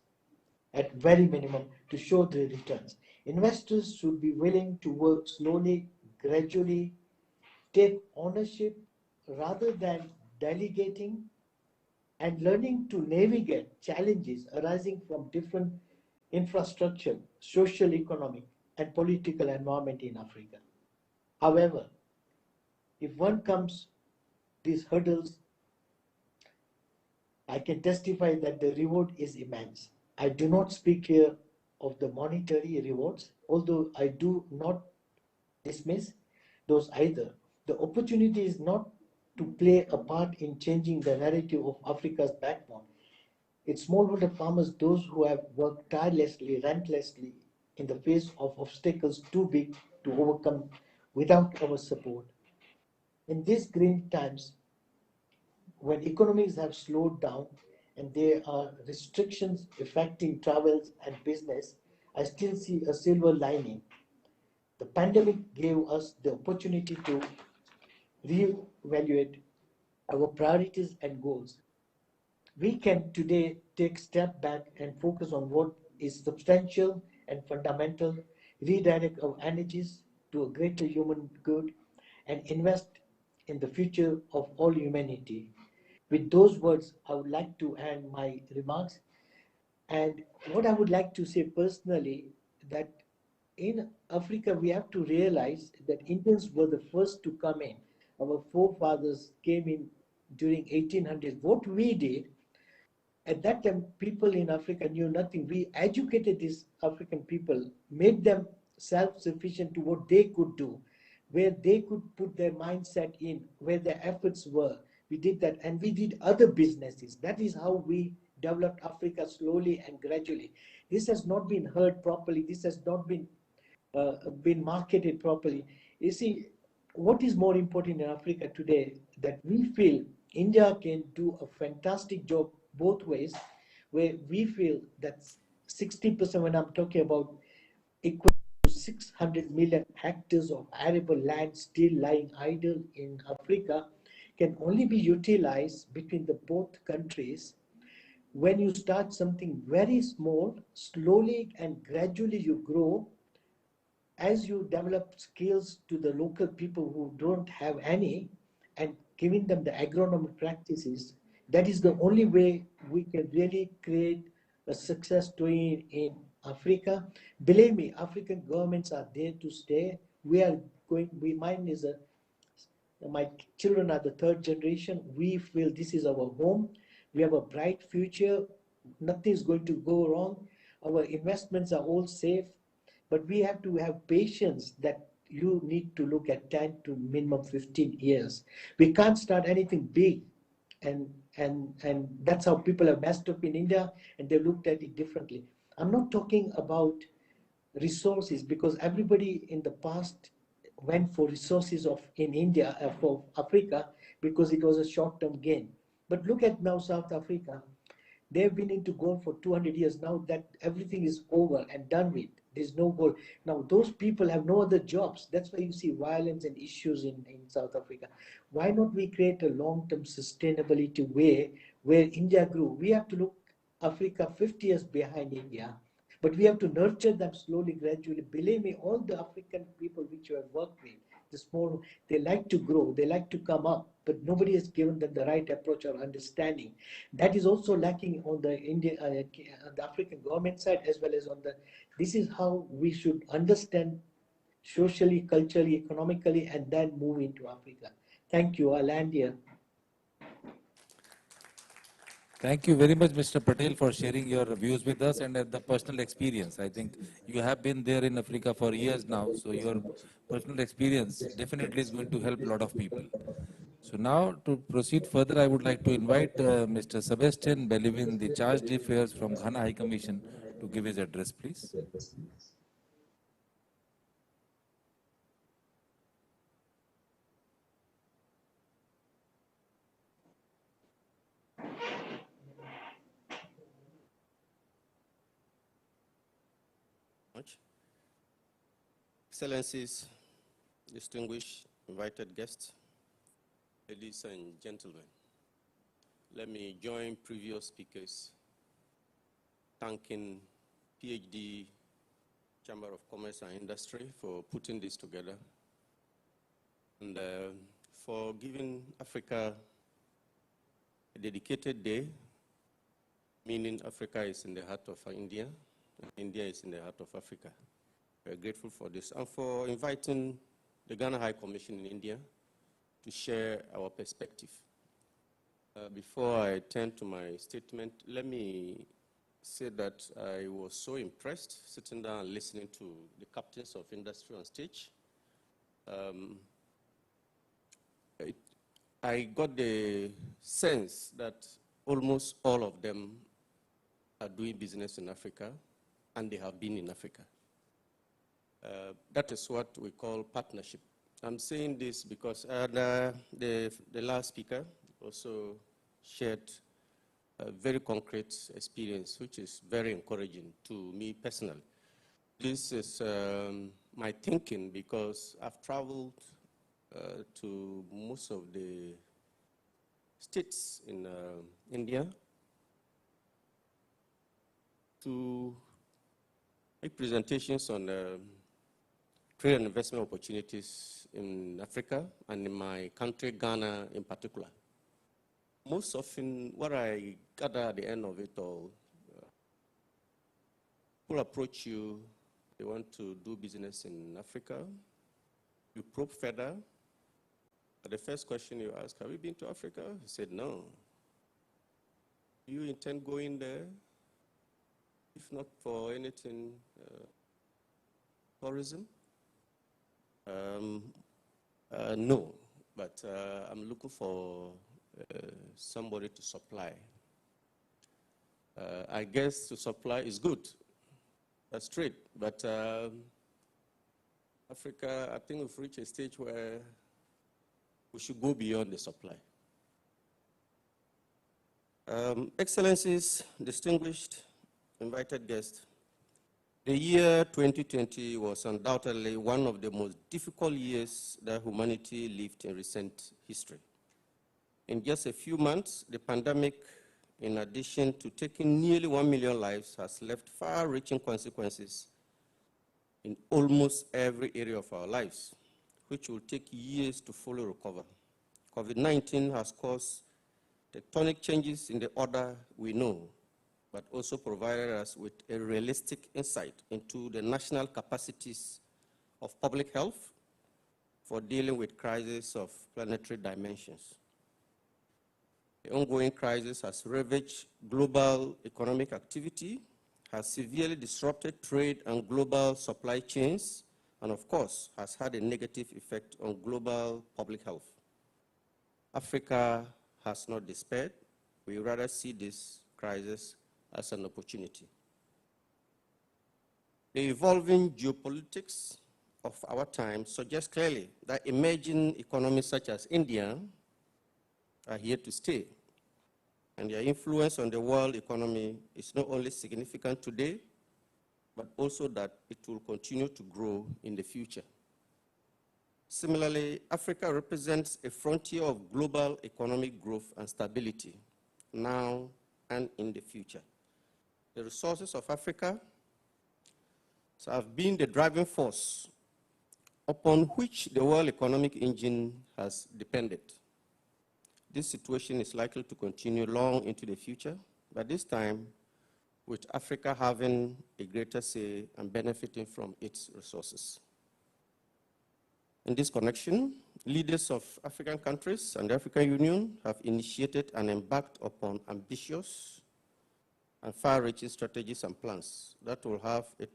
at very minimum to show the returns. Investors should be willing to work slowly, gradually, take ownership rather than delegating, and learning to navigate challenges arising from different infrastructure, social, economic, and political environment in Africa. However, if one comes these hurdles, I can testify that the reward is immense. I do not speak here of the monetary rewards, although I do not dismiss those either. The opportunity is not to play a part in changing the narrative of Africa's backbone. It's smallholder farmers, those who have worked tirelessly, relentlessly in the face of obstacles too big to overcome without our support. In these green times, when economies have slowed down and there are restrictions affecting travels and business, I still see a silver lining. The pandemic gave us the opportunity to reevaluate our priorities and goals. We can today take a step back and focus on what is substantial and fundamental, redirect our energies to a greater human good, and invest in the future of all humanity. With those words, I would like to end my remarks. And what I would like to say personally, that in Africa, we have to realize that Indians were the first to come in. Our forefathers came in during 1800s. What we did, at that time, people in Africa knew nothing. We educated these African people, made them self-sufficient to what they could do, where they could put their mindset in, where their efforts were. We did that, and we did other businesses. That is how we developed Africa slowly and gradually. This has not been heard properly. This has not been marketed properly. You see, what is more important in Africa today, that we feel India can do a fantastic job both ways, where we feel that 60%, when I'm talking about, equal to 600 million hectares of arable land still lying idle in Africa, can only be utilized between the both countries when you start something very small, slowly and gradually you grow. As you develop skills to the local people who don't have any, and giving them the agronomic practices, that is the only way we can really create a success story in Africa. Believe me, African governments are there to stay. Mine is my children are the 3rd generation. We feel this is our home. We have a bright future. Nothing is going to go wrong. Our investments are all safe. But we have to have patience, that you need to look at 10 to minimum 15 years. We can't start anything big and and that's how people have messed up in India, and they looked at it differently. I'm not talking about resources, because everybody in the past went for resources in India, for Africa, because it was a short-term gain. But look at now South Africa. They've been into gold for 200 years. Now that everything is over and done with, there's no gold. Now those people have no other jobs. That's why you see violence and issues in South Africa. Why not we create a long-term sustainability way where India grew? We have to look Africa 50 years behind India, but we have to nurture them slowly, gradually. Believe me, all the African people which you have worked with, the small, they like to grow, they like to come up, but nobody has given them the right approach or understanding. That is also lacking on the the African government side, as well as on the. This is how we should understand socially, culturally, economically, and then move into Africa. Thank you. I'll end here. Thank you very much, Mr. Patel, for sharing your views with us and the personal experience. I think you have been there in Africa for years now, so your personal experience definitely is going to help a lot of people. So now, to proceed further, I would like to invite Mr. Sebastian Bellivin, the Charge d'Affaires from Ghana High Commission, to give his address, please. Excellencies, distinguished invited guests, ladies and gentlemen, let me join previous speakers thanking PhD Chamber of Commerce and Industry for putting this together and for giving Africa a dedicated day, meaning Africa is in the heart of India, and India is in the heart of Africa. We're grateful for this and for inviting the Ghana High Commission in India to share our perspective. Before I turn to my statement, let me say that I was so impressed sitting down and listening to the captains of industry on stage. I got the sense that almost all of them are doing business in Africa, and they have been in Africa. That is what we call partnership. I'm saying this because the last speaker also shared a very concrete experience, which is very encouraging to me personally. This is my thinking because I've traveled to most of the states in India to make presentations on trade and investment opportunities in Africa and in my country, Ghana in particular. Most often, what I gather at the end of it all, people approach you, they want to do business in Africa, you probe further, but the first question you ask, have you been to Africa? He said, no. Do you intend going there? If not for anything, tourism? No, but I'm looking for somebody to supply. I guess to supply is good. That's trade. But Africa, I think we've reached a stage where we should go beyond the supply. Excellencies, distinguished invited guests, the year 2020 was undoubtedly one of the most difficult years that humanity lived in recent history. In just a few months, the pandemic, in addition to taking nearly 1 million lives, has left far-reaching consequences in almost every area of our lives, which will take years to fully recover. COVID-19 has caused tectonic changes in the order we know, but also provided us with a realistic insight into the national capacities of public health for dealing with crises of planetary dimensions. The ongoing crisis has ravaged global economic activity, has severely disrupted trade and global supply chains, and of course, has had a negative effect on global public health. Africa has not despaired. we rather see this crisis as an opportunity. The evolving geopolitics of our time suggests clearly that emerging economies such as India are here to stay, and their influence on the world economy is not only significant today, but also that it will continue to grow in the future. Similarly, Africa represents a frontier of global economic growth and stability, now and in the future. The resources of Africa have been the driving force upon which the world economic engine has depended. This situation is likely to continue long into the future, but this time with Africa having a greater say and benefiting from its resources. In this connection, leaders of African countries and the African Union have initiated and embarked upon ambitious and far-reaching strategies and plans that will have a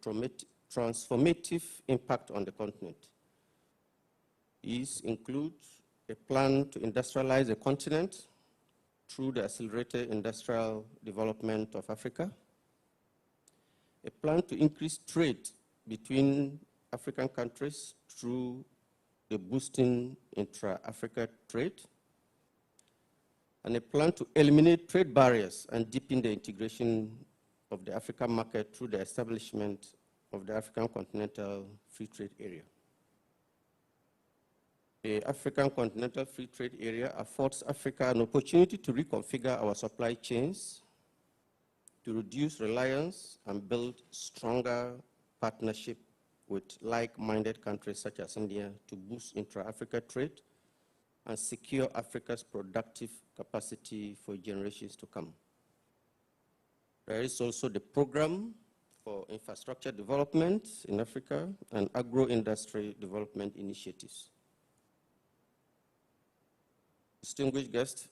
transformative impact on the continent. These include a plan to industrialize the continent through the accelerated industrial development of Africa, a plan to increase trade between African countries through the boosting intra-Africa trade, and a plan to eliminate trade barriers and deepen the integration of the African market through the establishment of the African Continental Free Trade Area. The African Continental Free Trade Area affords Africa an opportunity to reconfigure our supply chains, to reduce reliance and build stronger partnership with like-minded countries such as India to boost intra-Africa trade and secure Africa's productive capacity for generations to come. There is also the program for infrastructure development in Africa and agro-industry development initiatives. Distinguished guests,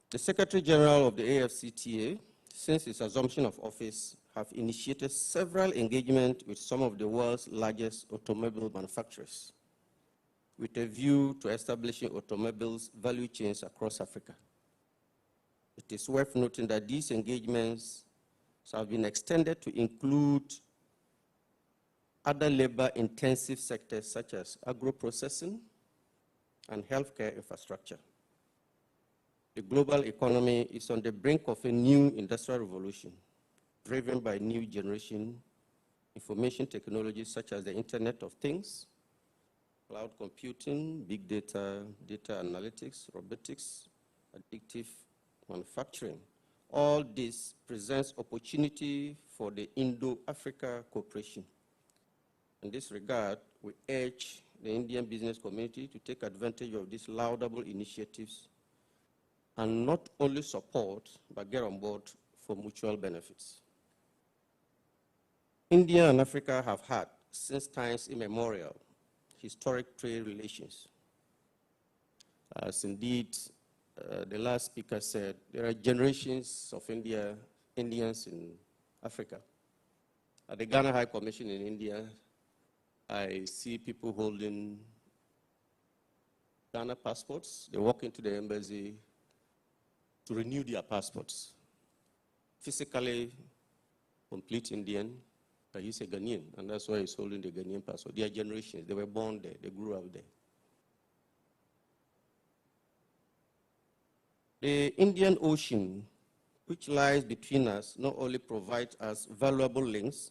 the Secretary General of the AFCTA, since its assumption of office, have initiated several engagements with some of the world's largest automobile manufacturers with a view to establishing automobiles value chains across Africa. It is worth noting that these engagements have been extended to include other labor-intensive sectors such as agro-processing and healthcare infrastructure. The global economy is on the brink of a new industrial revolution, driven by new generation information technologies such as the Internet of Things, cloud computing, big data, data analytics, robotics, additive manufacturing. All this presents opportunity for the Indo-Africa cooperation. In this regard, we urge the Indian business community to take advantage of these laudable initiatives and not only support, but get on board for mutual benefits. India and Africa have had, since times immemorial, historic trade relations. As indeed the last speaker said, there are generations of Indians in Africa. At the Ghana High Commission in India, I see people holding Ghana passports. They walk into the embassy to renew their passports. Physically complete Indian, but he's a Ghanaian, and that's why he's holding the Ghanaian passport. Their generations, they were born there, they grew up there. The Indian Ocean, which lies between us, not only provides us valuable links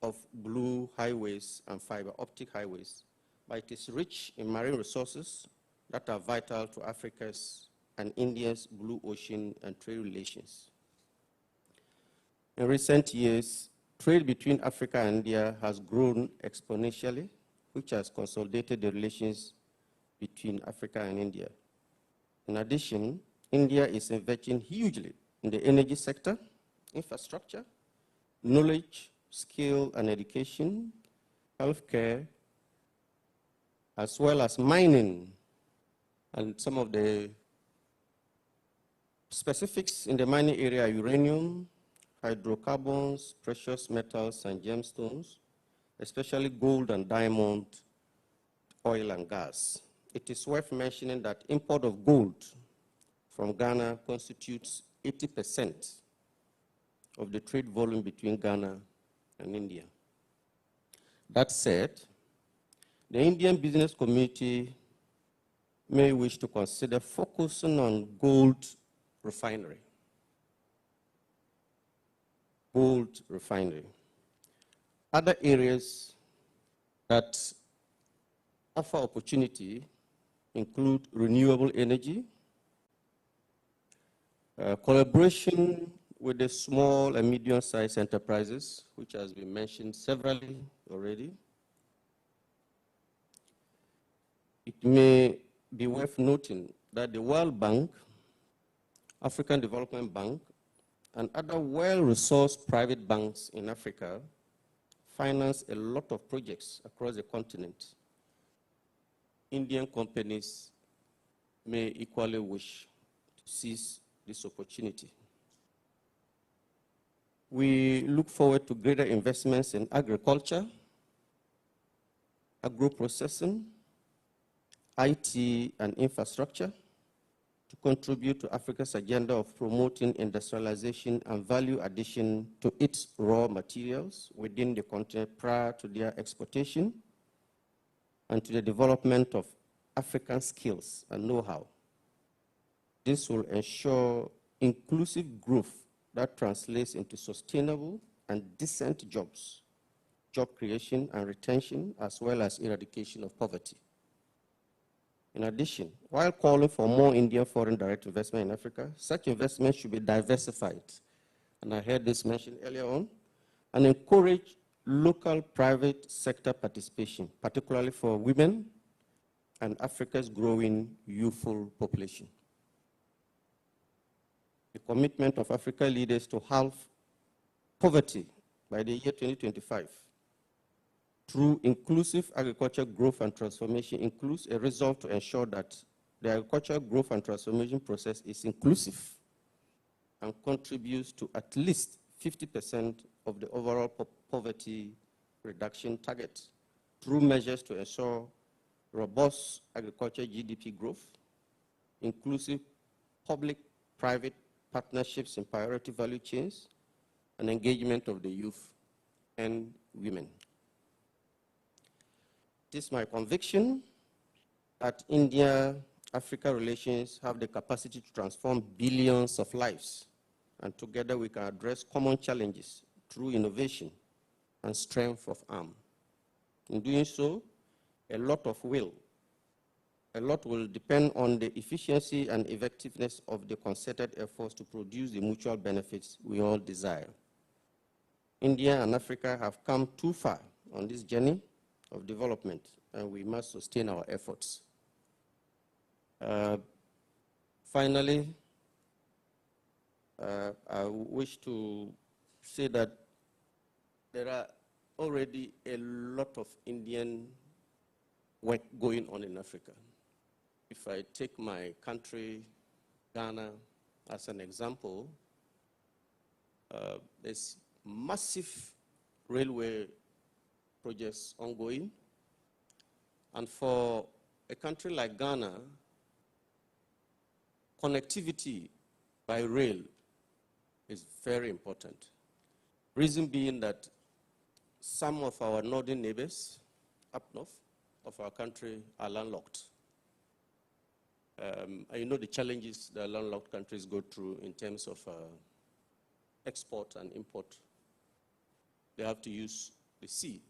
of blue highways and fiber optic highways, but it is rich in marine resources that are vital to Africa's and India's blue ocean and trade relations. In recent years, trade between Africa and India has grown exponentially, which has consolidated the relations between Africa and India. In addition, India is investing hugely in the energy sector, infrastructure, knowledge, skill and education, healthcare, as well as mining. And some of the specifics in the mining area are uranium, hydrocarbons, precious metals and gemstones, especially gold and diamond, oil and gas. It is worth mentioning that import of gold from Ghana constitutes 80% of the trade volume between Ghana and India. That said, the Indian business community may wish to consider focusing on gold refinery. Gold refinery. Other areas that offer opportunity include renewable energy, collaboration with the small and medium-sized enterprises, which has been mentioned severally already. It may be worth noting that the World Bank, African Development Bank, and other well-resourced private banks in Africa finance a lot of projects across the continent. Indian companies may equally wish to seize this opportunity. We look forward to greater investments in agriculture, agro-processing, IT and infrastructure to contribute to Africa's agenda of promoting industrialization and value addition to its raw materials within the continent prior to their exportation, and to the development of African skills and know-how. This will ensure inclusive growth that translates into sustainable and decent jobs, job creation and retention, as well as eradication of poverty. In addition, while calling for more Indian foreign direct investment in Africa, such investment should be diversified, and I heard this mentioned earlier on, and encourage local private sector participation, particularly for women and Africa's growing youthful population. The commitment of African leaders to halve poverty by the year 2025 through inclusive agriculture growth and transformation includes a resolve to ensure that the agricultural growth and transformation process is inclusive and contributes to at least 50% of the overall poverty reduction target through measures to ensure robust agriculture GDP growth, inclusive public-private partnerships in priority value chains, and engagement of the youth and women. It is my conviction that India-Africa relations have the capacity to transform billions of lives, and together we can address common challenges through innovation and strength of arm. In doing so, a lot will depend on the efficiency and effectiveness of the concerted efforts to produce the mutual benefits we all desire. India and Africa have come too far on this journey of development, and we must sustain our efforts. Finally, I wish to say that there are already a lot of Indian work going on in Africa. If I take my country, Ghana, as an example, there's massive railway projects ongoing. And for a country like Ghana, connectivity by rail is very important. Reason being that some of our northern neighbors up north of our country are landlocked. You know the challenges that landlocked countries go through in terms of export and import. They have to use the sea.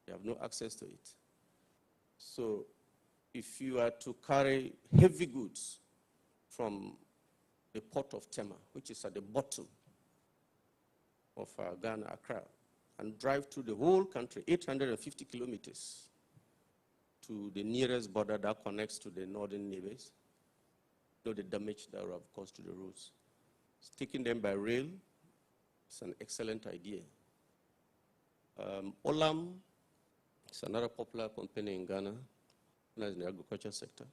They have no access to it. So if you are to carry heavy goods from the port of Tema, which is at the bottom of Ghana, Accra, and drive through the whole country, 850 kilometers, to the nearest border that connects to the northern neighbors, know the damage that will have caused to the roads. Taking them by rail is an excellent idea. Olam is another popular company in Ghana, in the agriculture sector.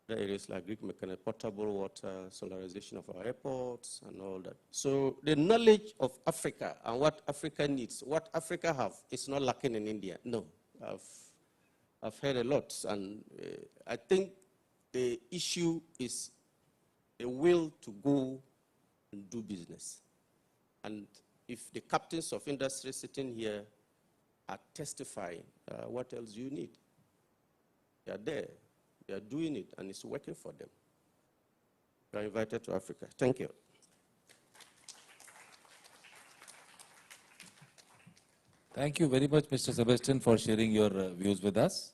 There are areas like Greek mechanic, potable water, solarization of our airports, and all that. So the knowledge of Africa and what Africa needs, what Africa have, is not lacking in India. No, I've heard a lot, and I think the issue is a will to go and do business. And if the captains of industry sitting here are testifying, what else do you need? They are there, they are doing it, and it's working for them. You are invited to Africa. Thank you. Thank you very much, Mr. Sebastian, for sharing your views with us.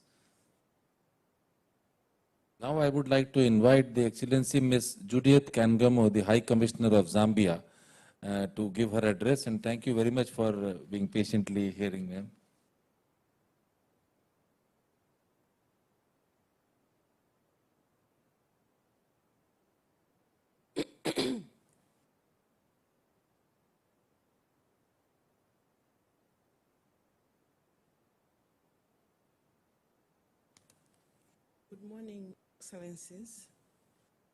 Now I would like to invite the Excellency Ms. Judith Kangamo, the High Commissioner of Zambia, to give her address, and thank you very much for being patiently hearing, ma'am. Good morning, Excellencies.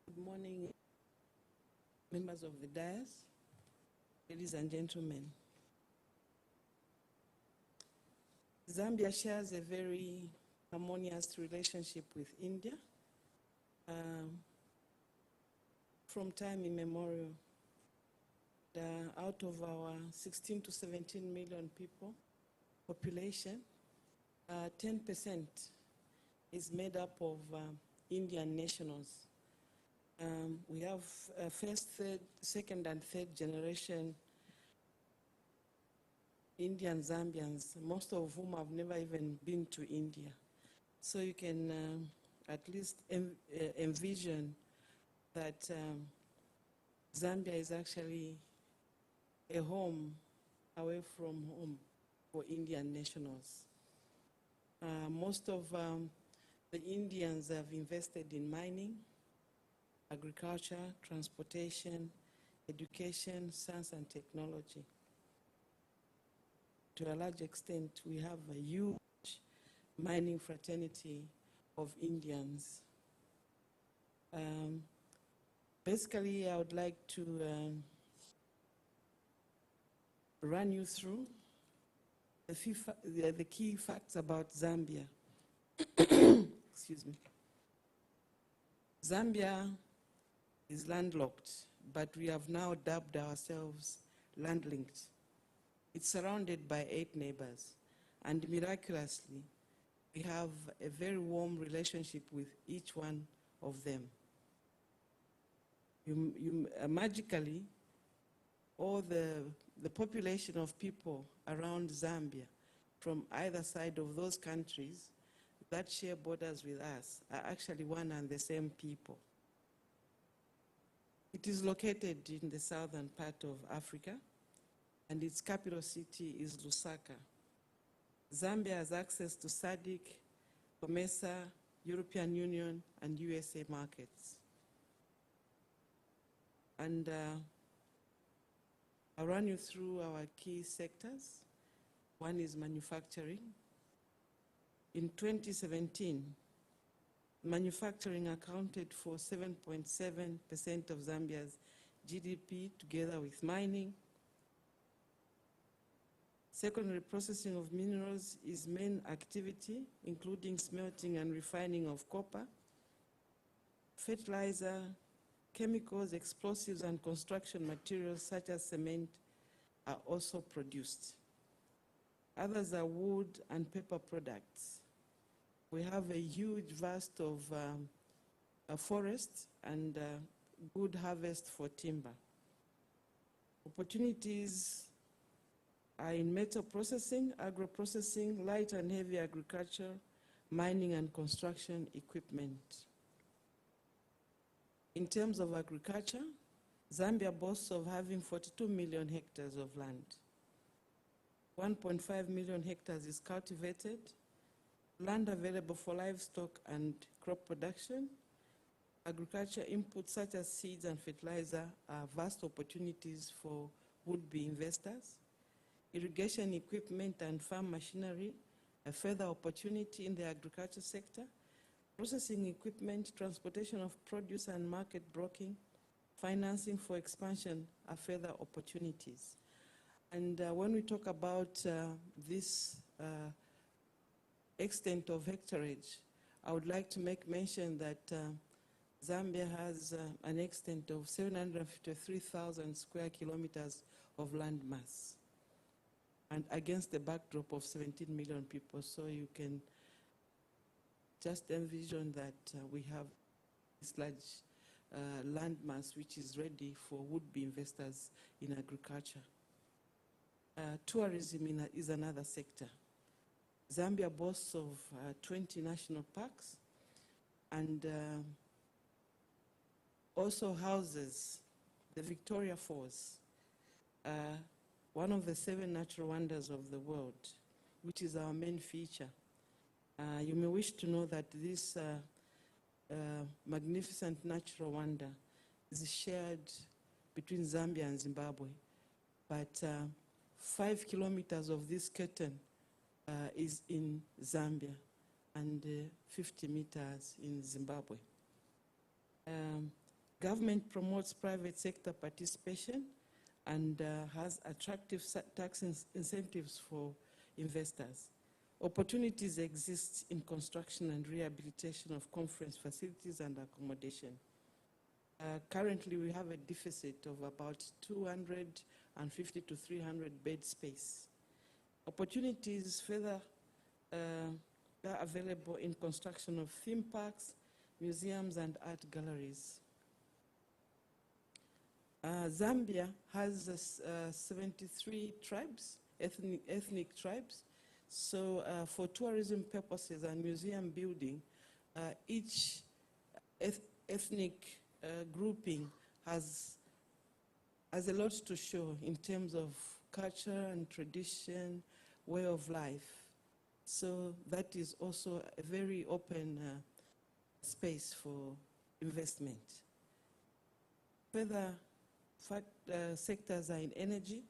Good morning, members of the dais, ladies and gentlemen. Zambia shares a very harmonious relationship with India. From time immemorial, out of our 16 to 17 million people population, 10% is made up of Indian nationals. We have first, third, second, and third generation Indian Zambians, most of whom have never even been to India. So you can at least envision that Zambia is actually a home away from home for Indian nationals. Most of the Indians have invested in mining, agriculture, transportation, education, science and technology. To a large extent, we have a huge mining fraternity of Indians. Basically, I would like to run you through the key facts about Zambia. Excuse me. Zambia is landlocked, but we have now dubbed ourselves landlinked. It's surrounded by 8 neighbors, and miraculously, we have a very warm relationship with each one of them. Magically, all the population of people around Zambia from either side of those countries that share borders with us are actually one and the same people. It is located in the southern part of Africa, and its capital city is Lusaka. Zambia has access to SADC, COMESA, European Union, and USA markets. And I'll run you through our key sectors. One is manufacturing. In 2017, manufacturing accounted for 7.7% of Zambia's GDP, together with mining. Secondary processing of minerals is main activity, including smelting and refining of copper. Fertilizer, chemicals, explosives, and construction materials such as cement are also produced. Others are wood and paper products. We have a huge vast of a forest and good harvest for timber. Opportunities are in metal processing, agro-processing, light and heavy agriculture, mining and construction equipment. In terms of agriculture, Zambia boasts of having 42 million hectares of land. 1.5 million hectares is cultivated, land available for livestock and crop production. Agriculture inputs such as seeds and fertilizer are vast opportunities for would-be investors. Irrigation equipment and farm machinery, a further opportunity in the agriculture sector. Processing equipment, transportation of produce and market broking, financing for expansion are further opportunities. And when we talk about this extent of hectarage, I would like to make mention that Zambia has an extent of 753,000 square kilometers of land mass, and against the backdrop of 17 million people. So you can just envision that we have this large land mass which is ready for would-be investors in agriculture. Tourism is another sector. Zambia boasts of 20 national parks and also houses the Victoria Falls, one of the 7 natural wonders of the world, which is our main feature. You may wish to know that this magnificent natural wonder is shared between Zambia and Zimbabwe, but 5 kilometers of this curtain is in Zambia and 50 meters in Zimbabwe. Government promotes private sector participation and has attractive tax incentives for investors. Opportunities exist in construction and rehabilitation of conference facilities and accommodation. Currently, we have a deficit of about 250 to 300 bed space. Opportunities further are available in construction of theme parks, museums, and art galleries. Zambia has 73 tribes, ethnic tribes. So for tourism purposes and museum building, each ethnic grouping has a lot to show in terms of culture and tradition, way of life. So that is also a very open space for investment. Further sectors are in energy,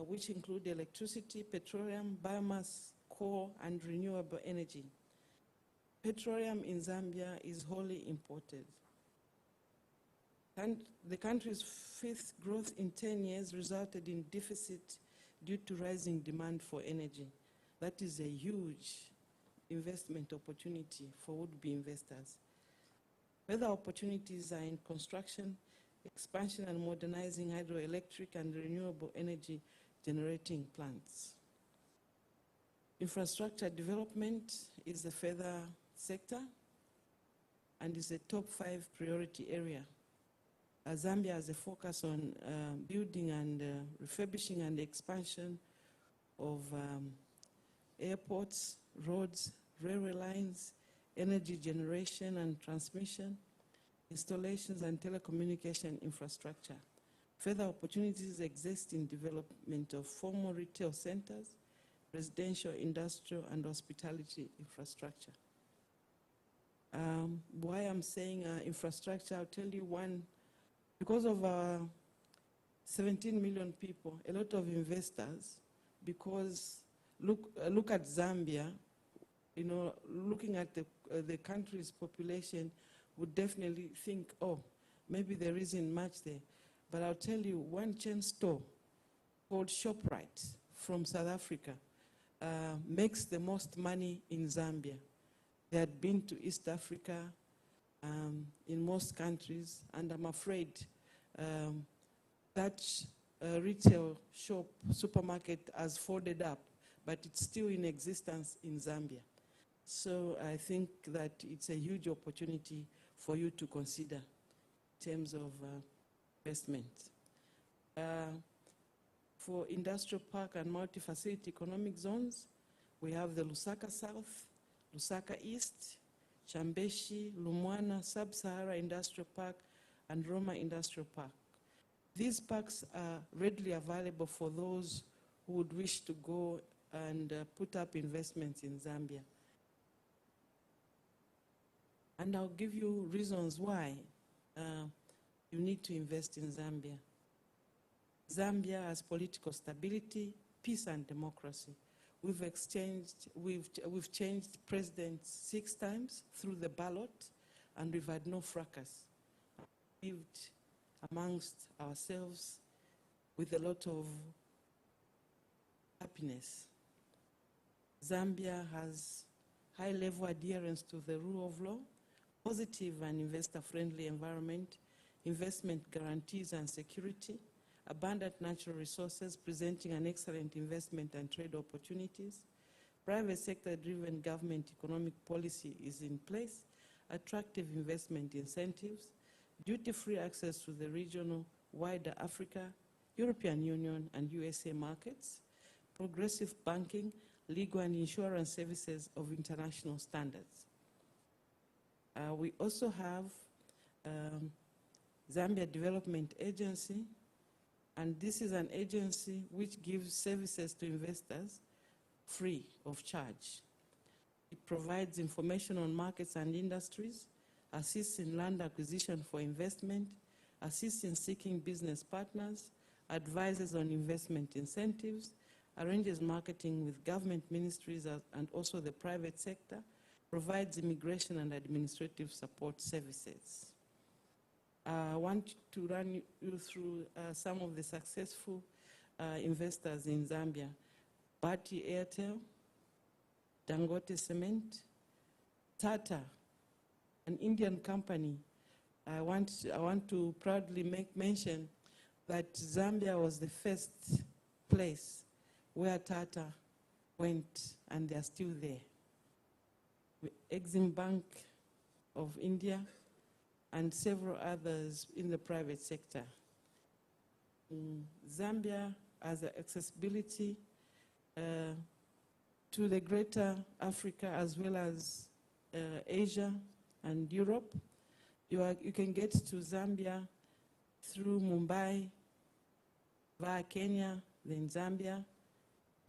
which include electricity, petroleum, biomass, coal, and renewable energy. Petroleum in Zambia is wholly imported. And the country's 5th growth in 10 years resulted in deficit due to rising demand for energy. That is a huge investment opportunity for would-be investors. Further opportunities are in construction, expansion and modernizing hydroelectric and renewable energy generating plants. Infrastructure development is a further sector and is a top 5 priority area. Zambia has a focus on building and refurbishing and expansion of airports, roads, railway lines, energy generation and transmission, installations and telecommunication infrastructure. Further opportunities exist in development of formal retail centers, residential, industrial, and hospitality infrastructure. Why I'm saying infrastructure, I'll tell you one. Because of 17 million people, a lot of investors, because look at Zambia, you know, looking at the country's population, would definitely think, oh, maybe there isn't much there. But I'll tell you, one chain store called ShopRite from South Africa makes the most money in Zambia. They had been to East Africa, in most countries, and I'm afraid that retail shop, supermarket has folded up, but it's still in existence in Zambia. So I think that it's a huge opportunity for you to consider in terms of investment. For industrial park and multi-facility economic zones, we have the Lusaka South, Lusaka East, Chambeshi, Lumwana, Sub-Sahara Industrial Park, and Roma Industrial Park. These parks are readily available for those who would wish to go and put up investments in Zambia. And I'll give you reasons why you need to invest in Zambia. Zambia has political stability, peace, and democracy. We've changed presidents 6 times through the ballot, and we've had no fracas. We've lived amongst ourselves with a lot of happiness. Zambia has high-level adherence to the rule of law, positive and investor-friendly environment, investment guarantees and security, abundant natural resources presenting an excellent investment and trade opportunities, private sector-driven government economic policy is in place, attractive investment incentives, duty-free access to the regional, wider Africa, European Union and USA markets, progressive banking, legal and insurance services of international standards. We also have Zambia Development Agency, and this is an agency which gives services to investors free of charge. It provides information on markets and industries, assists in land acquisition for investment, assists in seeking business partners, advises on investment incentives, arranges marketing with government ministries and also the private sector, provides immigration and administrative support services. I want to run you through some of the successful investors in Zambia. Bharti Airtel, Dangote Cement, Tata, an Indian company. I want to proudly make mention that Zambia was the first place where Tata went, and they are still there. Exim Bank of India, and several others in the private sector. Zambia has accessibility to the greater Africa as well as Asia and Europe. You can get to Zambia through Mumbai, via Kenya, then Zambia,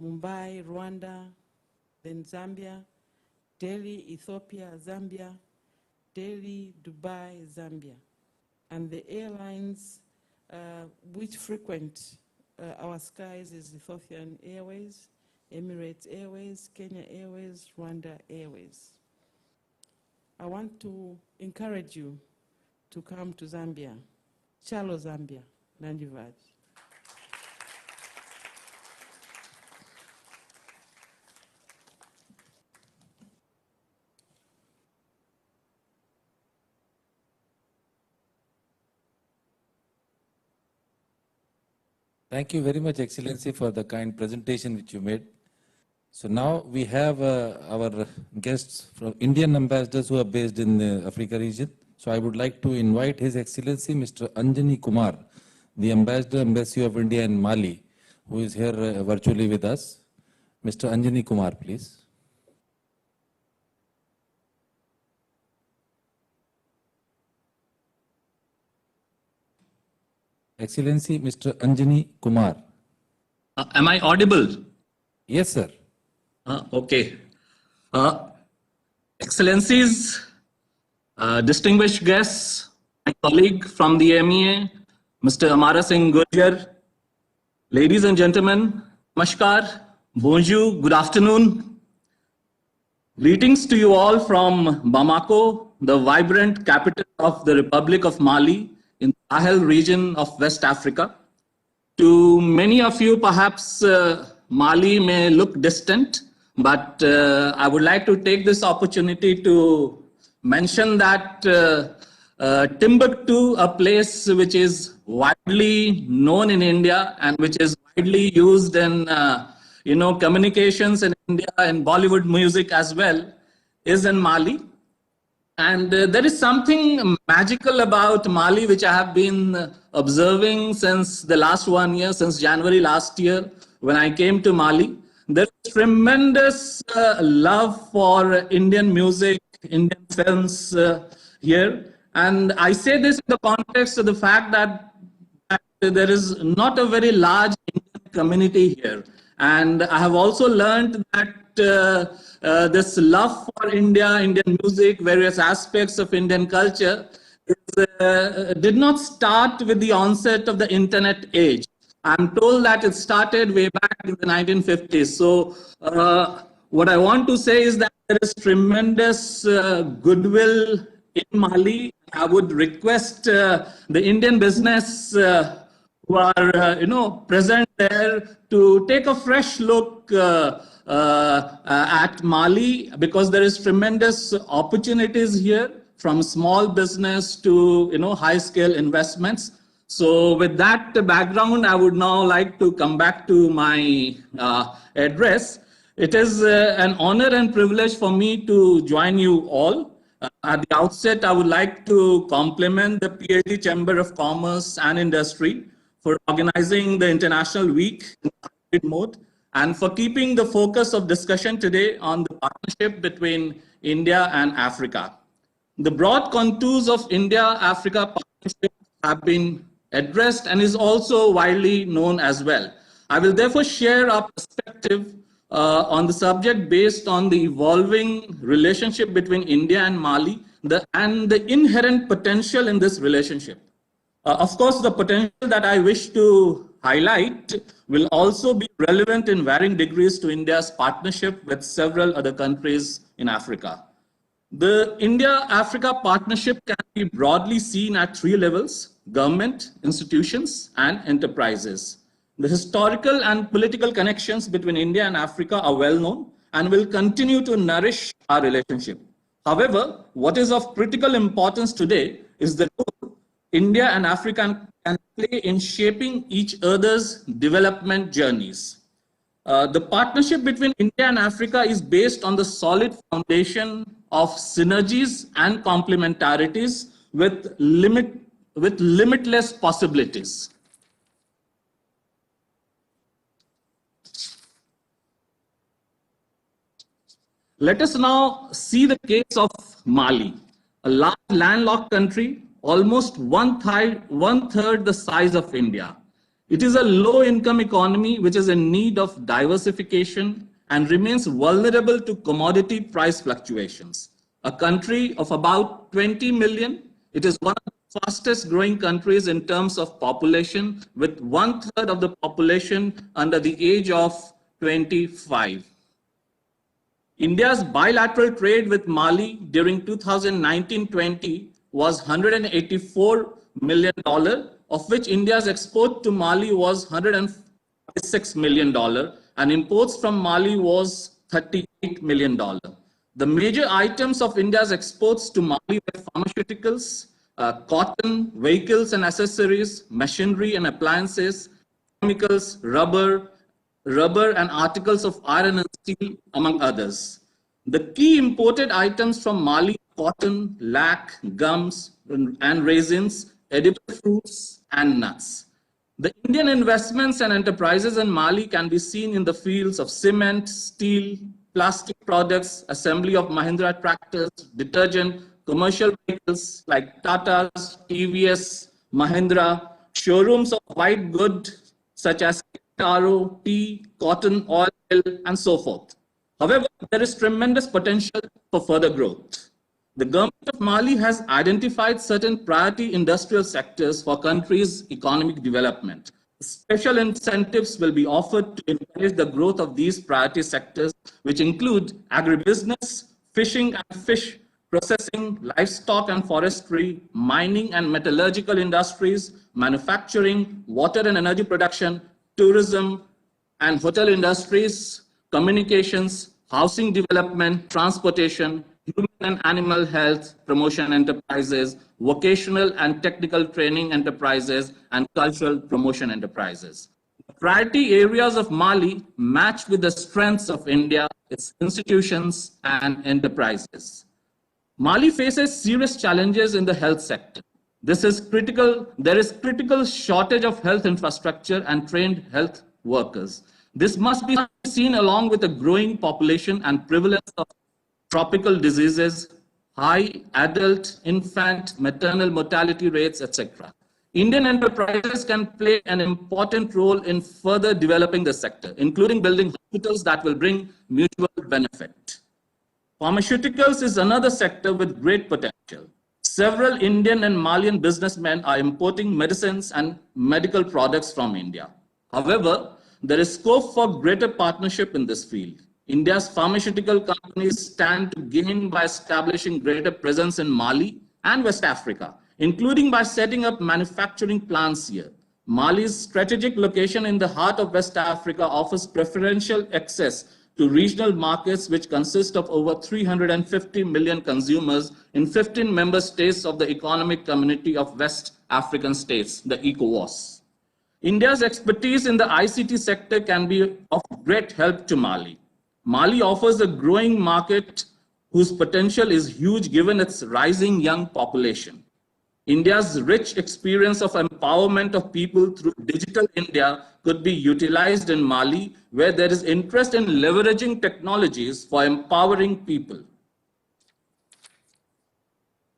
Mumbai, Rwanda, then Zambia, Delhi, Ethiopia, Zambia, Delhi, Dubai, Zambia. And the airlines which frequent our skies is Ethiopian Airways, Emirates Airways, Kenya Airways, Rwanda Airways. I want to encourage you to come to Zambia. Chalo Zambia, Nandivaj. Thank you very much, Excellency, for the kind presentation which you made. So now we have our guests from Indian ambassadors who are based in the Africa region. So I would like to invite His Excellency Mr. Anjani Kumar, the Ambassador, Embassy of India in Mali, who is here virtually with us. Mr. Anjani Kumar, please. Excellency, Mr. Anjani Kumar. Am I audible? Yes, sir. Okay. Excellencies, distinguished guests, my colleague from the MEA, Mr. Amara Singh Gurjar, ladies and gentlemen, namaskar, bonjour, good afternoon. Greetings to you all from Bamako, the vibrant capital of the Republic of Mali, in the Sahel region of West Africa. To many of you, perhaps Mali may look distant, but I would like to take this opportunity to mention that Timbuktu, a place which is widely known in India and which is widely used in communications in India and Bollywood music as well, is in Mali. And there is something magical about Mali, which I have been observing since the last 1 year, since January last year, when I came to Mali. There is tremendous love for Indian music, Indian films here. And I say this in the context of the fact that there is not a very large Indian community here. And I have also learned that this love for India, Indian music, various aspects of Indian culture did not start with the onset of the internet age. I'm told that it started way back in the 1950s. So what I want to say is that there is tremendous goodwill in Mali. I would request the Indian business who are present there to take a fresh look at Mali, because there is tremendous opportunities here from small business to high-scale investments. So with that background, I would now like to come back to my address. It is an honor and privilege for me to join you all. At the outset, I would like to compliment the PhD Chamber of Commerce and Industry for organizing the International Week in hybrid mode and for keeping the focus of discussion today on the partnership between India and Africa. The broad contours of India-Africa partnership have been addressed and is also widely known as well. I will therefore share our perspective on the subject based on the evolving relationship between India and Mali and the inherent potential in this relationship. Of course, the potential that I wish to highlight will also be relevant in varying degrees to India's partnership with several other countries in Africa. The India-Africa partnership can be broadly seen at three levels: government, institutions, and enterprises. The historical and political connections between India and Africa are well known and will continue to nourish our relationship. However, what is of critical importance today is the role India and Africa can play in shaping each other's development journeys. The partnership between India and Africa is based on the solid foundation of synergies and complementarities with limitless possibilities. Let us now see the case of Mali, a large landlocked country, almost one third the size of India. It is a low-income economy which is in need of diversification and remains vulnerable to commodity price fluctuations. A country of about 20 million, it is one of the fastest growing countries in terms of population, with 1/3 of the population under the age of 25. India's bilateral trade with Mali during 2019-20 was $184 million, of which India's export to Mali was $146 million, and imports from Mali was $38 million. The major items of India's exports to Mali were pharmaceuticals, cotton, vehicles and accessories, machinery and appliances, chemicals, rubber and articles of iron and steel, among others. The key imported items from Mali: cotton, lac, gums and raisins, edible fruits and nuts. The Indian investments and enterprises in Mali can be seen in the fields of cement, steel, plastic products, assembly of Mahindra tractors, detergent, commercial vehicles like Tata's, TVS, Mahindra, showrooms of white goods such as taro, tea, cotton, oil, and so forth. However, there is tremendous potential for further growth. The government of Mali has identified certain priority industrial sectors for country's economic development. Special incentives will be offered to encourage the growth of these priority sectors, which include agribusiness, fishing and fish processing, livestock and forestry, mining and metallurgical industries, manufacturing, water and energy production, tourism and hotel industries, communications, housing development, transportation, human and animal health promotion enterprises, vocational and technical training enterprises, and cultural promotion enterprises. The priority areas of Mali match with the strengths of India, its institutions and enterprises. Mali faces serious challenges in the health sector. There is critical shortage of health infrastructure and trained health workers. This must be seen along with a growing population and prevalence of tropical diseases, high adult, infant, maternal mortality rates, etc. Indian enterprises can play an important role in further developing the sector, including building hospitals that will bring mutual benefit. Pharmaceuticals is another sector with great potential. Several Indian and Malian businessmen are importing medicines and medical products from India. However, there is scope for greater partnership in this field. India's pharmaceutical companies stand to gain by establishing greater presence in Mali and West Africa, including by setting up manufacturing plants here. Mali's strategic location in the heart of West Africa offers preferential access to regional markets which consist of over 350 million consumers in 15 member states of the Economic Community of West African States, the ECOWAS. India's expertise in the ICT sector can be of great help to Mali. Mali offers a growing market whose potential is huge given its rising young population. India's rich experience of empowerment of people through Digital India could be utilized in Mali, where there is interest in leveraging technologies for empowering people.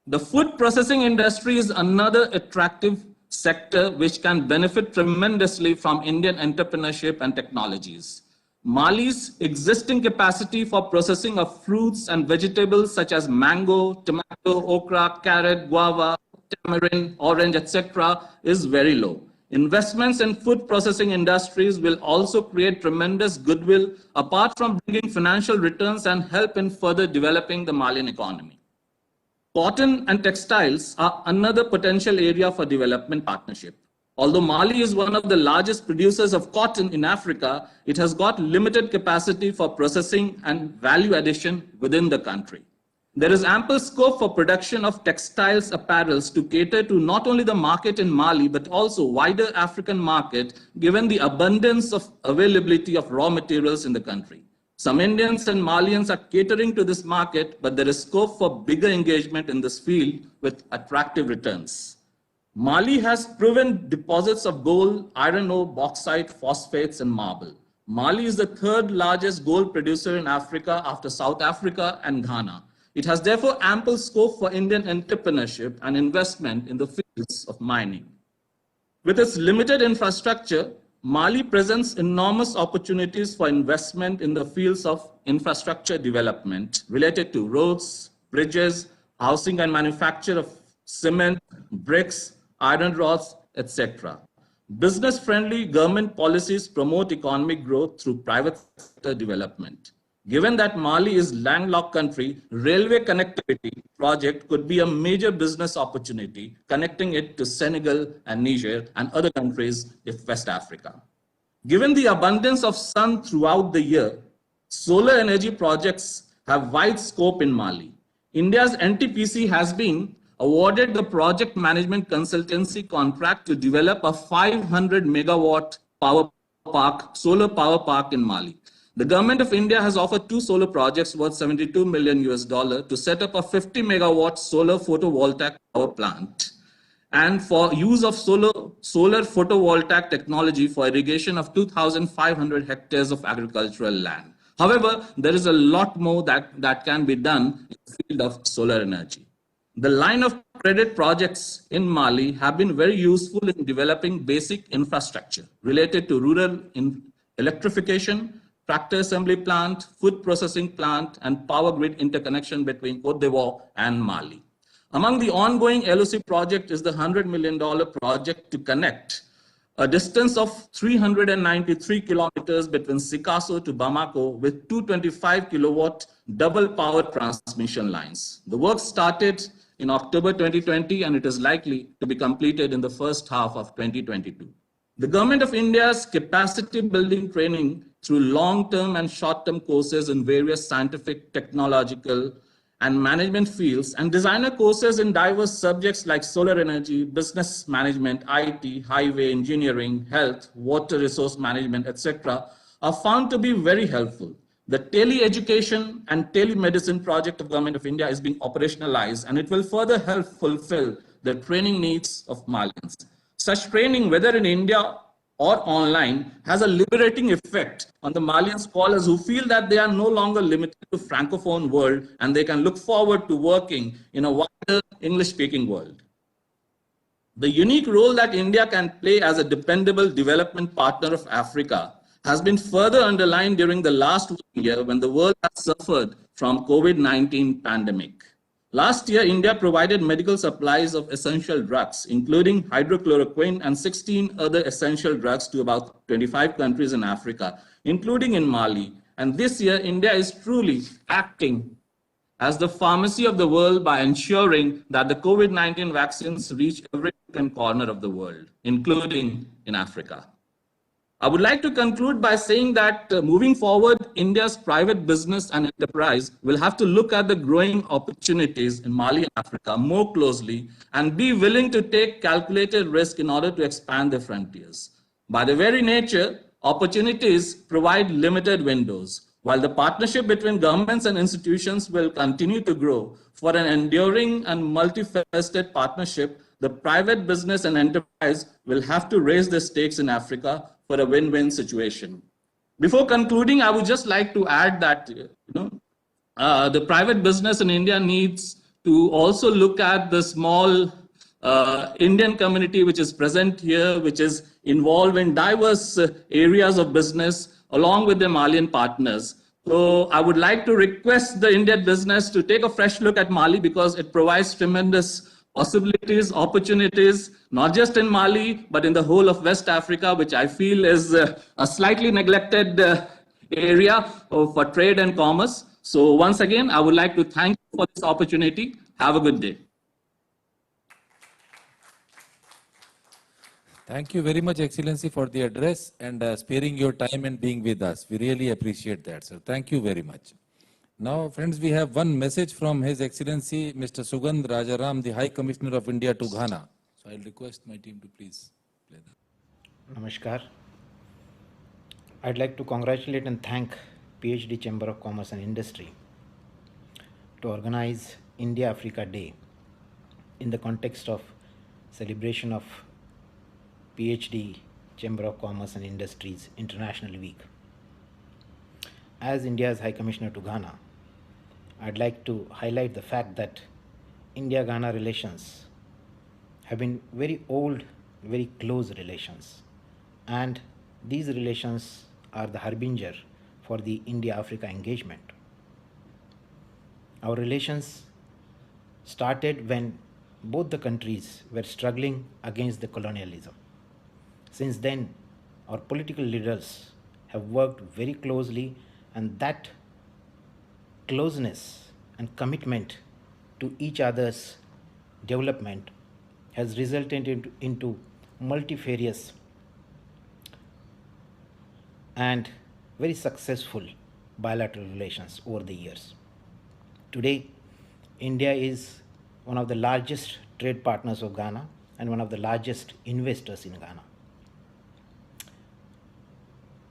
The food processing industry is another attractive sector which can benefit tremendously from Indian entrepreneurship and technologies. Mali's existing capacity for processing of fruits and vegetables such as mango, tomato, okra, carrot, guava, tamarind, orange, etc. is very low. Investments in food processing industries will also create tremendous goodwill apart from bringing financial returns and help in further developing the Malian economy. Cotton and textiles are another potential area for development partnership. Although Mali is one of the largest producers of cotton in Africa, it has got limited capacity for processing and value addition within the country. There is ample scope for production of textiles apparels to cater to not only the market in Mali, but also wider African market, given the abundance of availability of raw materials in the country. Some Indians and Malians are catering to this market, but there is scope for bigger engagement in this field with attractive returns. Mali has proven deposits of gold, iron ore, bauxite, phosphates, and marble. Mali is the third largest gold producer in Africa after South Africa and Ghana. It has therefore ample scope for Indian entrepreneurship and investment in the fields of mining. With its limited infrastructure, Mali presents enormous opportunities for investment in the fields of infrastructure development related to roads, bridges, housing and manufacture of cement, bricks, iron rods, etc. Business-friendly government policies promote economic growth through private sector development. Given that Mali is landlocked country, railway connectivity project could be a major business opportunity, connecting it to Senegal and Niger and other countries of West Africa. Given the abundance of sun throughout the year, solar energy projects have wide scope in Mali. India's NTPC has been awarded the project management consultancy contract to develop a 500 megawatt solar power park in Mali. The government of India has offered 2 solar projects worth $72 million to set up a 50 megawatt solar photovoltaic power plant and for use of solar photovoltaic technology for irrigation of 2,500 hectares of agricultural land. However, there is a lot more that can be done in the field of solar energy. The line of credit projects in Mali have been very useful in developing basic infrastructure related to rural electrification, tractor assembly plant, food processing plant, and power grid interconnection between Côte d'Ivoire and Mali. Among the ongoing LOC project is the $100 million project to connect a distance of 393 kilometers between Sikasso to Bamako with 225 kilowatt double power transmission lines. The work started in October 2020 and it is likely to be completed in the first half of 2022. The Government of India's capacity building training through long-term and short-term courses in various scientific, technological, and management fields, and designer courses in diverse subjects like solar energy, business management, IT, highway engineering, health, water resource management, etc., are found to be very helpful. The tele-education and telemedicine project of Government of India is being operationalized, and it will further help fulfill the training needs of Malians. Such training, whether in India or online, has a liberating effect on the Malian scholars who feel that they are no longer limited to Francophone world and they can look forward to working in a wider English-speaking world. The unique role that India can play as a dependable development partner of Africa has been further underlined during the last 1 year when the world has suffered from COVID-19 pandemic. Last year, India provided medical supplies of essential drugs, including hydrochloroquine and 16 other essential drugs to about 25 countries in Africa, including in Mali. And this year, India is truly acting as the pharmacy of the world by ensuring that the COVID-19 vaccines reach every corner of the world, including in Africa. I would like to conclude by saying that moving forward, India's private business and enterprise will have to look at the growing opportunities in Mali and Africa more closely and be willing to take calculated risk in order to expand their frontiers. By their very nature, opportunities provide limited windows, while the partnership between governments and institutions will continue to grow. For an enduring and multifaceted partnership, the private business and enterprise will have to raise their stakes in Africa for a win-win situation. Before concluding, I would just like to add that the private business in India needs to also look at the small Indian community which is present here, which is involved in diverse areas of business along with their Malian partners. So I would like to request the Indian business to take a fresh look at Mali because it provides tremendous possibilities, opportunities, not just in Mali, but in the whole of West Africa, which I feel is a slightly neglected area for trade and commerce. So once again, I would like to thank you for this opportunity. Have a good day. Thank you very much, Excellency, for the address and sparing your time and being with us. We really appreciate that, sir. Thank you very much. Now, friends, we have one message from His Excellency, Mr. Sugandh Rajaram, the High Commissioner of India to Ghana. So I'll request my team to please play that. Namaskar. I'd like to congratulate and thank PhD Chamber of Commerce and Industry to organize India-Africa Day in the context of celebration of PhD Chamber of Commerce and Industry's International Week. As India's High Commissioner to Ghana, I'd like to highlight the fact that India-Ghana relations have been very old, very close relations, and these relations are the harbinger for the India-Africa engagement. Our relations started when both the countries were struggling against the colonialism. Since then, our political leaders have worked very closely, and that closeness and commitment to each other's development has resulted into multifarious and very successful bilateral relations over the years. Today, India is one of the largest trade partners of Ghana and one of the largest investors in Ghana.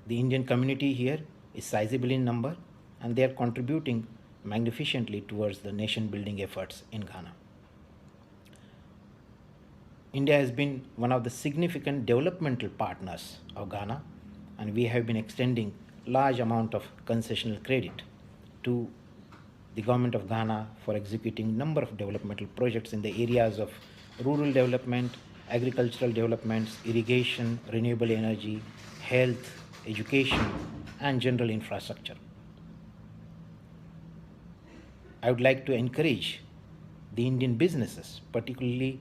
The Indian community here is sizable in number, and they are contributing magnificently towards the nation building efforts in Ghana. India has been one of the significant developmental partners of Ghana, and we have been extending large amount of concessional credit to the government of Ghana for executing number of developmental projects in the areas of rural development, agricultural developments, irrigation, renewable energy, health, education, and general infrastructure. I would like to encourage the Indian businesses, particularly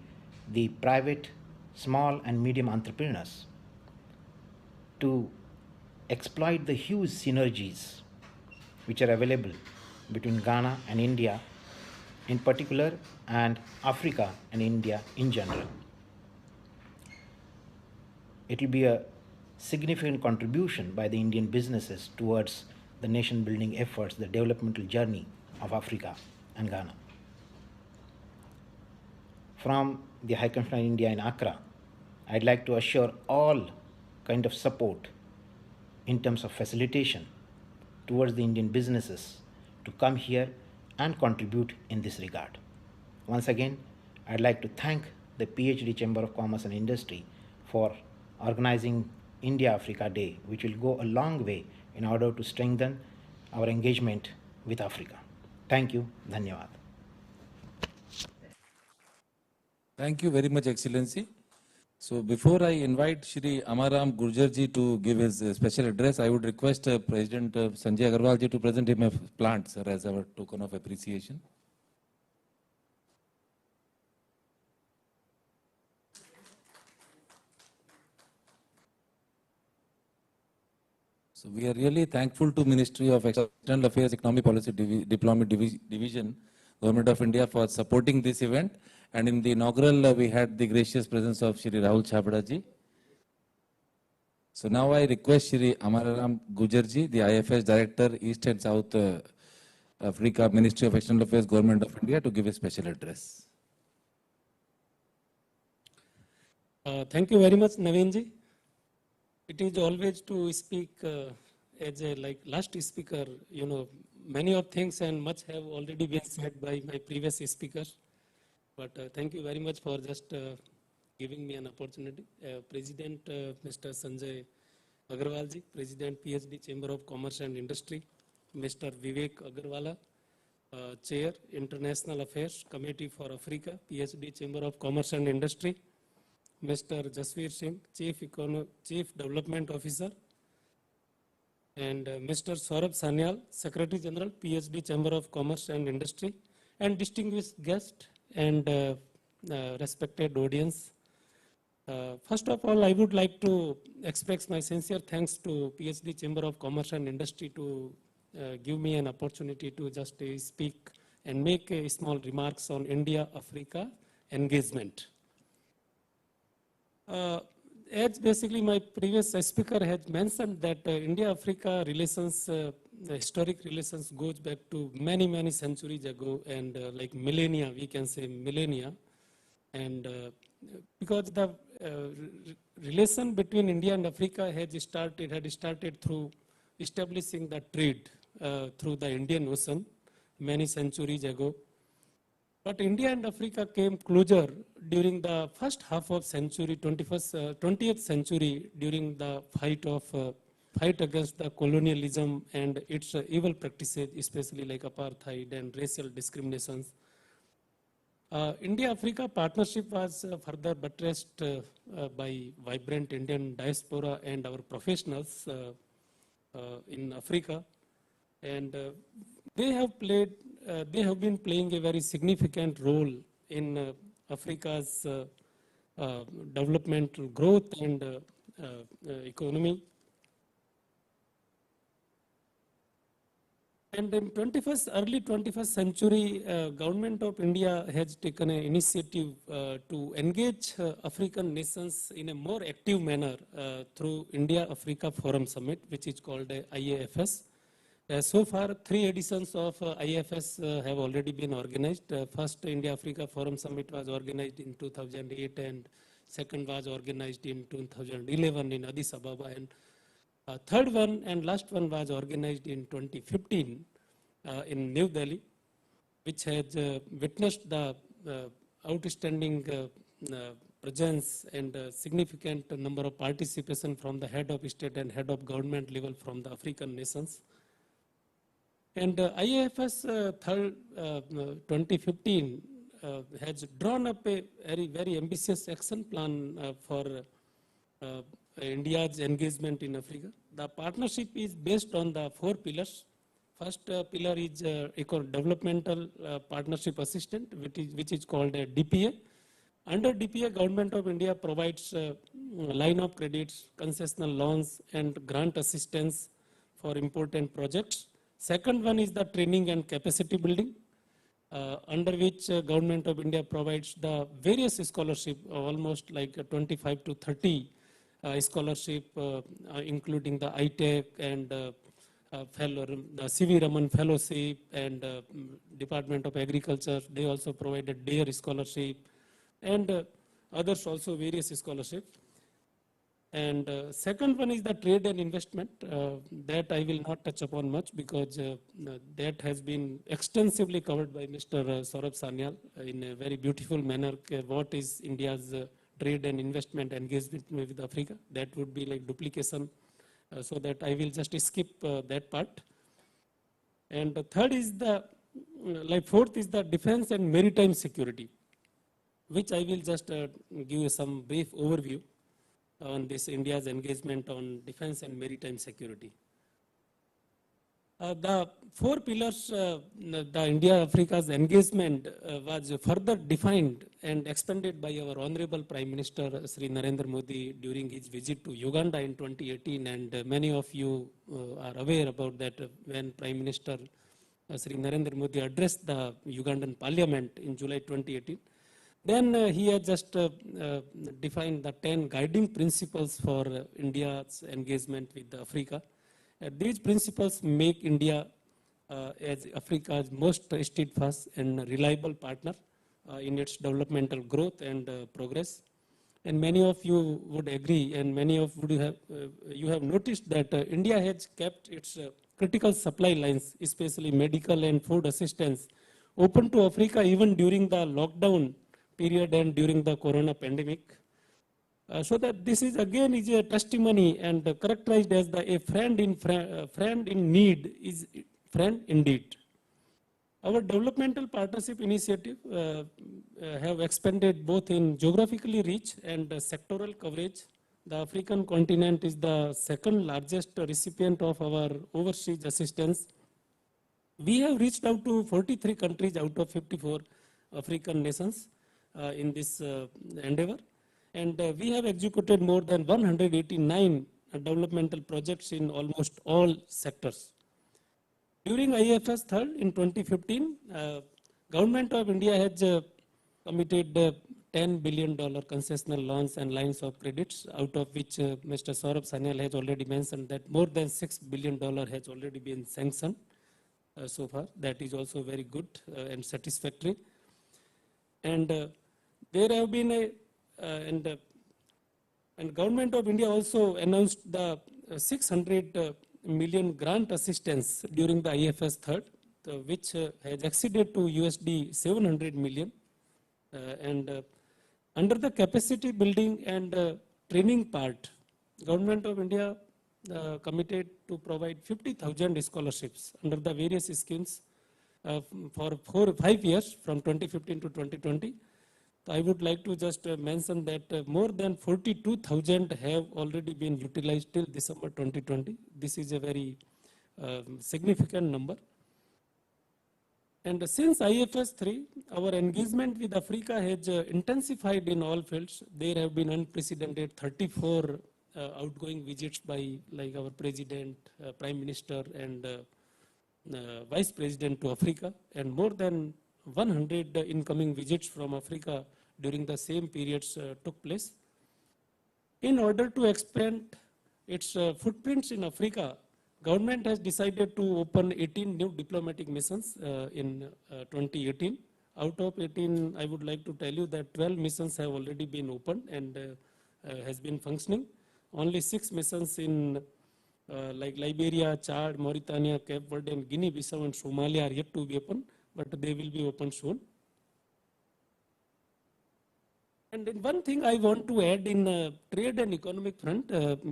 the private, small and medium entrepreneurs, to exploit the huge synergies which are available between Ghana and India in particular, and Africa and India in general. It will be a significant contribution by the Indian businesses towards the nation building efforts, the developmental journey of Africa and Ghana. From the High Commissioner of India in Accra, I'd like to assure all kind of support in terms of facilitation towards the Indian businesses to come here and contribute in this regard. Once again, I'd like to thank the PhD Chamber of Commerce and Industry for organizing India-Africa Day, which will go a long way in order to strengthen our engagement with Africa. Thank you. Dhanyavad. Thank you very much, Excellency. So before I invite Shri Amaram Gurjarji to give his special address, I would request President Sanjay Agarwalji to present him a plant, sir, as our token of appreciation. So we are really thankful to Ministry of External Affairs, Economic Policy Diplomacy Division, Government of India for supporting this event. And in the inaugural, we had the gracious presence of Shri Rahul Chhabra ji. So now I request Shri Amararam Gujarji, the IFS Director, East and South Africa, Ministry of External Affairs, Government of India, to give a special address. Thank you very much, Naveenji. It is always to speak as a last speaker, many of things and much have already been said by my previous speakers. But thank you very much for just giving me an opportunity. President Mr. Sanjay Agarwalji, President PhD Chamber of Commerce and Industry, Mr. Vivek Agarwala, Chair International Affairs Committee for Africa, PhD Chamber of Commerce and Industry, Mr. Jasveer Singh, Chief Development Officer, and Mr. Saurabh Sanyal, Secretary General, PhD Chamber of Commerce and Industry, and distinguished guest and respected audience. First of all, I would like to express my sincere thanks to PhD Chamber of Commerce and Industry to give me an opportunity to just speak and make small remarks on India-Africa engagement. As basically my previous speaker has mentioned that India-Africa relations, historic relations goes back to many, many centuries ago and like millennia, we can say millennia. And because the relation between India and Africa had started through establishing the trade through the Indian Ocean many centuries ago. But India and Africa came closer during the first half of century, 20th century, during the fight against the colonialism and its evil practices, especially like apartheid and racial discriminations. India-Africa partnership was further buttressed by vibrant Indian diaspora and our professionals in Africa, and they have been playing a very significant role in Africa's developmental growth and economy. And in early 21st century, government of India has taken an initiative to engage African nations in a more active manner through India-Africa Forum Summit, which is called IAFS. So far, 3 editions of IFS have already been organized. First India-Africa Forum Summit was organized in 2008 and second was organized in 2011 in Addis Ababa, and third one and last one was organized in 2015 in New Delhi, which has witnessed the outstanding presence and significant number of participation from the head of state and head of government level from the African nations. And IAFS 2015 has drawn up a very ambitious action plan for India's engagement in Africa. The partnership is based on the 4 pillars. First pillar is developmental partnership assistance, which is called a DPA. Under DPA, Government of India provides line of credits, concessional loans, and grant assistance for important projects. Second one is the training and capacity building, under which Government of India provides the various scholarship, almost like 25 to 30 scholarship, including the ITEC and the CV Raman Fellowship and Department of Agriculture. They also provided DARE scholarship and others also various scholarships. And second one is the trade and investment. That I will not touch upon much because that has been extensively covered by Mr. Saurabh Sanyal in a very beautiful manner. What is India's trade and investment engagement with Africa? That would be like duplication, so that I will just skip that part. And the third is fourth is the defense and maritime security, which I will just give you some brief overview on this India's engagement on defense and maritime security. The 4 pillars, the India-Africa's engagement was further defined and expanded by our Honorable Prime Minister Sri Narendra Modi during his visit to Uganda in 2018, and many of you are aware about that when Prime Minister Sri Narendra Modi addressed the Ugandan Parliament in July 2018. Then he has just defined the 10 guiding principles for India's engagement with Africa. These principles make India as Africa's most steadfast and reliable partner in its developmental growth and progress. And many of you would agree, and many of you have noticed that India has kept its critical supply lines, especially medical and food assistance, open to Africa even during the lockdown period and during the corona pandemic. So that this is again is a testimony and characterized as a friend in need is friend indeed. Our developmental partnership initiative have expanded both in geographically reach and sectoral coverage. The African continent is the second largest recipient of our overseas assistance. We have reached out to 43 countries out of 54 African nations in this endeavor. And we have executed more than 189 developmental projects in almost all sectors. During IFS 3rd in 2015, Government of India has committed $10 billion concessional loans and lines of credits, out of which Mr. Saurabh Sanyal has already mentioned that more than $6 billion has already been sanctioned so far. That is also very good and satisfactory. And there have been and Government of India also announced the 600 million grant assistance during the IFS 3rd, which has exceeded to USD 700 million. Under the capacity building and training part, Government of India committed to provide 50,000 scholarships under the various schemes for 5 years from 2015 to 2020. I would like to just mention that more than 42,000 have already been utilized till December 2020. This is a very significant number. And since IFS 3, our engagement with Africa has intensified in all fields. There have been unprecedented 34 outgoing visits by like our President, Prime Minister and Vice President to Africa, and more than 100 incoming visits from Africa during the same periods took place. In order to expand its footprints in Africa, government has decided to open 18 new diplomatic missions in 2018. Out of 18, I would like to tell you that 12 missions have already been opened and has been functioning. Only 6 missions in like Liberia, Chad, Mauritania, Cape Verde, and Guinea-Bissau and Somalia are yet to be opened, but they will be opened soon. And then one thing I want to add in trade and economic front,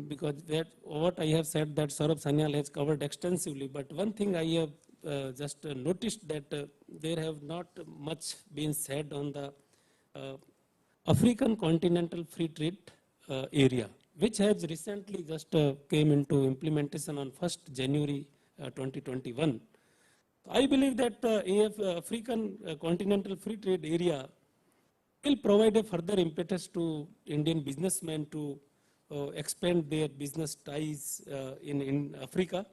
because that what I have said that Saurabh Sanyal has covered extensively, but one thing I have just noticed that there have not much been said on the African continental free trade area, which has recently just came into implementation on 1st January 2021. I believe that African continental free trade area will provide a further impetus to Indian businessmen to expand their business ties in Africa.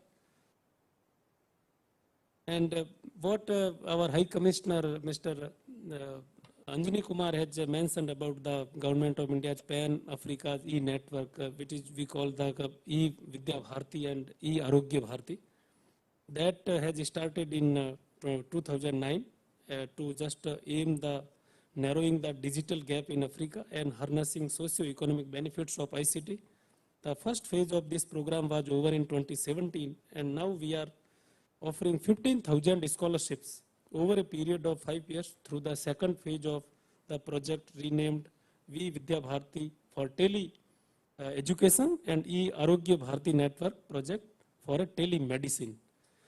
And what our High Commissioner, Mr. Anjani Kumar has mentioned about the Government of India's Pan-Africa e-network, which is we call the e-Vidya Bharati and e-Arogya Bharati. That has started in 2009 to just aim the narrowing the digital gap in Africa and harnessing socio-economic benefits of ICT. The first phase of this program was over in 2017, and now we are offering 15,000 scholarships over a period of 5 years through the second phase of the project renamed V Vidya Bharati for tele education and E Arogya Bharati network project for a telemedicine.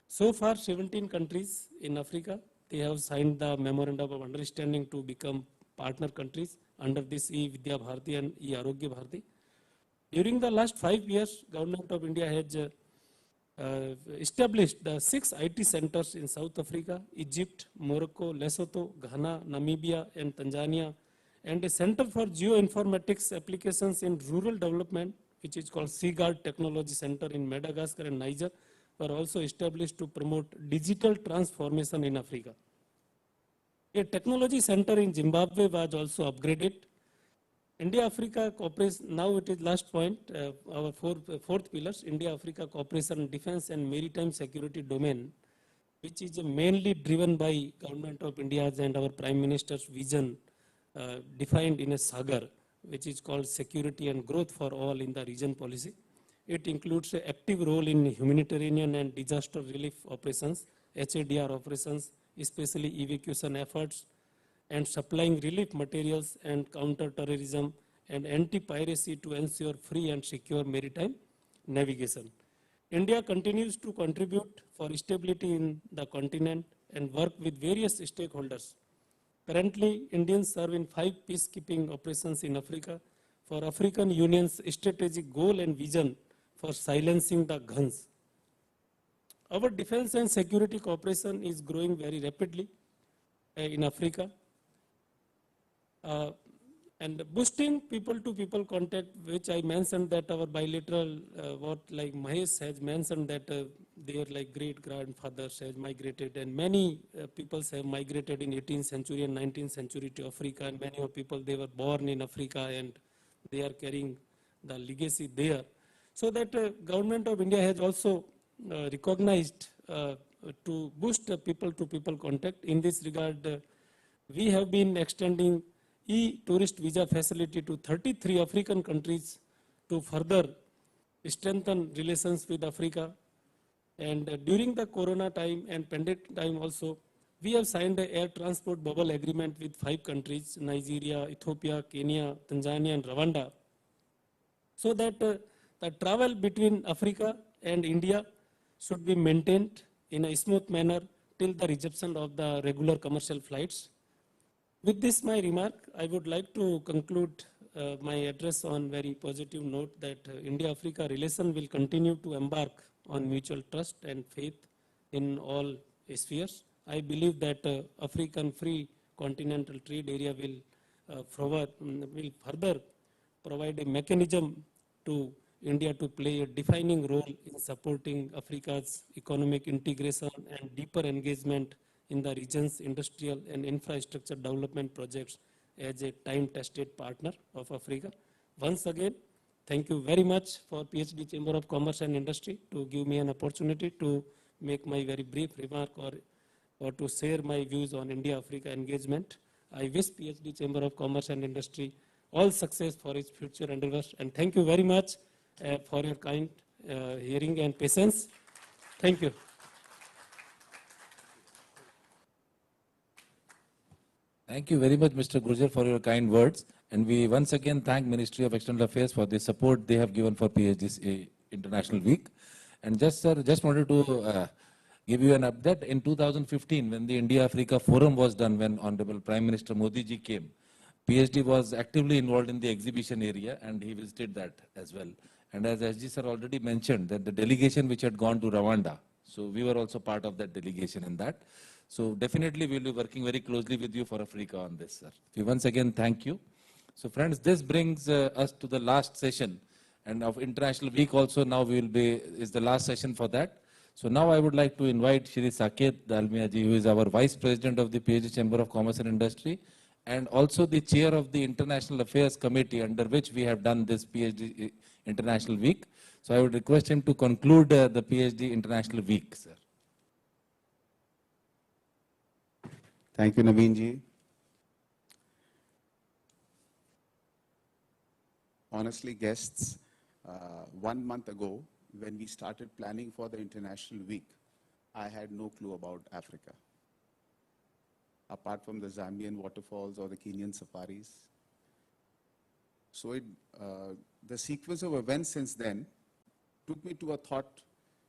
So far, 17 countries in Africa, they have signed the memorandum of understanding to become partner countries under this E-Vidya Bharati and E-Arogya Bharati. During the last 5 years, Government of India has established the 6 IT centers in South Africa, Egypt, Morocco, Lesotho, Ghana, Namibia, and Tanzania, and a Center for Geoinformatics Applications in Rural Development, which is called Seaguard Technology Center in Madagascar and Niger, were also established to promote digital transformation in Africa. A technology center in Zimbabwe was also upgraded. India-Africa cooperation, now it is last point, our fourth pillars, India-Africa cooperation, defense and maritime security domain, which is mainly driven by Government of India's and our Prime Minister's vision defined in a sagar, which is called security and growth for all in the region policy. It includes an active role in humanitarian and disaster relief operations, HADR operations, especially evacuation efforts, and supplying relief materials and counter-terrorism and anti-piracy to ensure free and secure maritime navigation. India continues to contribute for stability in the continent and work with various stakeholders. Currently, Indians serve in 5 peacekeeping operations in Africa for African Union's strategic goal and vision for silencing the guns. Our defense and security cooperation is growing very rapidly in Africa. And boosting people-to-people contact, which I mentioned that our bilateral, what like Mahesh has mentioned that their like great-grandfathers has migrated, and many peoples have migrated in 18th century and 19th century to Africa, and many of people, they were born in Africa and they are carrying the legacy there. So that Government of India has also recognized to boost people-to-people contact. In this regard, we have been extending e-tourist visa facility to 33 African countries to further strengthen relations with Africa. And during the corona time and pandemic time also, we have signed an air transport bubble agreement with 5 countries, Nigeria, Ethiopia, Kenya, Tanzania and Rwanda, so that the travel between Africa and India should be maintained in a smooth manner till the resumption of the regular commercial flights. With this my remark, I would like to conclude my address on very positive note that India-Africa relation will continue to embark on mutual trust and faith in all spheres. I believe that African free continental trade area will further provide a mechanism to India to play a defining role in supporting Africa's economic integration and deeper engagement in the region's industrial and infrastructure development projects as a time-tested partner of Africa. Once again, thank you very much for PhD Chamber of Commerce and Industry to give me an opportunity to make my very brief remark or to share my views on India-Africa engagement. I wish PhD Chamber of Commerce and Industry all success for its future endeavors, and thank you very much for your kind hearing and patience. Thank you. Thank you very much, Mr. Gurjar, for your kind words. And we once again thank Ministry of External Affairs for the support they have given for PHDCCI International Week. And just, sir, just wanted to give you an update. In 2015, when the India-Africa Forum was done, when Honorable Prime Minister Modi ji came, PhD was actively involved in the exhibition area, and he visited that as well. And as SG sir already mentioned, that the delegation which had gone to Rwanda, so we were also part of that delegation in that. So definitely we'll be working very closely with you for Africa on this, sir. We once again thank you. So friends, this brings us to the last session, and of International Week also now is the last session for that. So now I would like to invite Shri Saket Dalmia ji, who is our Vice President of the PhD Chamber of Commerce and Industry, and also the Chair of the International Affairs Committee, under which we have done this PhD International Week. So I would request him to conclude the PhD International Week, sir. Thank you, Naveen ji. Honestly, guests, 1 month ago, when we started planning for the International Week, I had no clue about Africa. Apart from the Zambian waterfalls or the Kenyan safaris. So the sequence of events since then took me to a thought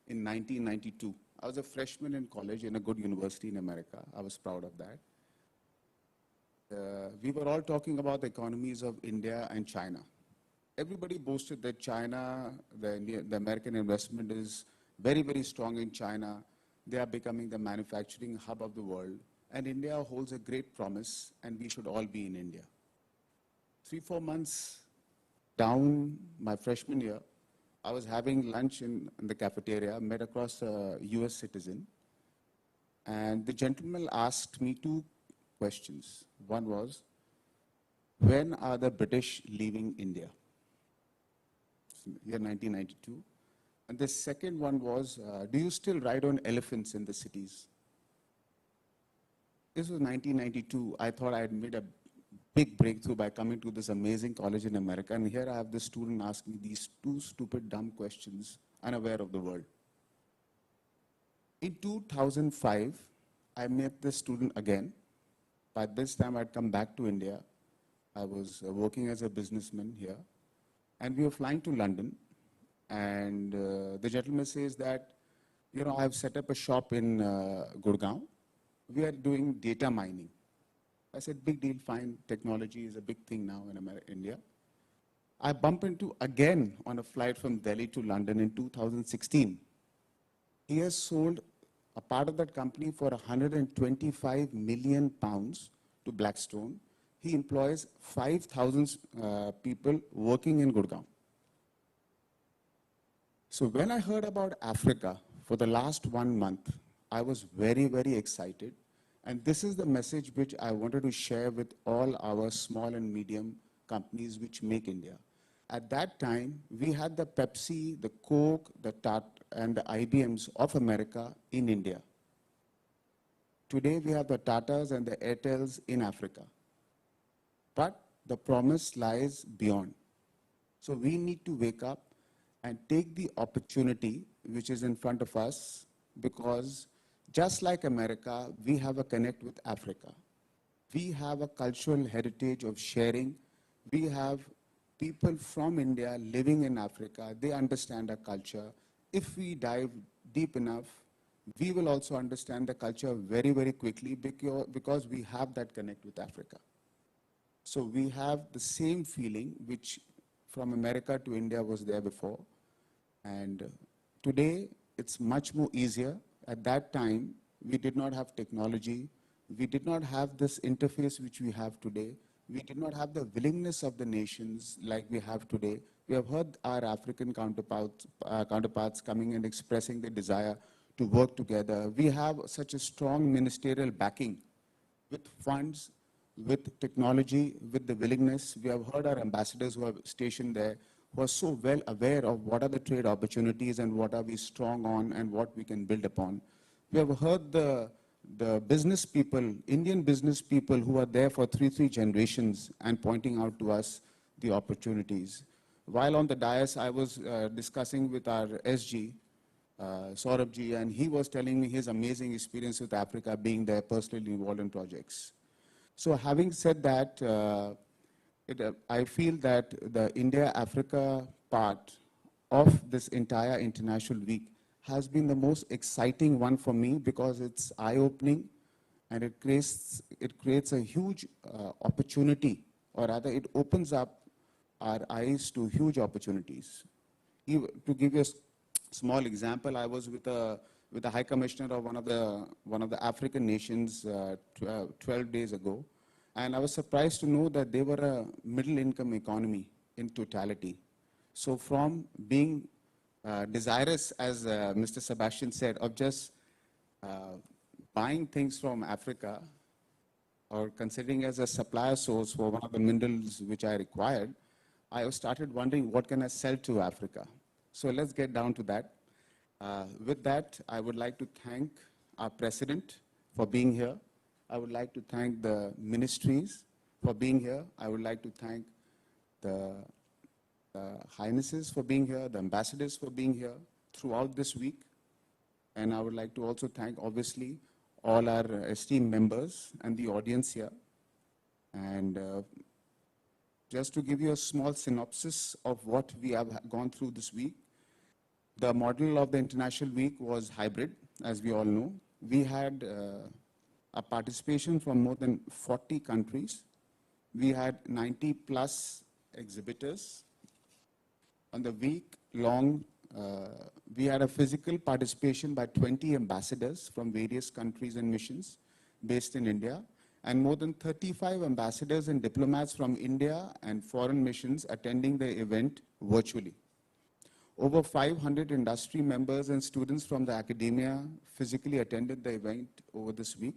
in 1992. I was a freshman in college in a good university in America. I was proud of that. We were all talking about the economies of India and China. Everybody boasted that China, the American investment is very, very strong in China. They are becoming the manufacturing hub of the world. And India holds a great promise, and we should all be in India. 3-4 months down my freshman year, I was having lunch in the cafeteria, met across a US citizen, and the gentleman asked me to questions. One was, when are the British leaving India? Year 1992. And the second one was, do you still ride on elephants in the cities? This was 1992. I thought I had made a big breakthrough by coming to this amazing college in America. And here I have this student ask me these two stupid, dumb questions, unaware of the world. In 2005, I met this student again. By this time, I'd come back to India. I was working as a businessman here. And we were flying to London. And the gentleman says that, you know, I've set up a shop in Gurgaon. We are doing data mining. I said, big deal, fine. Technology is a big thing now in India. I bump into again on a flight from Delhi to London in 2016. He has sold a part of that company for 125 million pounds to Blackstone. He employs 5,000 people working in Gurgaon. So when I heard about Africa for the last 1 month, I was very, very excited. And this is the message which I wanted to share with all our small and medium companies which make India. At that time, we had the Pepsi, the Coke, the Tata, and the IBMs of America in India. Today, we have the Tatas and the Airtels in Africa. But the promise lies beyond. So we need to wake up and take the opportunity which is in front of us, because just like America, we have a connect with Africa. We have a cultural heritage of sharing. We have people from India living in Africa. They understand our culture. If we dive deep enough, we will also understand the culture very, very quickly because we have that connect with Africa. So we have the same feeling which from America to India was there before. And today, it's much more easier. At that time, we did not have technology. We did not have this interface which we have today. We did not have the willingness of the nations like we have today. We have heard our African counterparts coming and expressing the desire to work together. We have such a strong ministerial backing with funds, with technology, with the willingness. We have heard our ambassadors who are stationed there who are so well aware of what are the trade opportunities and what are we strong on and what we can build upon. We have heard the business people, Indian business people who are there for three generations and pointing out to us the opportunities. While on the dais, I was discussing with our SG, Saurabh-ji, and he was telling me his amazing experience with Africa, being there personally involved in projects. So having said that, I feel that the India-Africa part of this entire International Week has been the most exciting one for me because it's eye-opening and it creates a huge opportunity, or rather it opens up our eyes to huge opportunities. To give you a small example, I was with the High Commissioner of one of the African nations 12 days ago, and I was surprised to know that they were a middle-income economy in totality. So from being desirous, as Mr. Sebastian said, of just buying things from Africa or considering as a supplier source for one of the minerals which I required, I started wondering what can I sell to Africa. So let's get down to that. With that, I would like to thank our President for being here. I would like to thank the ministries for being here. I would like to thank the Highnesses for being here, the ambassadors for being here throughout this week. And I would like to also thank, obviously, all our esteemed members and the audience here. And just to give you a small synopsis of what we have gone through this week, the model of the International Week was hybrid, as we all know. We had a participation from more than 40 countries. We had 90 plus exhibitors. On the week-long, we had a physical participation by 20 ambassadors from various countries and missions based in India, and more than 35 ambassadors and diplomats from India and foreign missions attending the event virtually. Over 500 industry members and students from the academia physically attended the event over this week.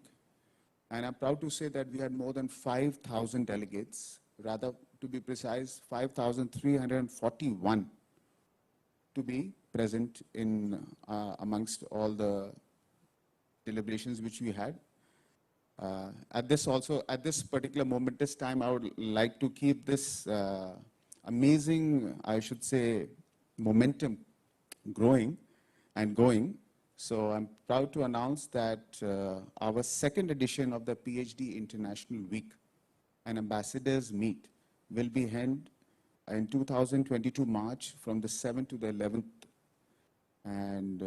And I'm proud to say that we had more than 5,000 delegates, rather to be precise, 5,341 to be present in amongst all the deliberations which we had. At this particular moment, this time, I would like to keep this amazing, I should say, momentum growing and going. So I'm proud to announce that our second edition of the PhD International Week and Ambassadors Meet will be held in 2022 March from the 7th to the 11th. And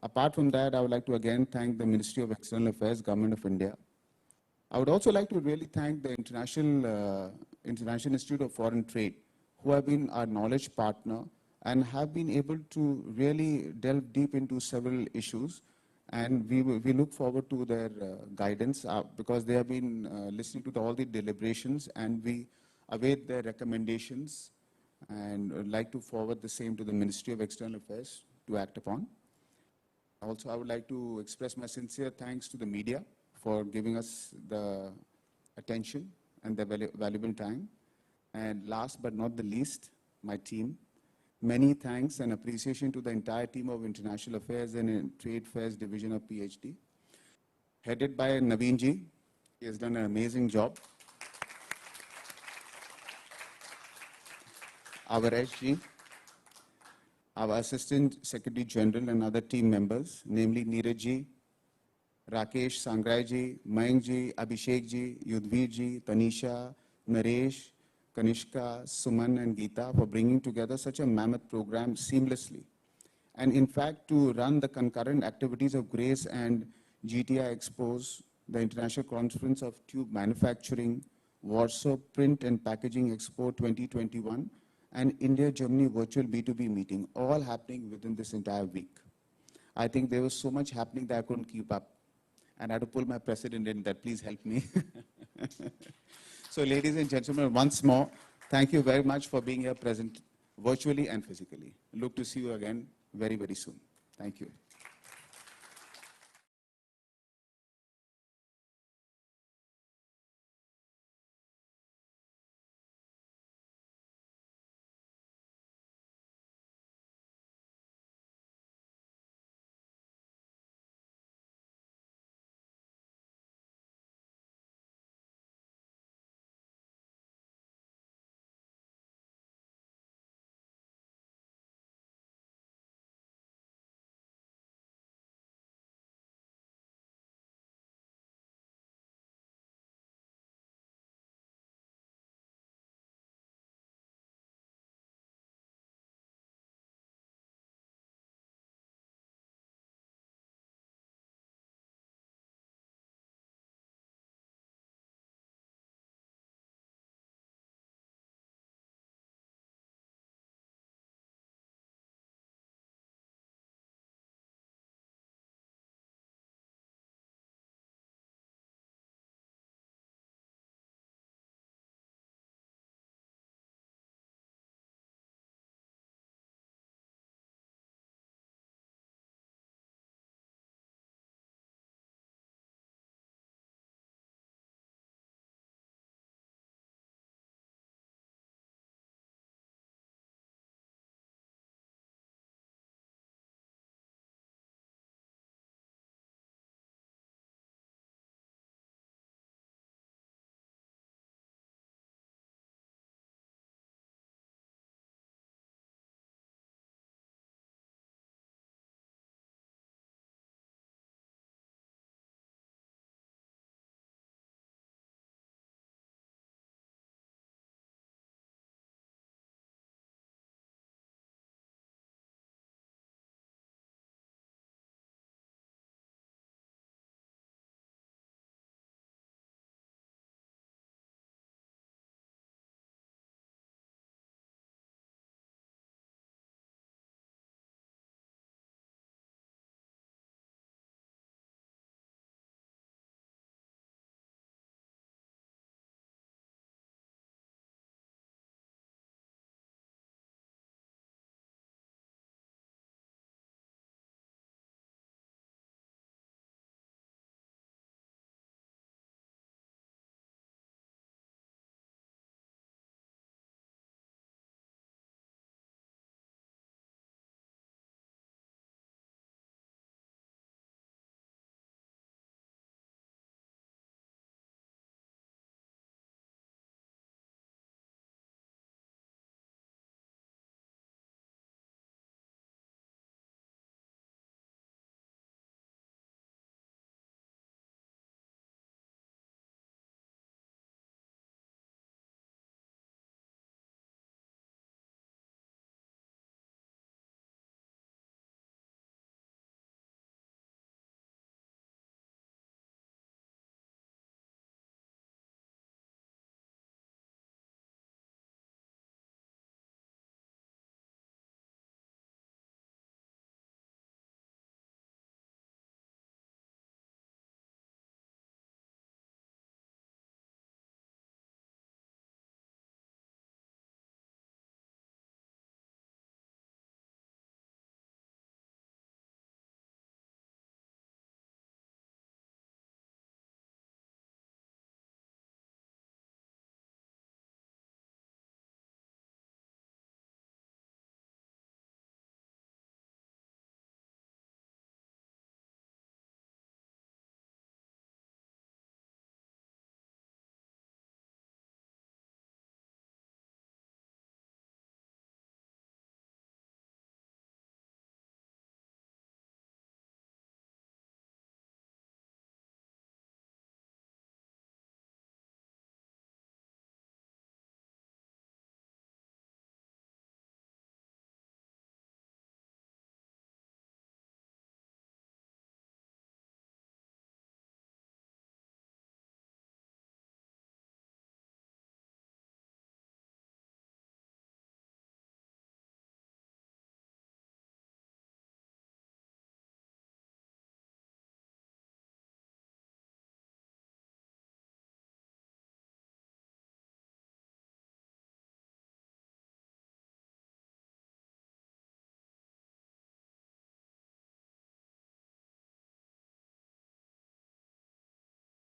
apart from that, I would like to again thank the Ministry of External Affairs, Government of India. I would also like to really thank the International Institute of Foreign Trade, who have been our knowledge partner and have been able to really delve deep into several issues. And we look forward to their guidance because they have been listening to all the deliberations, and we await their recommendations and would like to forward the same to the Ministry of External Affairs to act upon. Also, I would like to express my sincere thanks to the media for giving us the attention and the valuable time. And last but not the least, my team. Many thanks and appreciation to the entire team of International Affairs and Trade Fairs Division of PhD, headed by Naveen ji. He has done an amazing job. Our SG, our Assistant Secretary General and other team members, namely Neeraj ji, Rakesh Sangrai ji, Mayank ji, Abhishek ji, Yudhvir ji, Tanisha, Naresh, Kanishka, Suman and Geeta for bringing together such a mammoth program seamlessly. And in fact, to run the concurrent activities of GRACE and GTI Expos, the International Conference of Tube Manufacturing, Warsaw Print and Packaging Expo 2021, and India-Germany Virtual B2B meeting, all happening within this entire week. I think there was so much happening that I couldn't keep up. And I had to pull my president in that, please help me. So ladies and gentlemen, once more, thank you very much for being here present virtually and physically. Look to see you again very, very soon. Thank you.